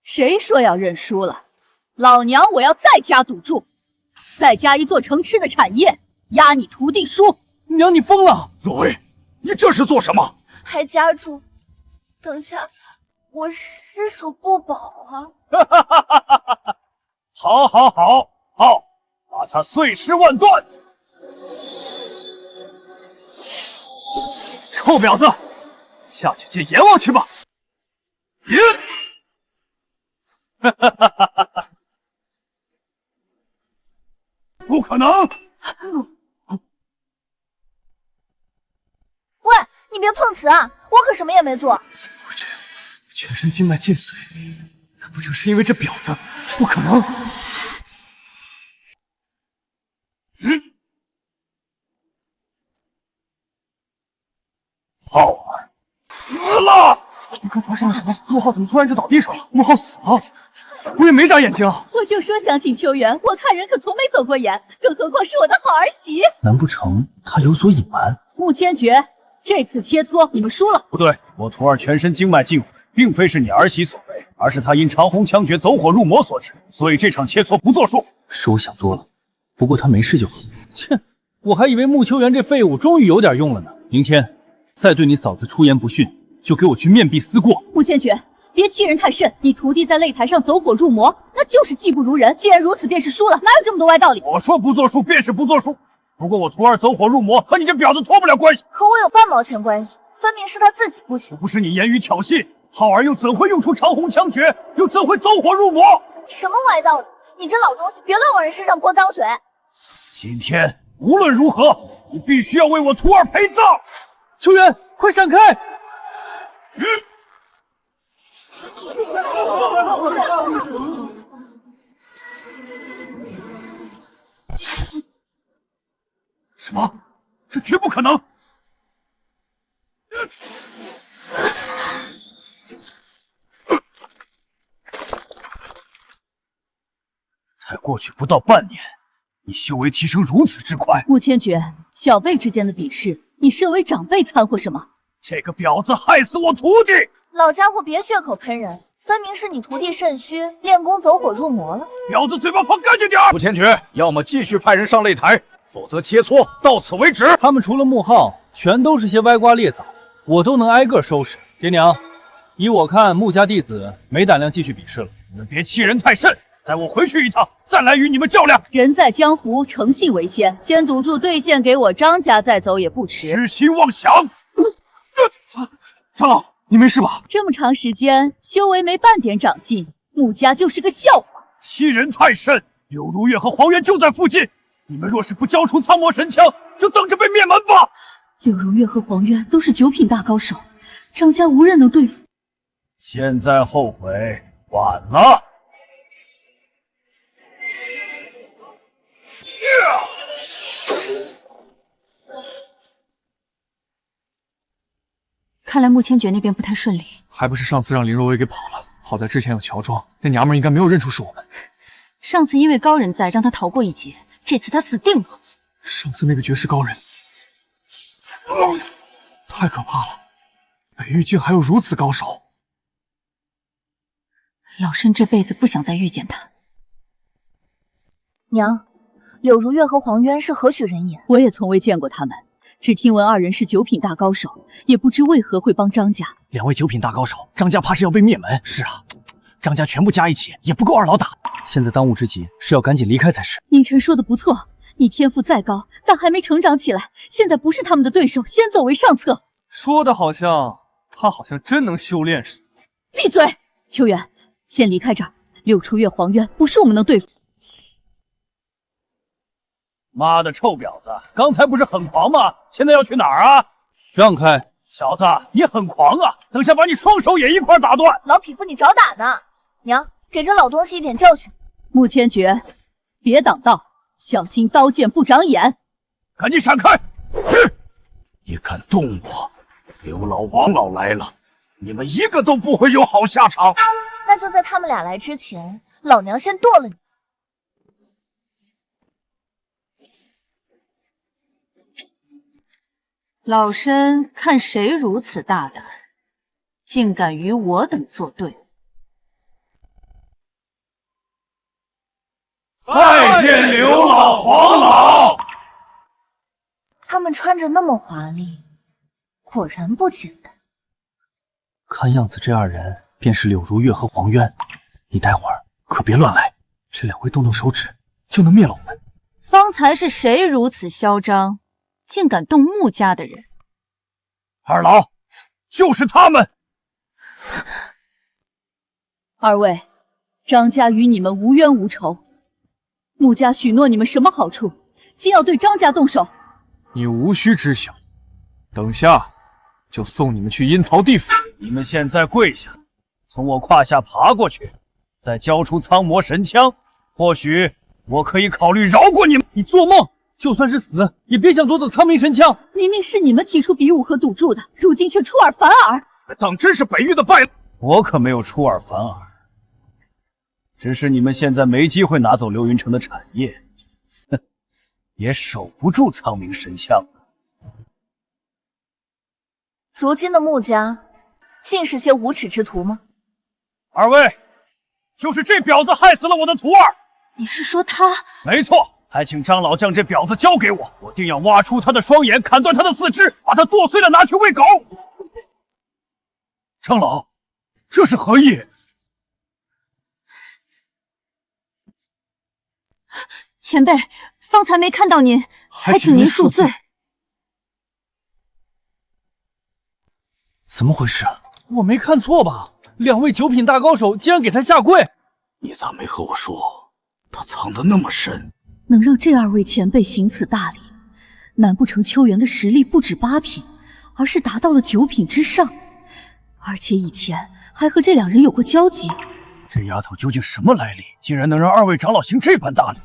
谁说要认输了？老娘我要再加赌注，再加一座城池的产业，压你徒弟输。娘，你疯了！若薇，你这是做什么？还加注，等下我失手不保啊！好，好，把他碎尸万段！臭婊子，下去见阎王去吧！不可能！喂，你别碰瓷啊！我可什么也没做。怎么会这样？全身经脉尽碎，难不成是因为这婊子？不可能！浩儿死了！你刚发生了什么？穆浩怎么突然就倒地上了？穆浩死了？我也没眨眼睛。我就说相信秋元，我看人可从没走过眼，更何况是我的好儿媳。难不成他有所隐瞒？穆千珏，这次切磋你们输了。不对，我徒儿全身经脉尽毁，并非是你儿媳所为，而是他因长虹枪诀走火入魔所致，所以这场切磋不作数。是我想多了，不过他没事就好。切，我还以为穆秋元这废物终于有点用了呢。明天再对你嫂子出言不逊，就给我去面壁思过。穆千珏，别欺人太甚！你徒弟在擂台上走火入魔，那就是技不如人。既然如此，便是输了，哪有这么多歪道理？我说不作数，便是不作数。不过我徒儿走火入魔和你这婊子脱不了关系。和我有半毛钱关系，分明是他自己不行。不是你言语挑衅，浩儿又怎会用出长虹枪诀，又怎会走火入魔？什么歪道理！你这老东西，别乱往人身上泼脏水。今天无论如何，你必须要为我徒儿陪葬。秋元，快闪开！什么？这绝不可能！才过去不到半年，你修为提升如此之快。穆千珏，小辈之间的比试，你身为长辈掺和什么？这个婊子害死我徒弟！老家伙别血口喷人，分明是你徒弟肾虚，练功走火入魔了。婊子嘴巴放干净点！穆千珏，要么继续派人上擂台，否则切磋到此为止。他们除了穆浩，全都是些歪瓜裂枣，我都能挨个收拾。爹娘，依我看，穆家弟子没胆量继续比试了。你们别欺人太甚，带我回去一趟，再来与你们较量。人在江湖，诚信为先，先赌注兑现给我张家，再走也不迟。痴心妄想！长老，你没事吧？这么长时间修为没半点长进，穆家就是个笑话。欺人太甚！柳如月和黄渊就在附近，你们若是不交出苍魔神枪，就等着被灭门吧！柳如月和黄渊都是9品大高手，张家无人能对付。现在后悔晚了。看来穆千珏那边不太顺利，还不是上次让林若薇给跑了。好在之前有乔装，那娘们应该没有认出是我们。上次因为高人在，让他逃过一劫，这次他死定了。上次那个绝世高人，太可怕了！北域竟还有如此高手。老身这辈子不想再遇见他。娘，柳如月和黄渊是何许人也？我也从未见过他们，只听闻二人是九品大高手，也不知为何会帮张家。2位九品大高手，张家怕是要被灭门。是啊，张家全部加一起也不够二老打。现在当务之急是要赶紧离开才是。宁晨说的不错，你天赋再高，但还没成长起来，现在不是他们的对手，先走为上策。说的好像他真能修炼似的。闭嘴！秋远，先离开这儿。柳初月、黄渊不是我们能对付。妈的臭婊子，刚才不是很狂吗？现在要去哪儿啊？让开！小子，你很狂啊！等下把你双手也一块打断！老匹夫，你找打呢？娘，给这老东西一点教训。穆千珏，别挡道，小心刀剑不长眼。赶紧闪开！你敢动我，刘老王老来了，你们一个都不会有好下场。那就在他们俩来之前，老娘先剁了你。老身看谁如此大胆，竟敢与我等作对！拜见刘老黄老。他们穿着那么华丽，果然不简单。看样子这2人便是柳如月和黄渊，你待会儿可别乱来，这2位动动手指就能灭了我们。方才是谁如此嚣张，竟敢动穆家的人？二老，就是他们。2位，张家与你们无冤无仇，穆家许诺你们什么好处，竟要对张家动手？你无需知晓，等下就送你们去阴曹地府。你们现在跪下，从我胯下爬过去，再交出苍魔神枪，或许我可以考虑饶过你们。你做梦！就算是死，也别想夺走苍明神枪。明明是你们提出比武和赌注的，如今却出尔反尔。当真是北域的败类。我可没有出尔反尔，只是你们现在没机会拿走流云城的产业，哼，也守不住苍明神枪。如今的穆家，尽是些无耻之徒吗？2位，就是这婊子害死了我的徒儿。你是说他？没错。还请张老将这婊子交给我，我定要挖出他的双眼，砍断他的4肢，把他剁碎了拿去喂狗。张老，这是何意？前辈，方才没看到您，还请您恕罪。怎么回事？我没看错吧？2位九品大高手竟然给他下跪！你咋没和我说，他藏得那么深？能让这2位前辈行此大礼，难不成秋元的实力不止8品，而是达到了9品之上？而且以前还和这2人有过交集。这丫头究竟什么来历？竟然能让2位长老行这般大礼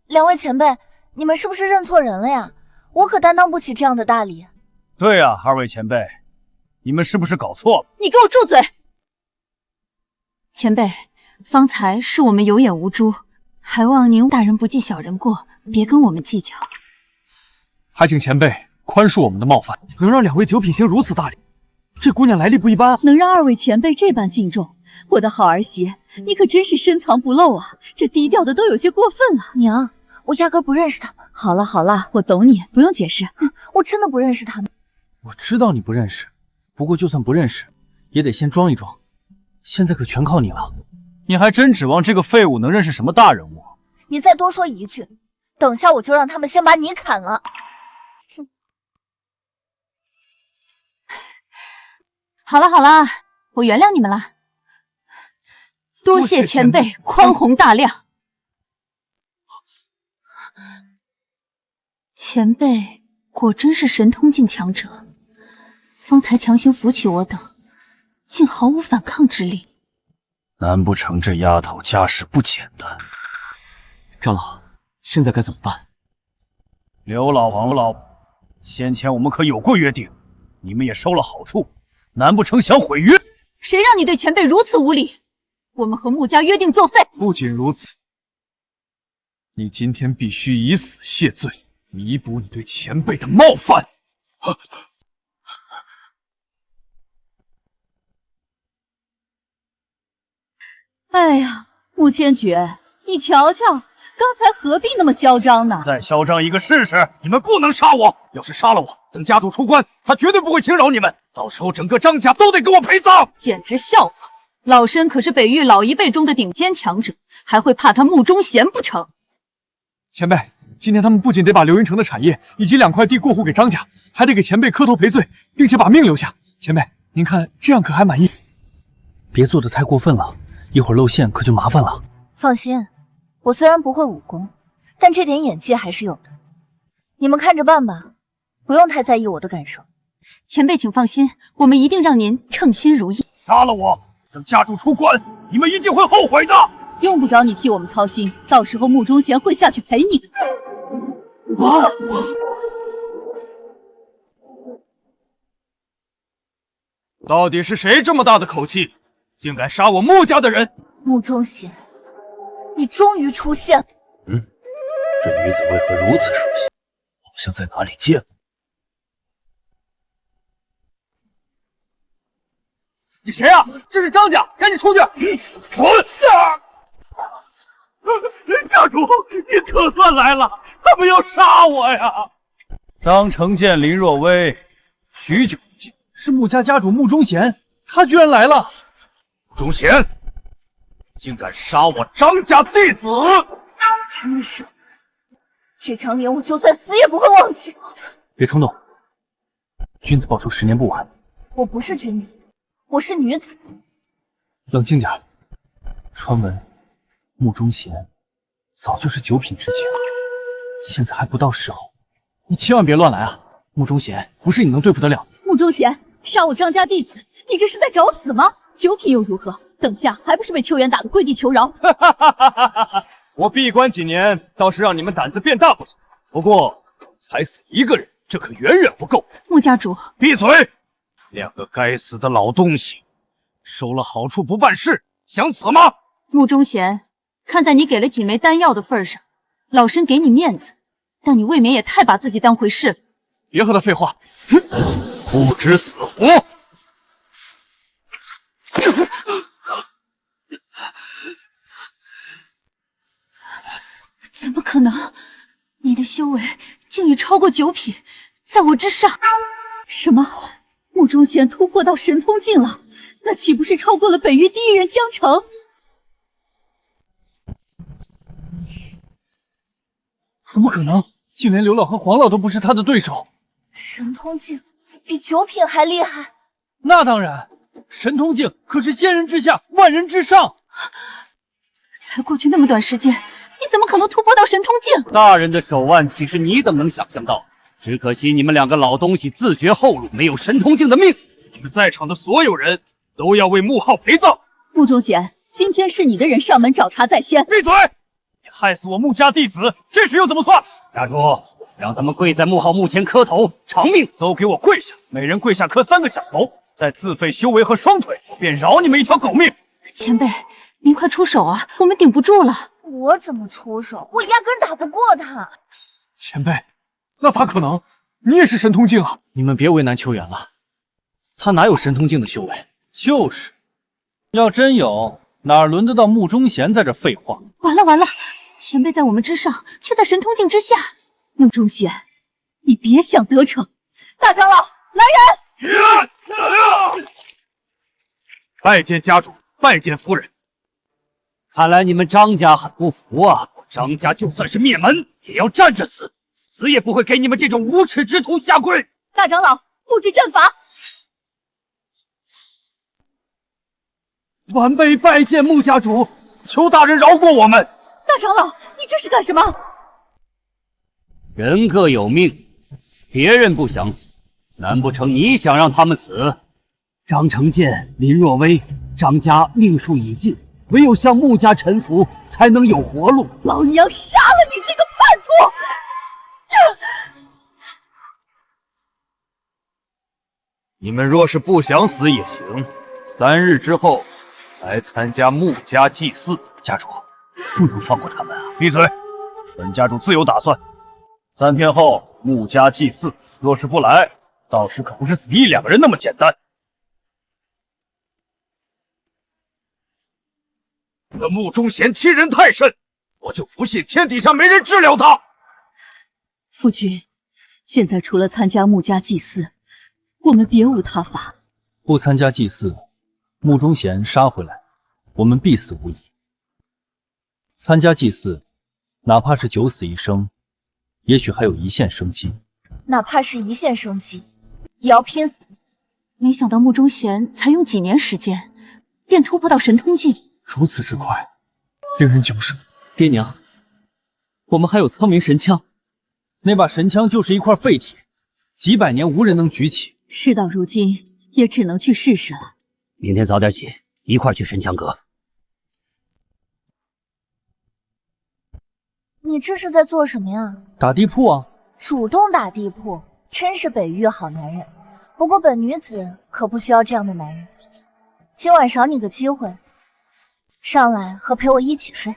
？2位前辈，你们是不是认错人了呀？我可担当不起这样的大礼。对呀，2位前辈，你们是不是搞错了？你给我住嘴！前辈，方才是我们有眼无珠，还望您大人不计小人过，别跟我们计较。还请前辈宽恕我们的冒犯。能让2位九品行如此大礼，这姑娘来历不一般啊！能让2位前辈这般敬重，我的好儿媳，你可真是深藏不露啊！这低调的都有些过分了。娘，我压根不认识他们。好了好了，我懂你，不用解释。我真的不认识他们。我知道你不认识，不过就算不认识，也得先装一装。现在可全靠你了。你还真指望这个废物能认识什么大人物？你再多说一句，等下我就让他们先把你砍了。好了好了，我原谅你们了。多谢前辈宽宏大量。前辈果真是神通境强者，方才强行扶起我等，竟毫无反抗之力。难不成这丫头家世不简单？长老，现在该怎么办？刘老王老，先前我们可有过约定，你们也收了好处，难不成想毁约？谁让你对前辈如此无礼？我们和穆家约定作废。不仅如此，你今天必须以死谢罪，弥补你对前辈的冒犯。哎呀，穆千珏，你瞧瞧，刚才何必那么嚣张呢？再嚣张一个试试！你们不能杀我！要是杀了我，等家主出关，他绝对不会轻饶你们。到时候整个张家都得给我陪葬！简直笑话！老身可是北域老一辈中的顶尖强者，还会怕他穆忠贤不成？前辈，今天他们不仅得把流云城的产业以及2块地过户给张家，还得给前辈磕头赔罪，并且把命留下。前辈，您看这样可还满意？别做得太过分了，一会儿露馅可就麻烦了。放心，我虽然不会武功，但这点演技还是有的。你们看着办吧，不用太在意我的感受。前辈请放心，我们一定让您称心如意。杀了我，等家主出关，你们一定会后悔的。用不着你替我们操心，到时候穆忠贤会下去陪你的。到底是谁这么大的口气，竟敢杀我穆家的人？穆忠贤，你终于出现了。这女子为何如此熟悉？好像在哪里见过。你谁啊？这是张家，赶紧出去！家主，你可算来了！他们要杀我呀！张成建、林若薇，许久不见，是穆家家主穆忠贤，他居然来了！忠贤，竟敢杀我张家弟子！真的是，这张脸我就算死也不会忘记。别冲动，君子报仇10年不晚。我不是君子，我是女子。冷静点，传闻穆忠贤早就是9品之前，现在还不到时候，你千万别乱来啊！穆忠贤不是你能对付得了。穆忠贤杀我张家弟子，你这是在找死吗？9品又如何？等下还不是被秋元打得跪地求饶？我闭关几年，倒是让你们胆子变大不少。不过才死1个人，这可远远不够。穆家主，闭嘴！2个该死的老东西，收了好处不办事，想死吗？穆忠贤，看在你给了几枚丹药的份上，老身给你面子，但你未免也太把自己当回事了。别和他废话，不知死活！怎么可能？你的修为竟已超过9品，在我之上。什么？穆忠贤突破到神通境了？那岂不是超过了北域第一人江澄？怎么可能？竟连刘老和黄老都不是他的对手。神通境比9品还厉害？那当然，神通境可是仙人之下，万人之上。才过去那么短时间，你怎么可能突破到神通境？大人的手腕岂是你等能想象到？只可惜你们2个老东西自绝后路，没有神通境的命。你们在场的所有人都要为穆浩陪葬。穆忠贤，今天是你的人上门找茬在先。闭嘴！你害死我穆家弟子，这事又怎么算？家主，让他们跪在穆浩墓前磕头偿命，都给我跪下！每人跪下磕3个响头，再自废修为和双腿，便饶你们一条狗命。前辈，您快出手啊，我们顶不住了。我怎么出手？我压根打不过他。前辈，那咋可能？你也是神通境啊！你们别为难秋元了，他哪有神通境的修为？就是，要真有，哪轮得到穆忠贤在这废话？完了完了，前辈在我们之上，却在神通境之下。穆忠贤，你别想得逞！大长老，来人！拜见家主，拜见夫人。看来你们张家很不服啊！我张家就算是灭门，也要站着死，死也不会给你们这种无耻之徒下跪。大长老，布置阵法。晚辈拜见穆家主，求大人饶过我们。大长老，你这是干什么？人各有命，别人不想死，难不成你想让他们死？张成建、林若薇，张家命数已尽，唯有向穆家臣服，才能有活路。老娘杀了你这个叛徒！你们若是不想死也行，3日之后来参加穆家祭祀。家主，不能放过他们啊！闭嘴！本家主自有打算。3天后穆家祭祀，若是不来，到时可不是死1、2个人那么简单。那穆忠贤欺人太甚，我就不信天底下没人治疗他。夫君，现在除了参加穆家祭祀，我们别无他法。不参加祭祀，穆忠贤杀回来，我们必死无疑。参加祭祀，哪怕是9死1生，也许还有一线生机。哪怕是一线生机，也要拼死。没想到穆忠贤才用几年时间，便突破到神通境。如此之快，令人久舍。爹娘，我们还有苍冥神枪，那把神枪就是一块废铁，几百年无人能举起。事到如今，也只能去试试了。明天早点起，一块去神枪阁。你这是在做什么呀？打地铺啊！主动打地铺，真是北域好男人。不过本女子可不需要这样的男人。今晚赏你个机会，上来和陪我一起睡。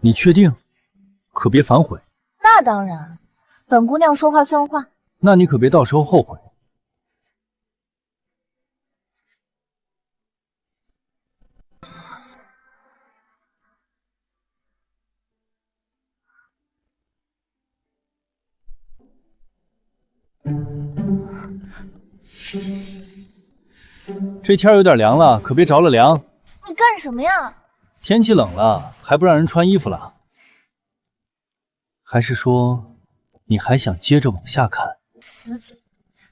你确定？可别反悔。那当然，本姑娘说话算话。那你可别到时候后悔。这天有点凉了，可别着了凉。你干什么呀？天气冷了，还不让人穿衣服了？还是说，你还想接着往下看？死嘴！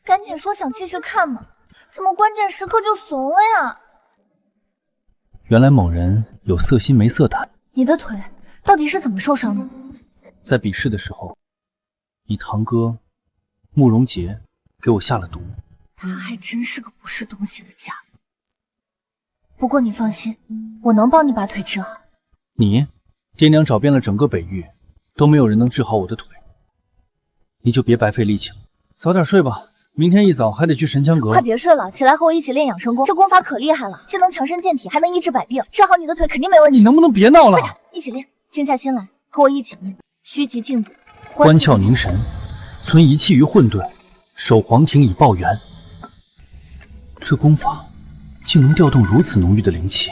赶紧说想继续看嘛，怎么关键时刻就怂了呀？原来某人有色心没色胆。你的腿到底是怎么受伤的？在比试的时候，你堂哥慕容杰给我下了毒。他还真是个不是东西的家伙。不过你放心，我能帮你把腿治好。你，爹娘找遍了整个北域，都没有人能治好我的腿。你就别白费力气了，早点睡吧。明天一早还得去神枪阁。快别睡了，起来和我一起练养生功。这功法可厉害了，既能强身健体，还能医治百病，治好你的腿肯定没问题。你能不能别闹了？快点，一起练，静下心来，和我一起念：虚极静笃，关窍凝神，存一气于混沌，守黄庭以报元。这功法竟能调动如此浓郁的灵气。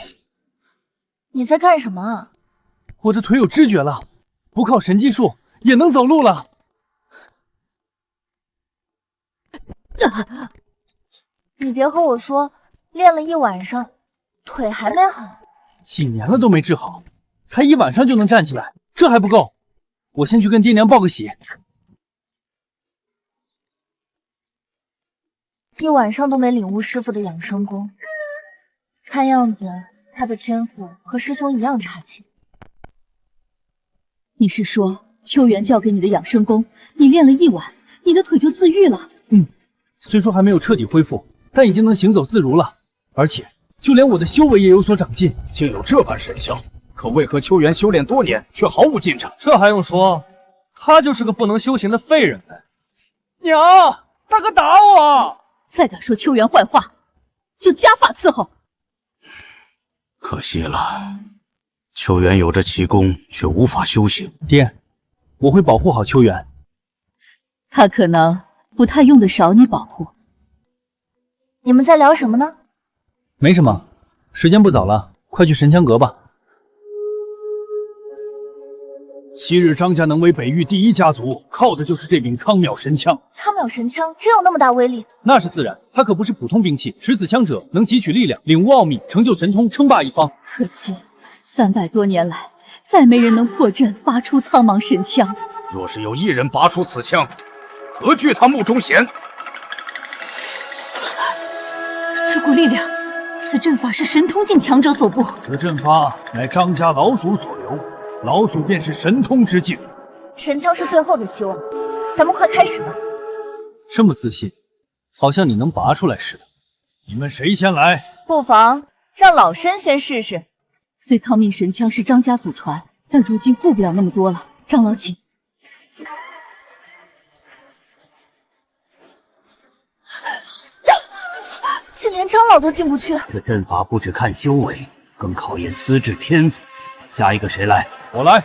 你在干什么啊？我的腿有知觉了，不靠神技术也能走路了。你别和我说练了一晚上，腿还没好。几年了都没治好，才1晚上就能站起来，这还不够。我先去跟爹娘报个喜。1晚上都没领悟师傅的养生功，看样子他的天赋和师兄一样差劲。你是说秋元教给你的养生功，你练了1晚，你的腿就自愈了？虽说还没有彻底恢复，但已经能行走自如了，而且就连我的修为也有所长进。竟有这般神枪，可为何秋元修炼多年却毫无进展？这还用说？他就是个不能修行的废人呗。娘，大哥打我！再敢说秋元坏话，就家法伺候。可惜了，秋元有着奇功，却无法修行。爹，我会保护好秋元。他可能不太用得着你保护。你们在聊什么呢？没什么，时间不早了，快去神枪阁吧。昔日张家能为北域第1家族，靠的就是这柄苍渺神枪。苍渺神枪真有那么大威力？那是自然，它可不是普通兵器，持此枪者能汲取力量，领悟奥秘，成就神通，称霸一方。可惜300多年来，再没人能破阵拔出苍茫神枪。若是有一人拔出此枪，何惧他穆忠贤？这股力量，此阵法是神通境强者所布。此阵法乃张家老祖所留，老祖便是神通之境。神枪是最后的希望，咱们快开始吧。这么自信，好像你能拔出来似的。你们谁先来？不妨让老身先试试。虽苍命神枪是张家祖传，但如今顾不了那么多了。长老请。竟连长老都进不去。这阵法不只看修为，更考验资质天赋。下一个谁来？我来。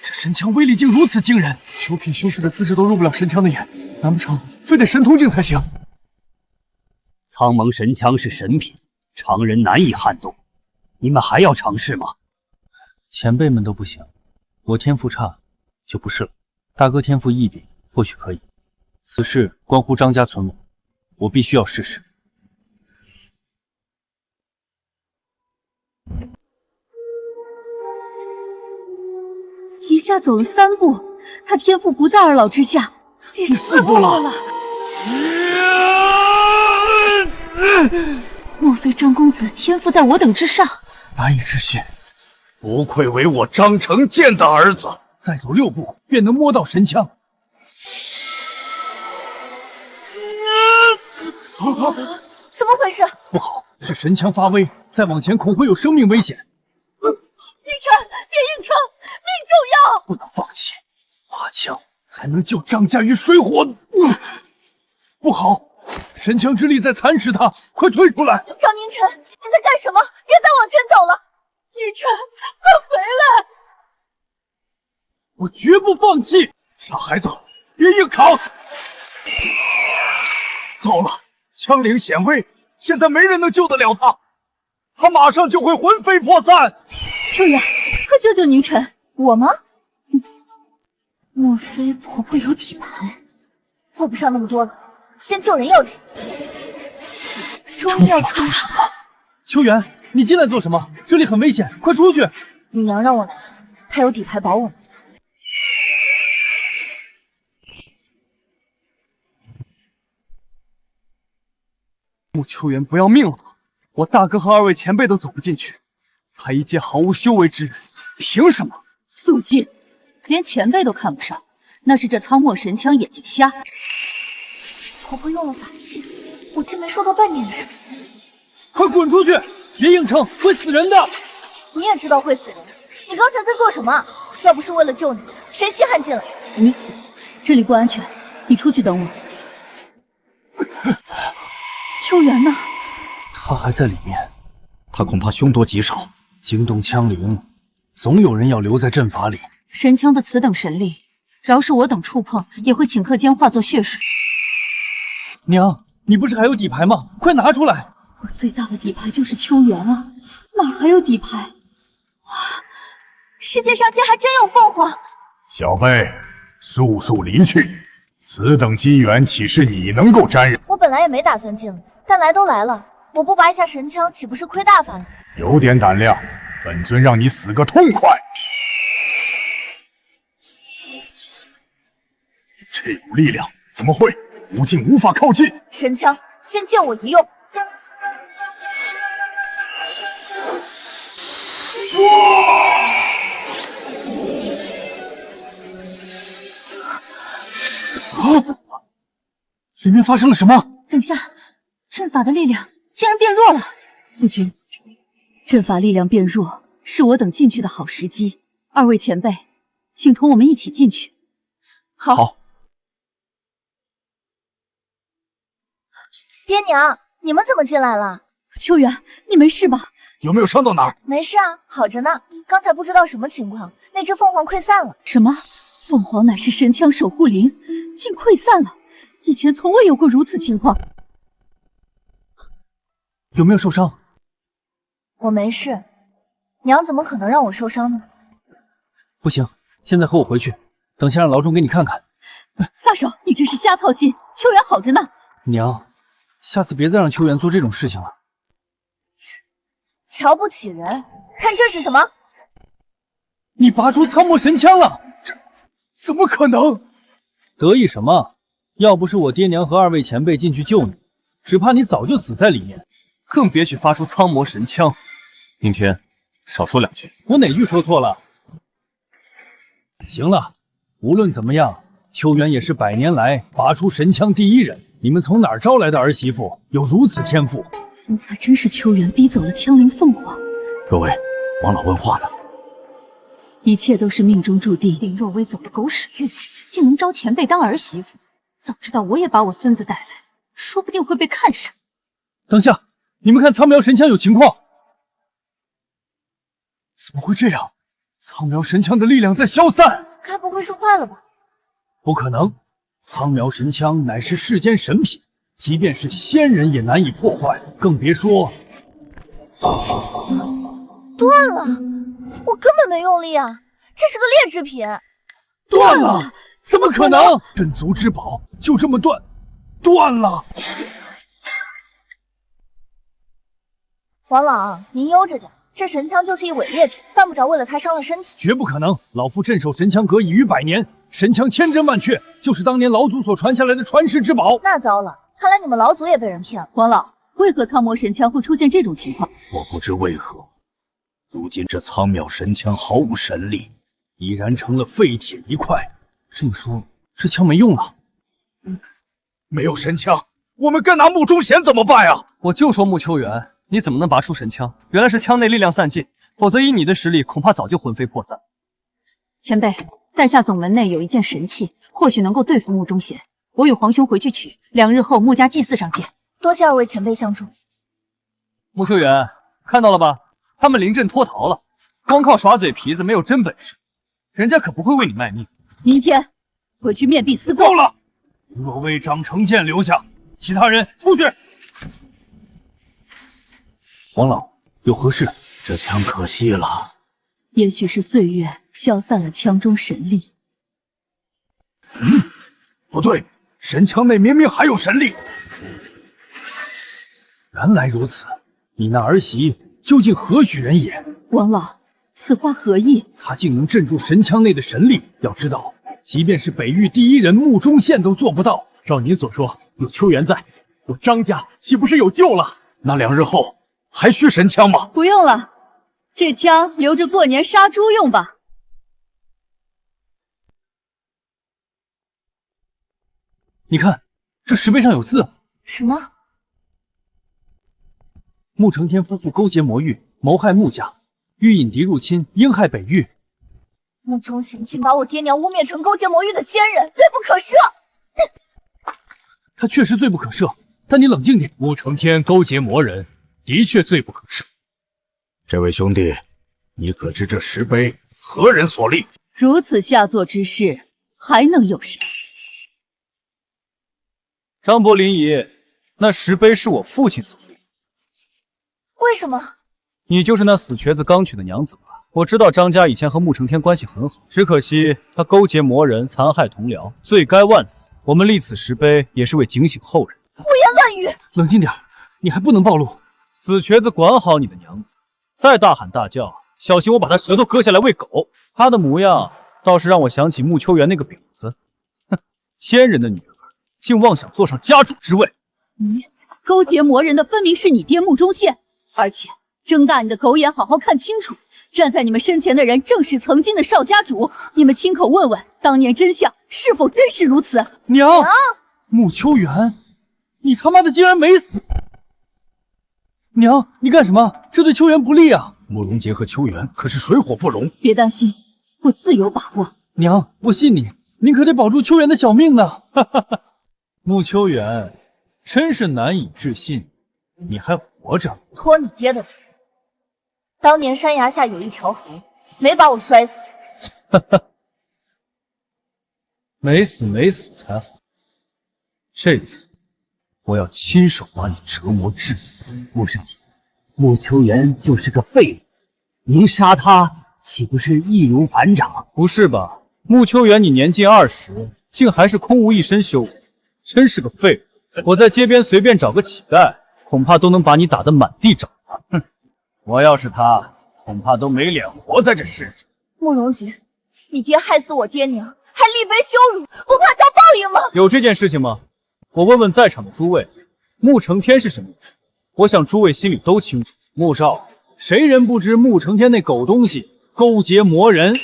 这神枪威力竟如此惊人，九品修士的资质都入不了神枪的眼，难不成非得神通境才行？苍蒙神枪是神品，常人难以撼动。你们还要尝试吗？前辈们都不行，我天赋差，就不是了。大哥天赋异禀，或许可以。此事关乎张家存亡，我必须要试试。一下走了3步，他天赋不在二老之下，第4步了。莫非张公子天赋在我等之上？难以置信，不愧为我张成建的儿子。再走6步便能摸到神枪。怎么回事？不好，是神枪发威，再往前恐会有生命危险。宁晨，别硬撑，命重要，不能放弃，花枪才能救张家于水火。不好，神枪之力在蚕食他，快退出来！张宁晨，你在干什么？别再往前走了！宁晨，快回来！我绝不放弃！傻孩子，别硬扛！糟了，枪灵显威，现在没人能救得了他，他马上就会魂飞魄散。秋远，快救救宁晨！我吗？莫非婆婆有底牌？顾不上那么多了，先救人要紧。终于要出手了！秋远，你进来做什么？这里很危险，快出去！你娘让我来的，她有底牌保我们。穆秋远不要命了吗？我大哥和2位前辈都走不进去，他一介毫无修为之人，凭什么？肃静，连前辈都看不上，那是这苍墨神枪眼睛瞎。婆婆用了法器，我竟没受到半点伤。快滚出去！别硬撑，会死人的。你也知道会死人，你刚才在做什么？要不是为了救你，谁稀罕进来？这里不安全，你出去等我。秋元呢？他还在里面。他恐怕凶多吉少，惊动枪灵，总有人要留在阵法里。神枪的此等神力，饶是我等触碰，也会顷刻间化作血水。娘，你不是还有底牌吗？快拿出来！我最大的底牌就是秋元啊，哪还有底牌？哇，世界上竟还真有凤凰！小辈，速速离去！此等机缘，岂是你能够沾染？我本来也没打算进来，但来都来了，我不拔一下神枪，岂不是亏大发了？有点胆量，本尊让你死个痛快！这股力量怎么会？无尽无法靠近。神枪，先借我一用。里面发生了什么？等下，阵法的力量竟然变弱了。父君，阵法力量变弱，是我等进去的好时机。2位前辈，请同我们一起进去。好。爹娘，你们怎么进来了？秋元，你没事吧？有没有伤到哪儿？没事啊，好着呢。刚才不知道什么情况，那只凤凰溃散了。什么？凤凰乃是神枪守护灵，竟溃散了？以前从未有过如此情况。有没有受伤？我没事，娘怎么可能让我受伤呢？不行，现在和我回去，等下让老钟给你看看。撒手！你真是瞎操心。秋元好着呢。娘，下次别再让秋元做这种事情了。瞧不起人，看这是什么？你拔出苍墨神枪了！这怎么可能？得意什么？要不是我爹娘和2位前辈进去救你，只怕你早就死在里面，更别许发出苍魔神枪。宁天，少说2句。我哪句说错了？行了，无论怎么样，秋元也是100年来拔出神枪第一人。你们从哪儿招来的儿媳妇有如此天赋？方才真是秋元逼走了枪灵凤凰。各位，王老问话呢。一切都是命中注定。林若薇走了狗屎运，竟能招前辈当儿媳妇。早知道我也把我孙子带来，说不定会被看上。等下，你们看苍苗神枪有情况。怎么会这样？苍苗神枪的力量在消散。该不会是坏了吧？不可能，苍苗神枪乃是世间神品，即便是仙人也难以破坏，更别说……断了！我根本没用力啊，这是个劣质品。断了？怎么可能？镇族之宝就这么断了！王老，您悠着点，这神枪就是一伪劣品，犯不着为了它伤了身体。绝不可能！老夫镇守神枪阁已逾100年，神枪千真万确，就是当年老祖所传下来的传世之宝。那糟了，看来你们老祖也被人骗了。王老，为何苍魔神枪会出现这种情况？我不知为何，如今这苍妙神枪毫无神力，已然成了废铁一块。这么说，这枪没用了。没有神枪，我们该拿木中弦怎么办呀？我就说穆秋元，你怎么能拔出神枪？原来是枪内力量散尽，否则以你的实力，恐怕早就魂飞魄散。前辈，在下总门内有一件神器，或许能够对付穆中贤。我与皇兄回去取，2日后穆家祭祀上见。多谢2位前辈相助。穆秋元，看到了吧？他们临阵脱逃了，光靠耍嘴皮子没有真本事，人家可不会为你卖命。明天回去面壁思过。够了！若为张成建留下，其他人出去。王老，有何事？这枪可惜了。也许是岁月消散了枪中神力。不对，神枪内明明还有神力。原来如此，你那儿媳究竟何许人也？王老，此话何意？她竟能镇住神枪内的神力，要知道，即便是北域第一人穆中宪都做不到。照您所说，有秋元在，我张家岂不是有救了？那2日后还需神枪吗？不用了，这枪留着过年杀猪用吧。你看，这石碑上有字。什么？穆承天夫妇勾结魔域，谋害穆家，欲引敌入侵，应害北域。穆中贤竟把我爹娘污蔑成勾结魔域的奸人，罪不可赦。他确实罪不可赦，但你冷静点。穆承天勾结魔人，的确罪不可赦。这位兄弟，你可知这石碑何人所立？如此下作之事，还能有谁？张伯林爷，那石碑是我父亲所立。为什么？你就是那死瘸子刚娶的娘子吧？我知道张家以前和穆承天关系很好，只可惜他勾结魔人，残害同僚，罪该万死。我们立此石碑也是为警醒后人。胡言乱语！冷静点，你还不能暴露。死瘸子，管好你的娘子，再大喊大叫，小心我把他舌头割下来喂狗。他的模样倒是让我想起穆秋元那个婊子。哼，奸人的女儿竟妄想坐上家主之位。勾结魔人的分明是你爹穆中宪，而且睁大你的狗眼，好好看清楚，站在你们身前的人正是曾经的少家主。你们亲口问问，当年真相是否真是如此？娘，穆秋元，你他妈的竟然没死！娘，你干什么？这对秋元不利啊！慕容杰和秋元可是水火不容。别担心，我自有把握。娘，我信你，您可得保住秋元的小命呢！哈哈哈，穆秋元，真是难以置信，你还活着。托你爹的福，当年山崖下有一条河，没把我摔死。哈哈，没死才好。这次我要亲手把你折磨致死。穆少爷，穆秋元就是个废物，您杀他岂不是易如反掌？不是吧，穆秋元，你年近20，竟还是空无一身修为，真是个废物。我在街边随便找个乞丐，恐怕都能把你打得满地找牙。哼，我要是他，恐怕都没脸活在这世上。慕容杰，你爹害死我爹娘，还立碑羞辱，不怕遭报应吗？有这件事情吗？我问问在场的诸位，穆承天是什么人？我想诸位心里都清楚。穆少，谁人不知穆承天那狗东西勾结魔人？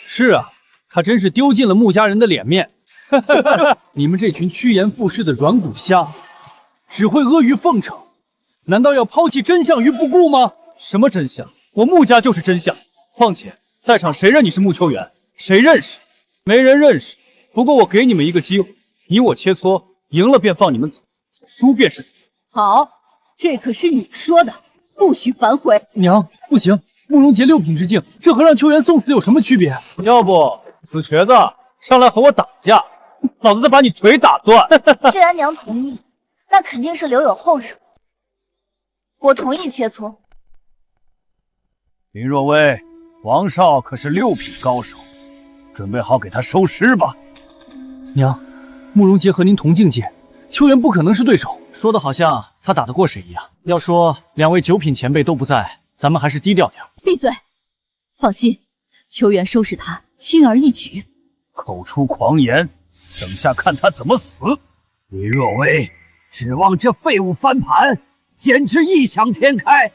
是啊，他真是丢尽了穆家人的脸面。你们这群趋炎附势的软骨虾，只会阿谀奉承，难道要抛弃真相于不顾吗？什么真相？我穆家就是真相。况且在场谁认你是穆秋元？谁认识？没人认识。不过我给你们一个机会，你我切磋，赢了便放你们走，输便是死。好，这可是你说的，不许反悔。娘，不行，慕容杰6品之境，这和让秋元送死有什么区别？要不死瘸子上来和我打架，老子再把你腿打断。既然娘同意，那肯定是留有后手。我同意切磋。林若薇，王少可是6品高手，准备好给他收尸吧。娘，慕容杰和您同境界，秋元不可能是对手。说的好像他打得过谁一样。要说2位9品前辈都不在，咱们还是低调点。闭嘴！放心，秋元收拾他轻而易举。口出狂言，等下看他怎么死。林若薇，指望这废物翻盘，简直异想天开。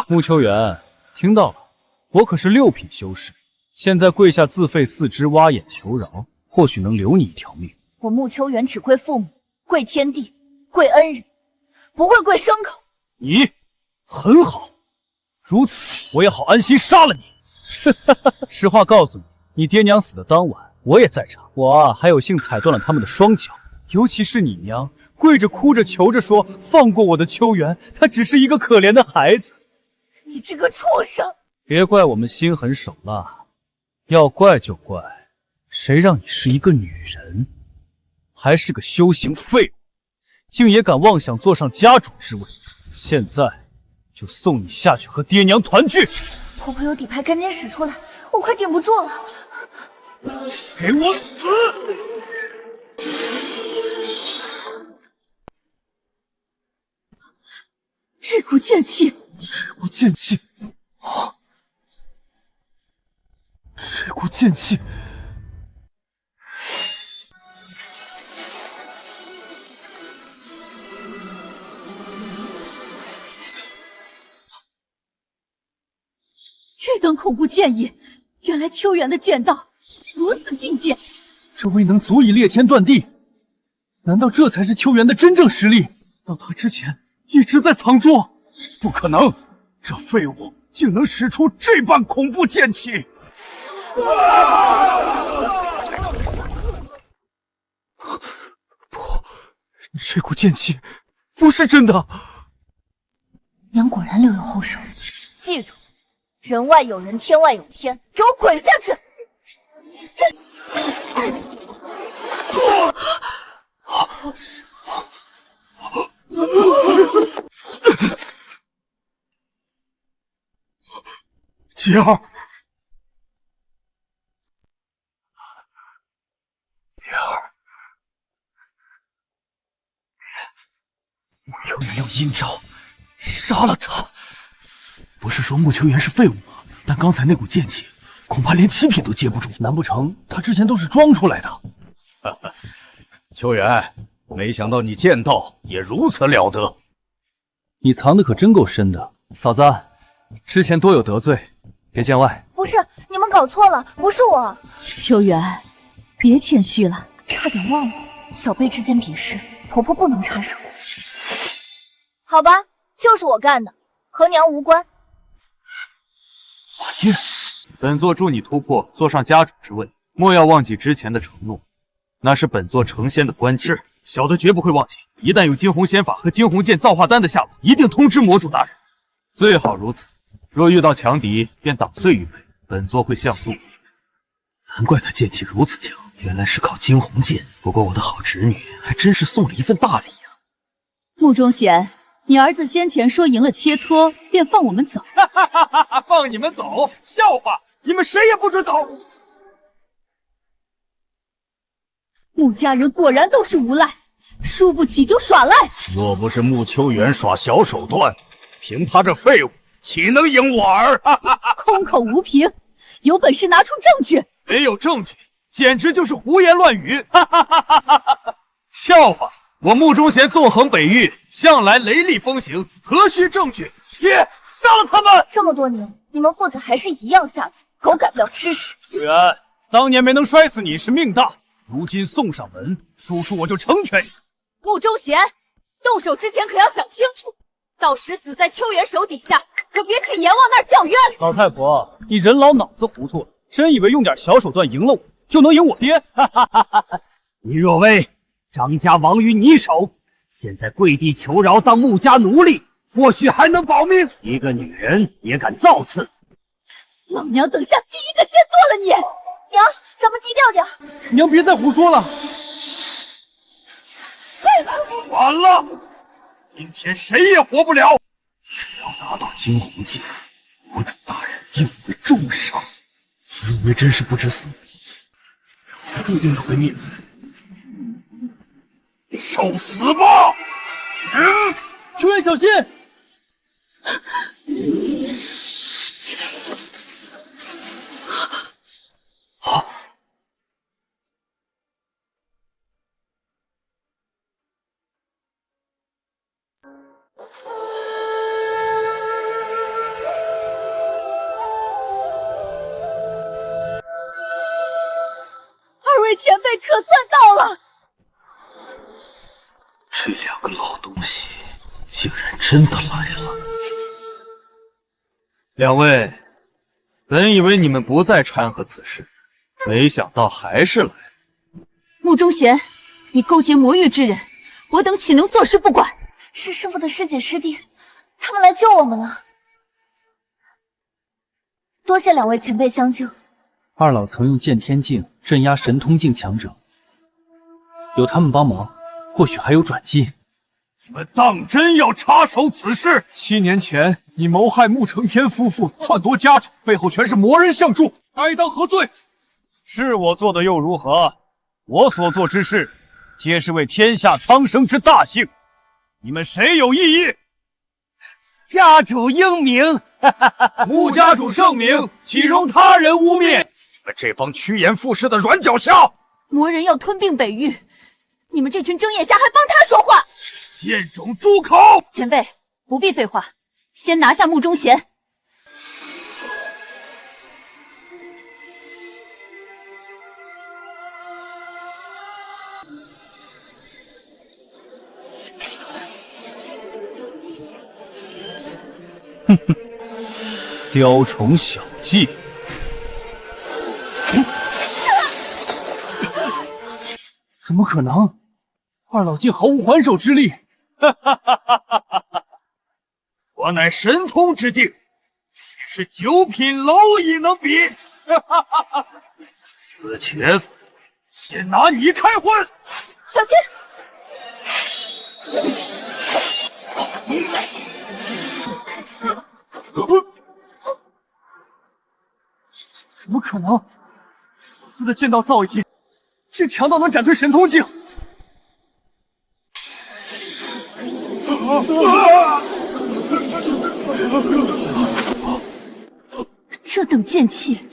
穆秋元，听到了，我可是6品修士，现在跪下自废4肢，挖眼求饶，或许能留你一条命。我穆秋元只跪父母，跪天地，跪恩人，不会跪牲口。你很好，如此我也好安心杀了你。实话告诉你，你爹娘死的当晚，我也在场。我还有幸踩断了他们的双脚。尤其是你娘，跪着哭着求着说放过我的秋元，他只是一个可怜的孩子。你这个畜生！别怪我们心狠手辣，要怪就怪谁让你是一个女人，还是个修行废物，竟也敢妄想坐上家主之位。现在就送你下去和爹娘团聚。婆婆有底牌，赶紧使出来，我快顶不住了。给我死！这股剑气，这股剑气，啊！这股剑气，这等恐怖剑意，原来秋元的剑道如此境界，这威能足以裂天断地。难道这才是秋元的真正实力？到他之前一直在藏拙。不可能，这废物竟能使出这般恐怖剑气！不，这股剑气不是真的。娘果然留有后手，记住，人外有人，天外有天，给我滚下去！杰儿，杰儿，穆秋元用阴招杀了他。不是说穆秋元是废物吗？但刚才那股剑气，恐怕连7品都接不住。难不成他之前都是装出来的？秋元，没想到你剑道也如此了得。你藏的可真够深的，嫂子，之前多有得罪，别见外。不是，你们搞错了，不是我。秋元，别谦虚了。差点忘了，小辈之间比试，婆婆不能插手。好吧，就是我干的，和娘无关。本座助你突破，坐上家主之位，莫要忘记之前的承诺，那是本座成仙的关键。小的绝不会忘记，一旦有惊鸿仙法和惊鸿剑造化丹的下落，一定通知魔主大人。最好如此，若遇到强敌，便捣碎玉佩，本座会相助。难怪他剑气如此强，原来是靠惊鸿剑。不过我的好侄女还真是送了一份大礼啊。穆忠贤，你儿子先前说赢了切磋，便放我们走。放你们走？笑话！你们谁也不准走！穆家人果然都是无赖，输不起就耍赖。若不是穆秋元耍小手段，凭他这废物，岂能赢我儿？空口无凭，有本事拿出证据。没有证据，简直就是胡言乱语！笑话！我穆忠贤纵横北域，向来雷厉风行，何须证据？爹，杀了他们！这么多年，你们父子还是一样下作，狗改不了吃屎。秋元，当年没能摔死你是命大，如今送上门，叔叔我就成全你。穆忠贤，动手之前可要想清楚，到时死在秋元手底下，可别去阎王那儿叫冤。老太婆，你人老脑子糊涂了，真以为用点小手段赢了我就能赢我爹？李若薇，张家亡于你手，现在跪地求饶当穆家奴隶，或许还能保命。一个女人也敢造次！老娘等下第一个先剁了你！娘，咱们低调点。娘别再胡说了。完了，今天谁也活不了。只要拿到惊鸿剑，魔主大人定会重赏。若薇真是不知死活，注定要被灭门。受死吧！秋元小心！二位前辈可算到了。这两个老东西竟然真的来了！两位，本以为你们不再掺和此事，没想到还是来了。穆忠贤，你勾结魔域之人，我等岂能坐视不管？是师父的师姐师弟，他们来救我们了。多谢两位前辈相救。二老曾用剑天境镇压神通境强者，有他们帮忙，或许还有转机。你们当真要插手此事？7年前你谋害穆承天夫妇，篡夺家主，背后全是魔人相助，该当何罪？是我做的又如何？我所做之事，皆是为天下苍生之大幸。你们谁有异议？家主英明，穆家主圣明，岂容他人污蔑？你们这帮趋炎附势的软脚虾！魔人要吞并北域，你们这群睁眼瞎还帮他说话，贱种猪口！前辈不必废话，先拿下穆忠贤。哼哼，雕虫小技。怎么可能？二老竟毫无还手之力！我乃神通之境，岂是9品蝼蚁能比？死瘸子，先拿你开荤！小心！怎么可能？小子的剑道造诣竟强到能斩退神通境！这等剑气，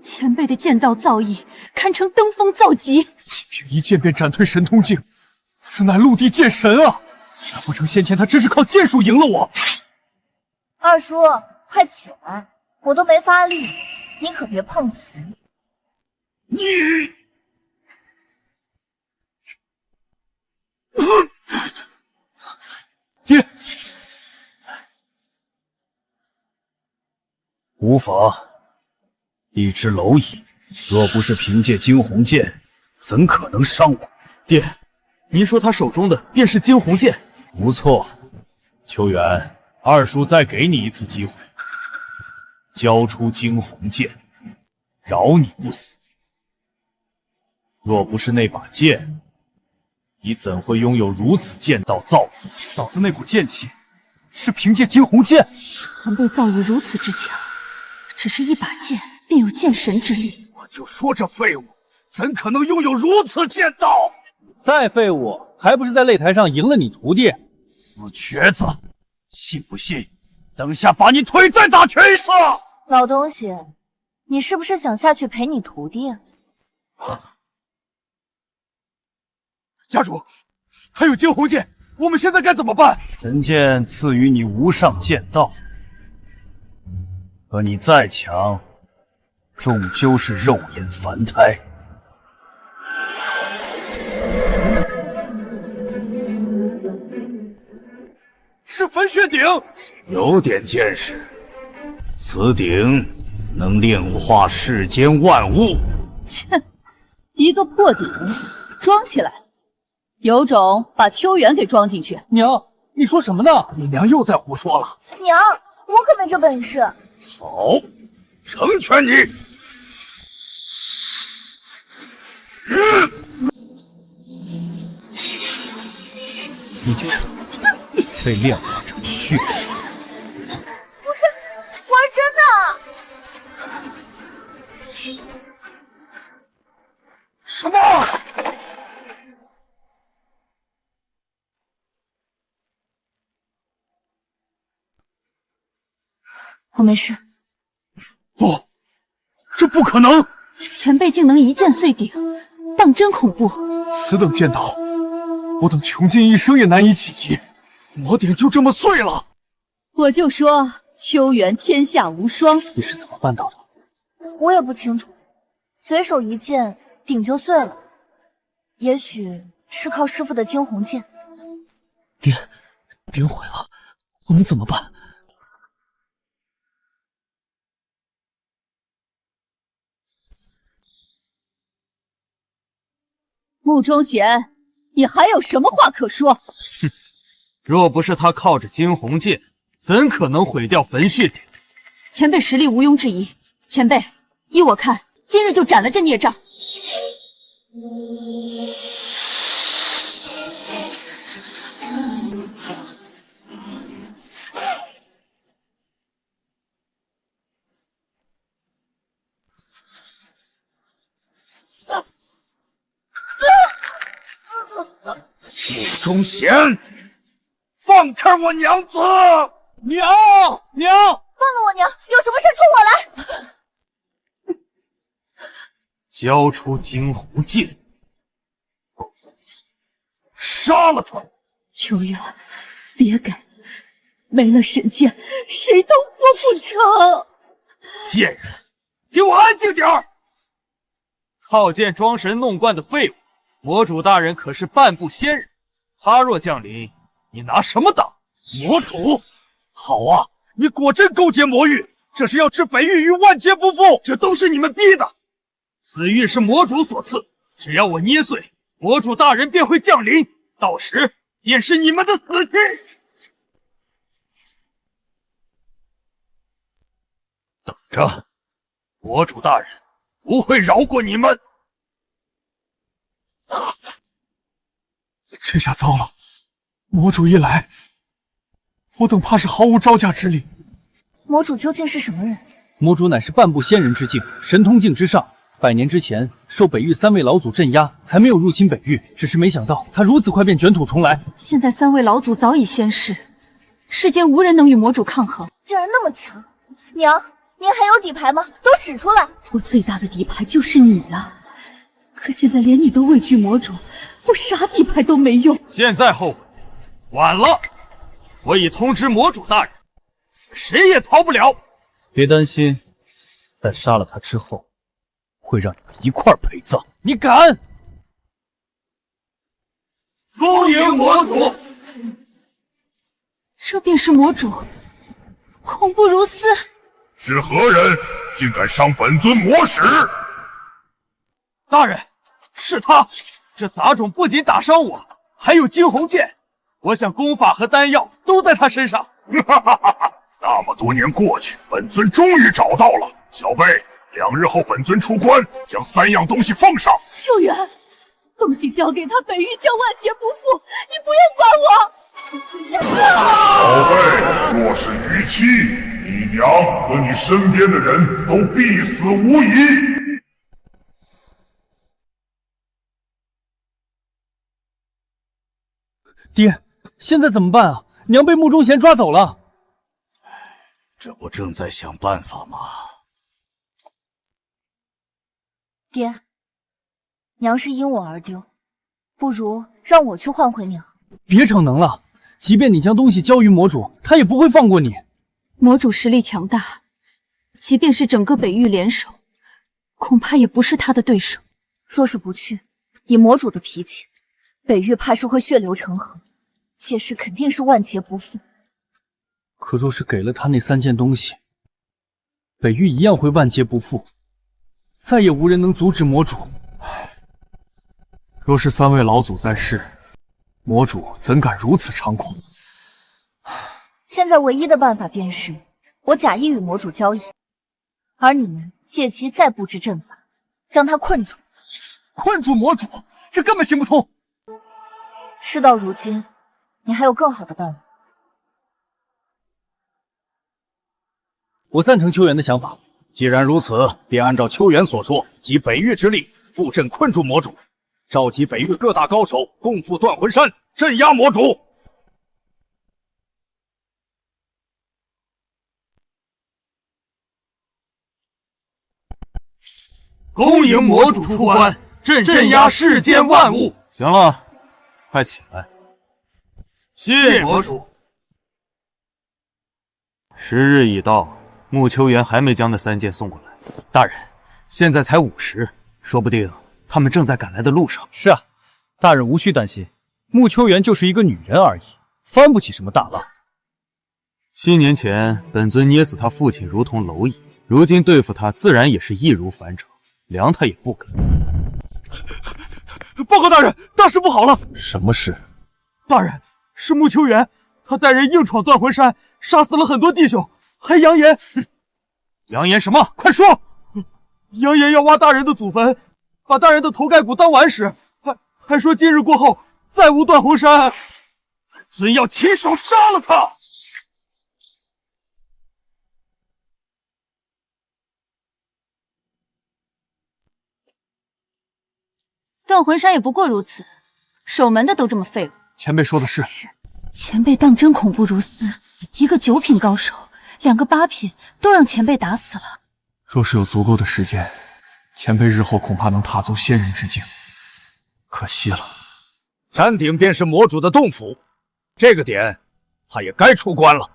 前辈的剑道造诣堪称登峰造极。凭一剑便斩退神通境，此乃陆地剑神啊！难不成先前他真是靠剑术赢了我？二叔，快起来！我都没发力，你可别碰瓷。你，爹，无法，一只蝼蚁，若不是凭借惊鸿剑，怎可能伤我？爹，您说他手中的便是惊鸿剑？不错，秋元，二叔再给你一次机会，交出惊鸿剑，饶你不死。若不是那把剑，你怎会拥有如此剑道造诣？嫂子那股剑气，是凭借惊鸿剑。前辈造诣如此之强，只是一把剑便有剑神之力。我就说这废物怎可能拥有如此剑道？再废物，还不是在擂台上赢了你徒弟？死瘸子，信不信？等下把你腿再打瘸一次！老东西，你是不是想下去陪你徒弟？家主，他有惊鸿剑，我们现在该怎么办？神剑赐予你无上剑道，可你再强，终究是肉眼凡胎。是焚血鼎，有点见识。此鼎能炼化世间万物。切，一个破鼎装起来，有种把秋元给装进去。娘，你说什么呢？你娘又在胡说了。娘，我可没这本事。好，成全你。你就被炼化成血水。不是，我是真的。什么？我没事。不，这不可能！前辈竟能一剑碎鼎，当真恐怖。此等剑道，我等穷尽一生也难以企及，魔鼎就这么碎了。我就说秋元天下无双，你是怎么办到的？我也不清楚，随手一剑，鼎就碎了。也许是靠师傅的惊鸿剑。爹，鼎毁了，我们怎么办？穆忠贤，你还有什么话可说？哼，若不是他靠着惊鸿剑，怎可能毁掉焚血鼎？前辈实力毋庸置疑。前辈，依我看，今日就斩了这孽障。穆忠贤，放开我娘子！娘，娘，放了我娘！有什么事冲我来！交出惊鸿剑，否则杀了他！秋元，别改，没了神剑，谁都活不成。贱人，给我安静点儿！靠剑装神弄怪的废物，魔主大人可是半步仙人，他若降临，你拿什么挡？魔主，好啊，你果真勾结魔域，这是要置北域于万劫不复，这都是你们逼的。此玉是魔主所赐，只要我捏碎，魔主大人便会降临，到时便是你们的死期。等着，魔主大人不会饶过你们。这下糟了，魔主一来，我等怕是毫无招架之力。魔主究竟是什么人？魔主乃是半步仙人之境，神通境之上。100年之前，受北域3位老祖镇压，才没有入侵北域。只是没想到，他如此快便卷土重来。现在3位老祖早已仙逝，世间无人能与魔主抗衡。竟然那么强！娘，您还有底牌吗？都使出来！我最大的底牌就是你啊！可现在连你都畏惧魔主，我啥底牌都没用。现在后悔，晚了。我已通知魔主大人，谁也逃不了。别担心，在杀了他之后，会让你们一块陪葬。你敢！恭迎魔主！这便是魔主，恐怖如斯。是何人竟敢伤本尊魔使？大人，是他！这杂种不仅打伤我，还有惊鸿剑。我想功法和丹药都在他身上。哈哈哈哈！那么多年过去，本尊终于找到了。小辈，2日后本尊出关，将3样东西奉上。秋元，东西交给他，北域将万劫不复，你不用管我。小辈，若是逾期，你娘和你身边的人都必死无疑。爹，现在怎么办啊？娘被穆忠贤抓走了。这不正在想办法吗？爹，娘是因我而丢，不如让我去换回娘。别逞能了，即便你将东西交于魔主，他也不会放过你。魔主实力强大，即便是整个北域联手，恐怕也不是他的对手。若是不去，以魔主的脾气，北域怕是会血流成河，届时肯定是万劫不复。可若是给了他那3件东西，北域一样会万劫不复，再也无人能阻止魔主。若是3位老祖在世，魔主怎敢如此猖狂？现在唯一的办法便是我假意与魔主交易，而你们借机再布置阵法，将他困住。困住魔主，这根本行不通。事到如今，你还有更好的办法。我赞成秋元的想法。既然如此，便按照秋元所说，集北域之力布阵困住魔主，召集北域各大高手共赴断魂山，镇压魔主。恭迎魔主出关，镇压世间万物。行了，快起来。谢魔主。时日已到，穆秋元还没将那3件送过来。大人，现在才午时，说不定他们正在赶来的路上。是啊，大人无需担心，穆秋元就是一个女人而已，翻不起什么大浪。7年前，本尊捏死他父亲如同蝼蚁，如今对付他自然也是易如反掌，凉他也不敢。报告大人，大事不好了！什么事？大人，是穆秋元，他带人硬闯断魂山，杀死了很多弟兄，还扬言……扬言什么？快说！扬言要挖大人的祖坟，把大人的头盖骨当顽石，还说今日过后再无断魂山。尊要亲手杀了他！断魂山也不过如此，守门的都这么废物。前辈说的是，前辈当真恐怖如斯，一个9品高手，2个8品都让前辈打死了。若是有足够的时间，前辈日后恐怕能踏足仙人之境。可惜了。山顶便是魔主的洞府，这个点他也该出关了。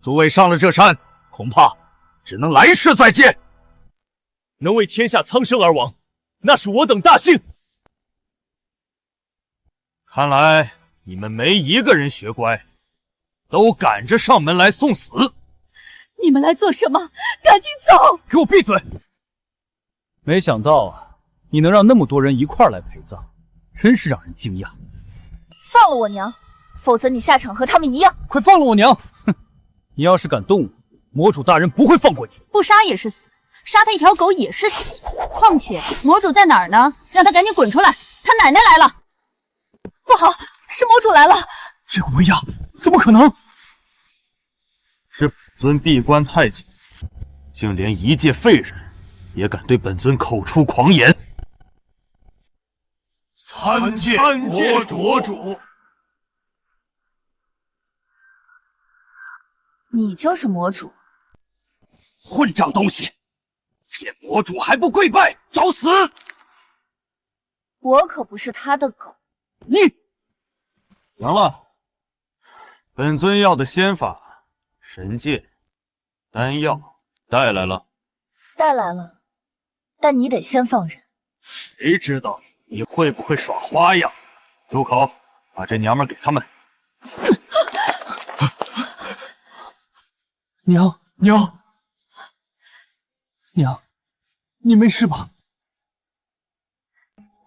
诸位上了这山，恐怕只能来世再见。能为天下苍生而亡，那是我等大幸。看来你们没一个人学乖，都赶着上门来送死。你们来做什么？赶紧走！给我闭嘴！没想到啊，你能让那么多人一块来陪葬，真是让人惊讶。放了我娘，否则你下场和他们一样。快放了我娘！哼，你要是敢动我，魔主大人不会放过你。不杀也是死，杀他一条狗也是死。况且魔主在哪儿呢？让他赶紧滚出来！他奶奶来了！不好，是魔主来了！这个威压怎么可能？是本尊闭关太久，竟连一介废人也敢对本尊口出狂言。参见魔主。你就是魔主？混账东西！见魔主还不跪拜，找死！我可不是他的狗。你行了，本尊要的仙法、神剑、丹药带来了。带来了，但你得先放人。谁知道你会不会耍花样？住口！把这娘们给他们。娘，你没事吧？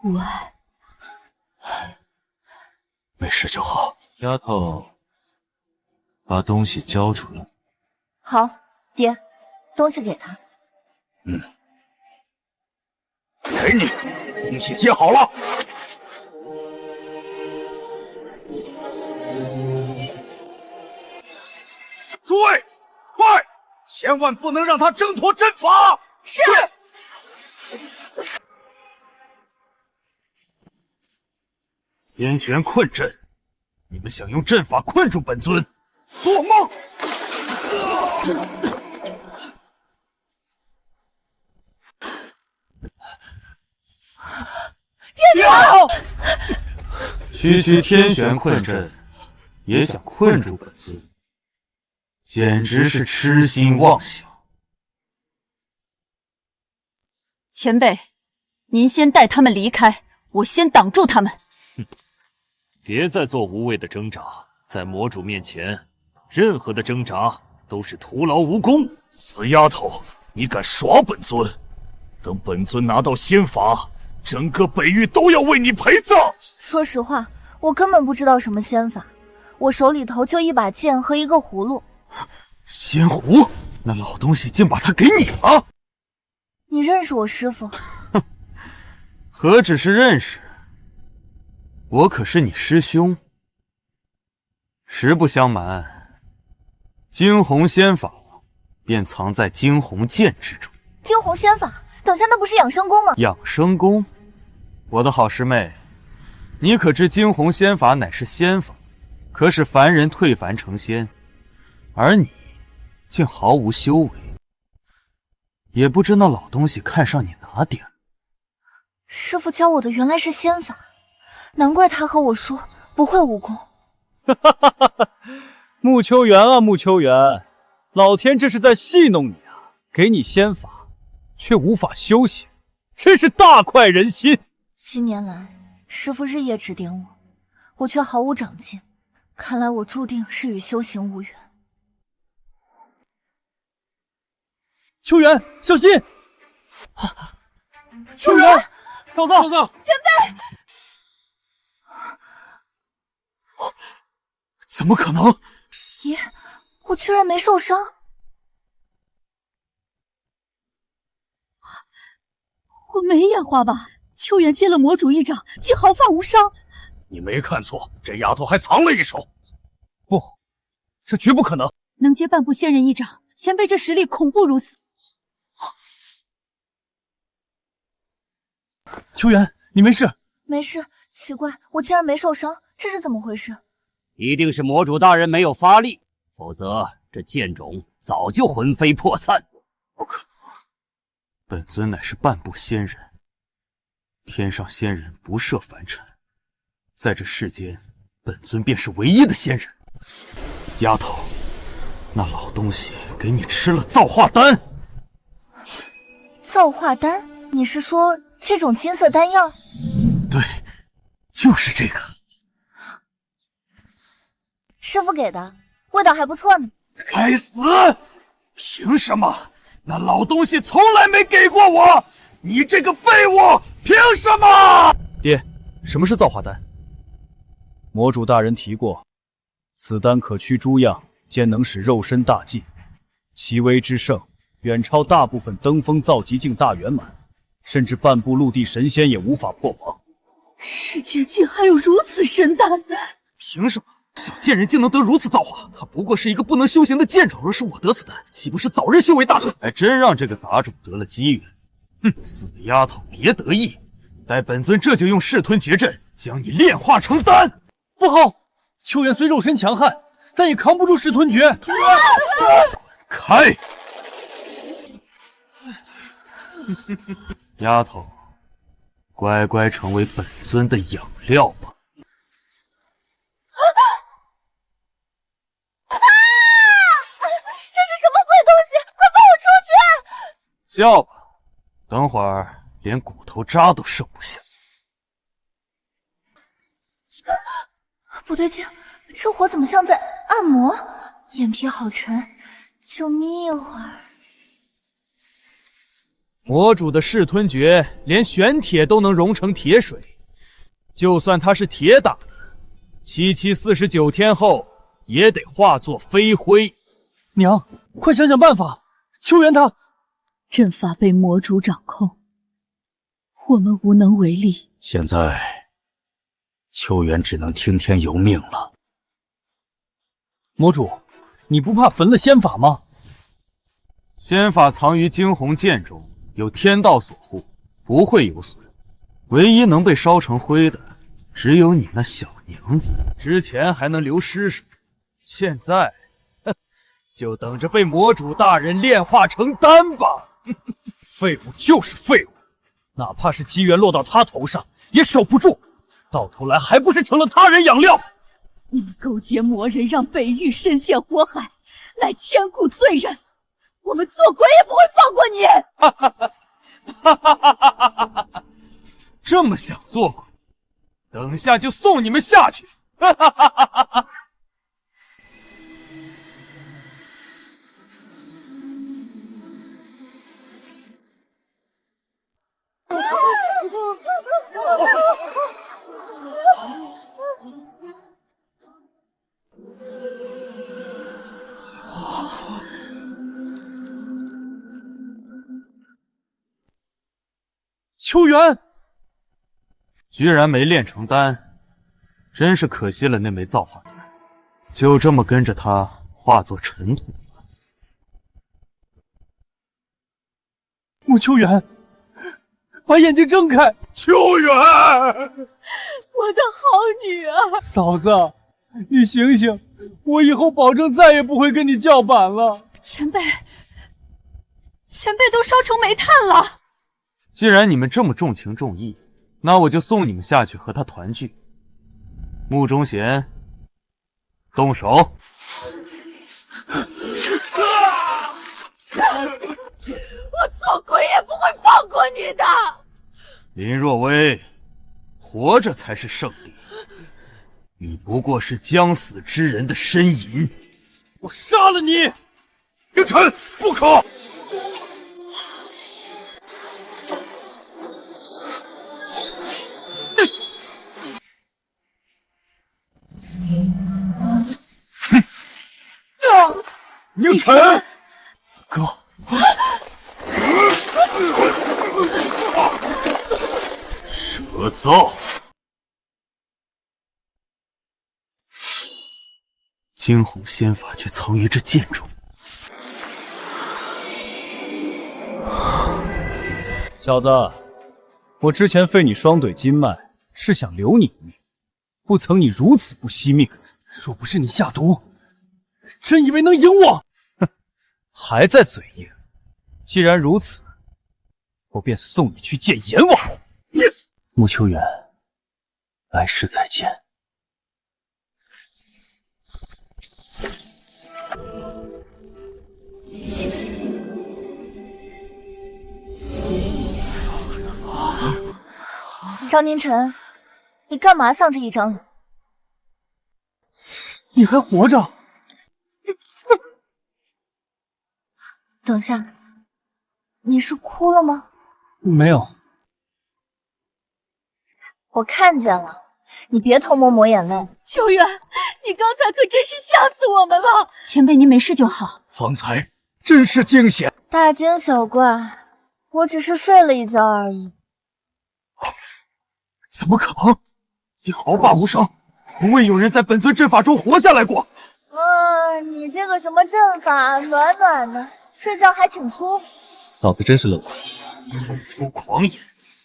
无碍。没事就好。丫头，把东西交出来。好，爹，东西给他。给你，东西接好了。诸位，快！千万不能让他挣脱阵法。是。天玄困阵，你们想用阵法困住本尊？做梦！爹娘！区天玄困阵，也想困住本尊，简直是痴心妄想。前辈，您先带他们离开，我先挡住他们。别再做无谓的挣扎，在魔主面前，任何的挣扎都是徒劳无功。死丫头，你敢耍本尊？等本尊拿到仙法，整个北域都要为你陪葬。说实话，我根本不知道什么仙法，我手里头就一把剑和一个葫芦。仙壶？那老东西竟把它给你了？你认识我师父？何止是认识，我可是你师兄。实不相瞒，惊鸿仙法便藏在惊鸿剑之中。惊鸿仙法？等下那不是养生功吗？养生功？我的好师妹，你可知惊鸿仙法乃是仙法，可使凡人退凡成仙，而你竟毫无修为，也不知那老东西看上你哪点。师父教我的原来是仙法，难怪他和我说不会武功。穆秋元啊，穆秋元，老天这是在戏弄你啊！给你仙法，却无法修行，真是大快人心。7年来，师父日夜指点我，我却毫无长进，看来我注定是与修行无缘。秋元，小心！秋元，嫂子，嫂子，前辈，怎么可能？咦，我居然没受伤？我没眼花吧？秋元接了魔主一掌，竟毫发无伤。你没看错，这丫头还藏了一手。不，这绝不可能！能接半步仙人一掌，前辈这实力恐怖如斯。秋元，你没事？没事。奇怪，我竟然没受伤，这是怎么回事？一定是魔主大人没有发力，否则这剑种早就魂飞魄散。不可能，本尊乃是半步仙人，天上仙人不涉凡尘，在这世间，本尊便是唯一的仙人。丫头，那老东西给你吃了造化丹。造化丹？你是说这种金色丹药？对，就是这个。师父给的，味道还不错呢。该死！凭什么？那老东西从来没给过我！你这个废物，凭什么？爹，什么是造化丹？魔主大人提过，此丹可驱诸恙，兼能使肉身大进，其威之盛，远超大部分登峰造极境大圆满，甚至半步陆地神仙也无法破防。世间竟还有如此神丹！凭什么？小贱人竟能得如此造化？他不过是一个不能修行的贱种，若是我得此丹，岂不是早日修为大成？还真让这个杂种得了机缘。哼，死丫头，别得意，待本尊这就用噬吞诀阵将你炼化成丹。不好，秋元虽肉身强悍，但也扛不住噬吞诀。滚开！丫头，乖乖成为本尊的养料吧。这是什么鬼东西？快放我出去！叫吧，等会儿连骨头渣都剩不下。不对劲，这火怎么像在按摩？眼皮好沉，就眯一会儿。魔主的噬吞诀连玄铁都能融成铁水，就算它是铁打的，749天后也得化作飞灰。娘，快想想办法！秋元他阵法被魔主掌控，我们无能为力。现在，秋元只能听天由命了。魔主，你不怕焚了仙法吗？仙法藏于惊鸿剑中，有天道所护，不会有损。唯一能被烧成灰的，只有你那小娘子。之前还能留尸首，现在，就等着被魔主大人炼化成丹吧。废物就是废物，哪怕是机缘落到他头上，也守不住，到头来还不是成了他人养料。你们勾结魔人，让北域深陷火海，乃千古罪人。我们做鬼也不会放过你！这么想做鬼，等下就送你们下去！秋元居然没炼成丹，真是可惜了那枚造化丹，就这么跟着他化作尘土。穆秋元，把眼睛睁开！秋元，我的好女儿，嫂子，你醒醒，我以后保证再也不会跟你叫板了。前辈都烧成煤炭了。既然你们这么重情重义，那我就送你们下去和他团聚。穆忠贤，动手！我做鬼也不会放过你的。林若薇，活着才是胜利，你不过是将死之人的呻吟。我杀了你！凌晨，不可！宁晨，哥，蛇造，惊鸿仙法却藏于这剑中。小子，我之前废你双腿金脉，是想留你一命，不曾你如此不惜命。若不是你下毒，真以为能赢我？哼，还在嘴硬。既然如此，我便送你去见阎王。穆秋元，来世再见。张宁晨，你干嘛丧着一张脸？你还活着？等下，你是哭了吗？没有，我看见了，你别偷摸抹眼泪。秋元，你刚才可真是吓死我们了。前辈，您没事就好。方才真是惊险，大惊小怪，我只是睡了一觉而已。怎么可能？竟毫发无伤，从未有人在本尊阵法中活下来过。你这个什么阵法，暖暖的，睡觉还挺舒服。嫂子真是乐观。口出狂言，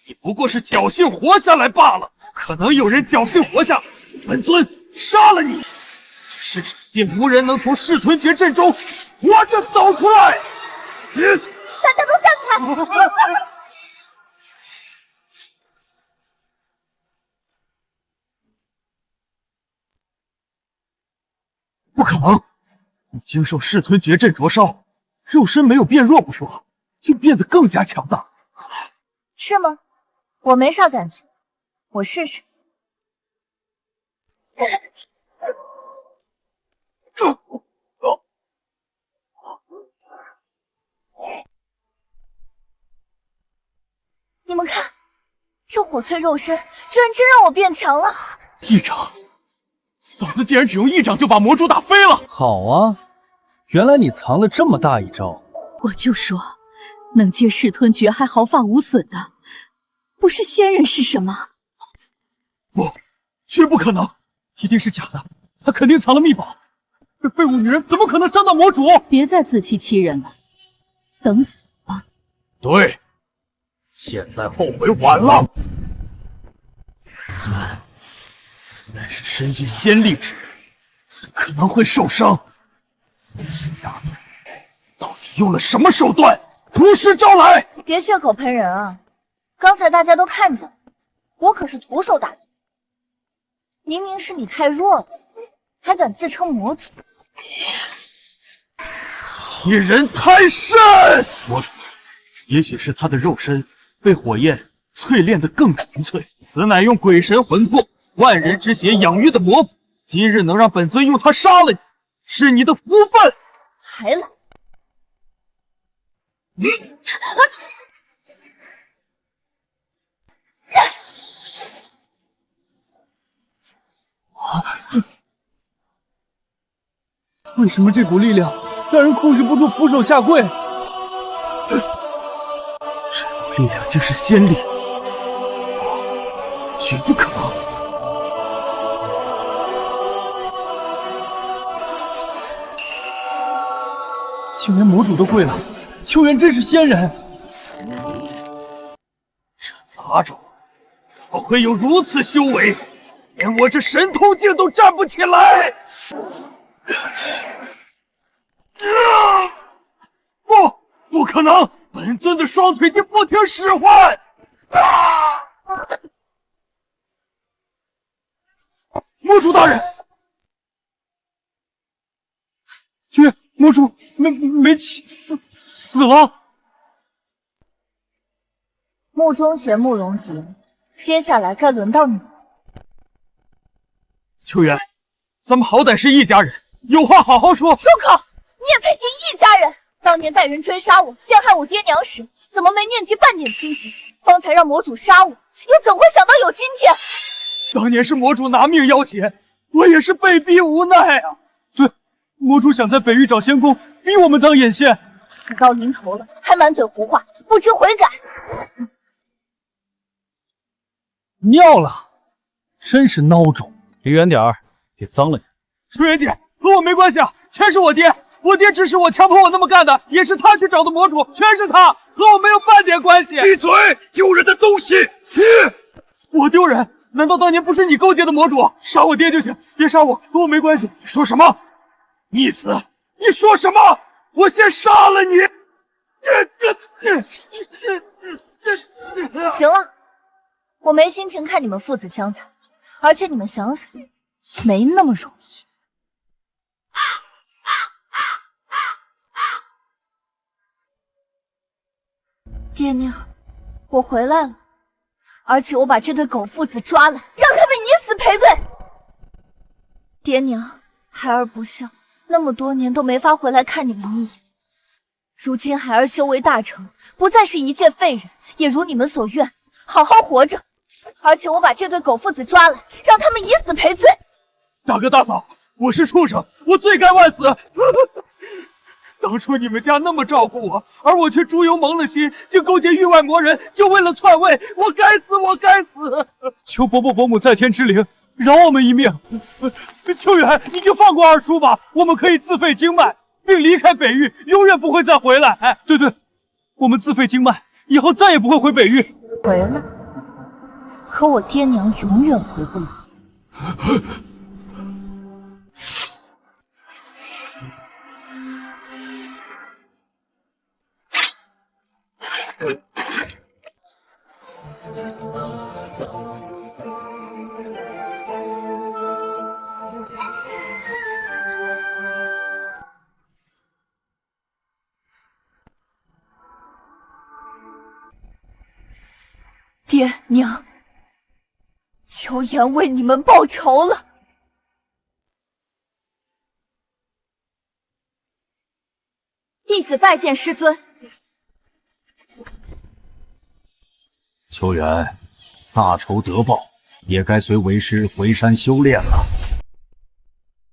你不过是侥幸活下来罢了。可能有人侥幸活下，本尊杀了你。这世界无人能从噬吞诀阵中活着走出来。大家都站开！不可能！你经受噬吞诀阵灼烧，肉身没有变弱不说，竟变得更加强大。是吗？我没啥感觉，我试试。你们看，这火淬肉身居然真让我变强了！一掌，嫂子竟然只用一掌就把魔主打飞了。好啊，原来你藏了这么大一招。我就说，能借噬吞诀还毫发无损的，不是仙人是什么？不，绝不可能，一定是假的。他肯定藏了秘宝。这废物女人怎么可能伤到魔主？别再自欺欺人了，等死吧。对，现在后悔晚了。尊，乃是身具仙力之人，怎可能会受伤？死丫头，到底用了什么手段？出师招来！别血口喷人啊！刚才大家都看见了，我可是徒手打的。明明是你太弱了，还敢自称魔主，欺人太甚！魔主，也许是他的肉身被火焰淬炼得更纯粹，此乃用鬼神魂魄、万人之血养育的魔符。今日能让本尊用它杀了你，是你的福分。还来！为什么这股力量让人控制不住俯首下跪？这股力量竟是仙力，绝不可能！竟连魔主都跪了，秋元真是仙人！这杂种怎么会有如此修为？连我这神通境都站不起来！不可能！本尊的双腿竟不听使唤！魔主大人，魔主没起死了。慕中贤、慕容杰，接下来该轮到你。秋元，咱们好歹是一家人，有话好好说。住口！你也配提一家人？当年带人追杀我，陷害我爹娘时，怎么没念及半点亲情？方才让魔主杀我，又怎会想到有今天？当年是魔主拿命要挟，我也是被逼无奈啊。对，魔主想在北域找仙宫，逼我们当眼线。死到临头了，还满嘴胡话，不知悔改。尿了，真是孬种！离远点儿，别脏了你。秋元姐，和我没关系啊，全是我爹。我爹指使我，强迫我那么干的，也是他去找的魔主，全是他，和我没有半点关系。闭嘴，丢人的东西！我丢人？难道当年不是你勾结的魔主？杀我爹就行，别杀我，和我没关系。你说什么？逆子！你说什么？我先杀了你！行了，我没心情看你们父子相残，而且你们想死没那么容易。爹娘，我回来了，而且我把这对狗父子抓来，让他们以死赔罪。爹娘，孩儿不孝，那么多年都没法回来看你们一眼。如今孩儿修为大成，不再是一介废人，也如你们所愿，好好活着。而且我把这对狗父子抓来，让他们以死赔罪。大哥大嫂，我是畜生，我罪该万死。当初你们家那么照顾我，而我却猪油蒙了心，竟勾结域外魔人，就为了篡位，我该死，我该死！求伯伯伯母在天之灵，饶我们一命。秋元，你就放过二叔吧，我们可以自废经脉，并离开北域，永远不会再回来。哎，对，我们自废经脉，以后再也不会回北域。回来，可我爹娘永远回不来。爹娘，秋妍为你们报仇了。弟子拜见师尊。秋元，大仇得报，也该随为师回山修炼了。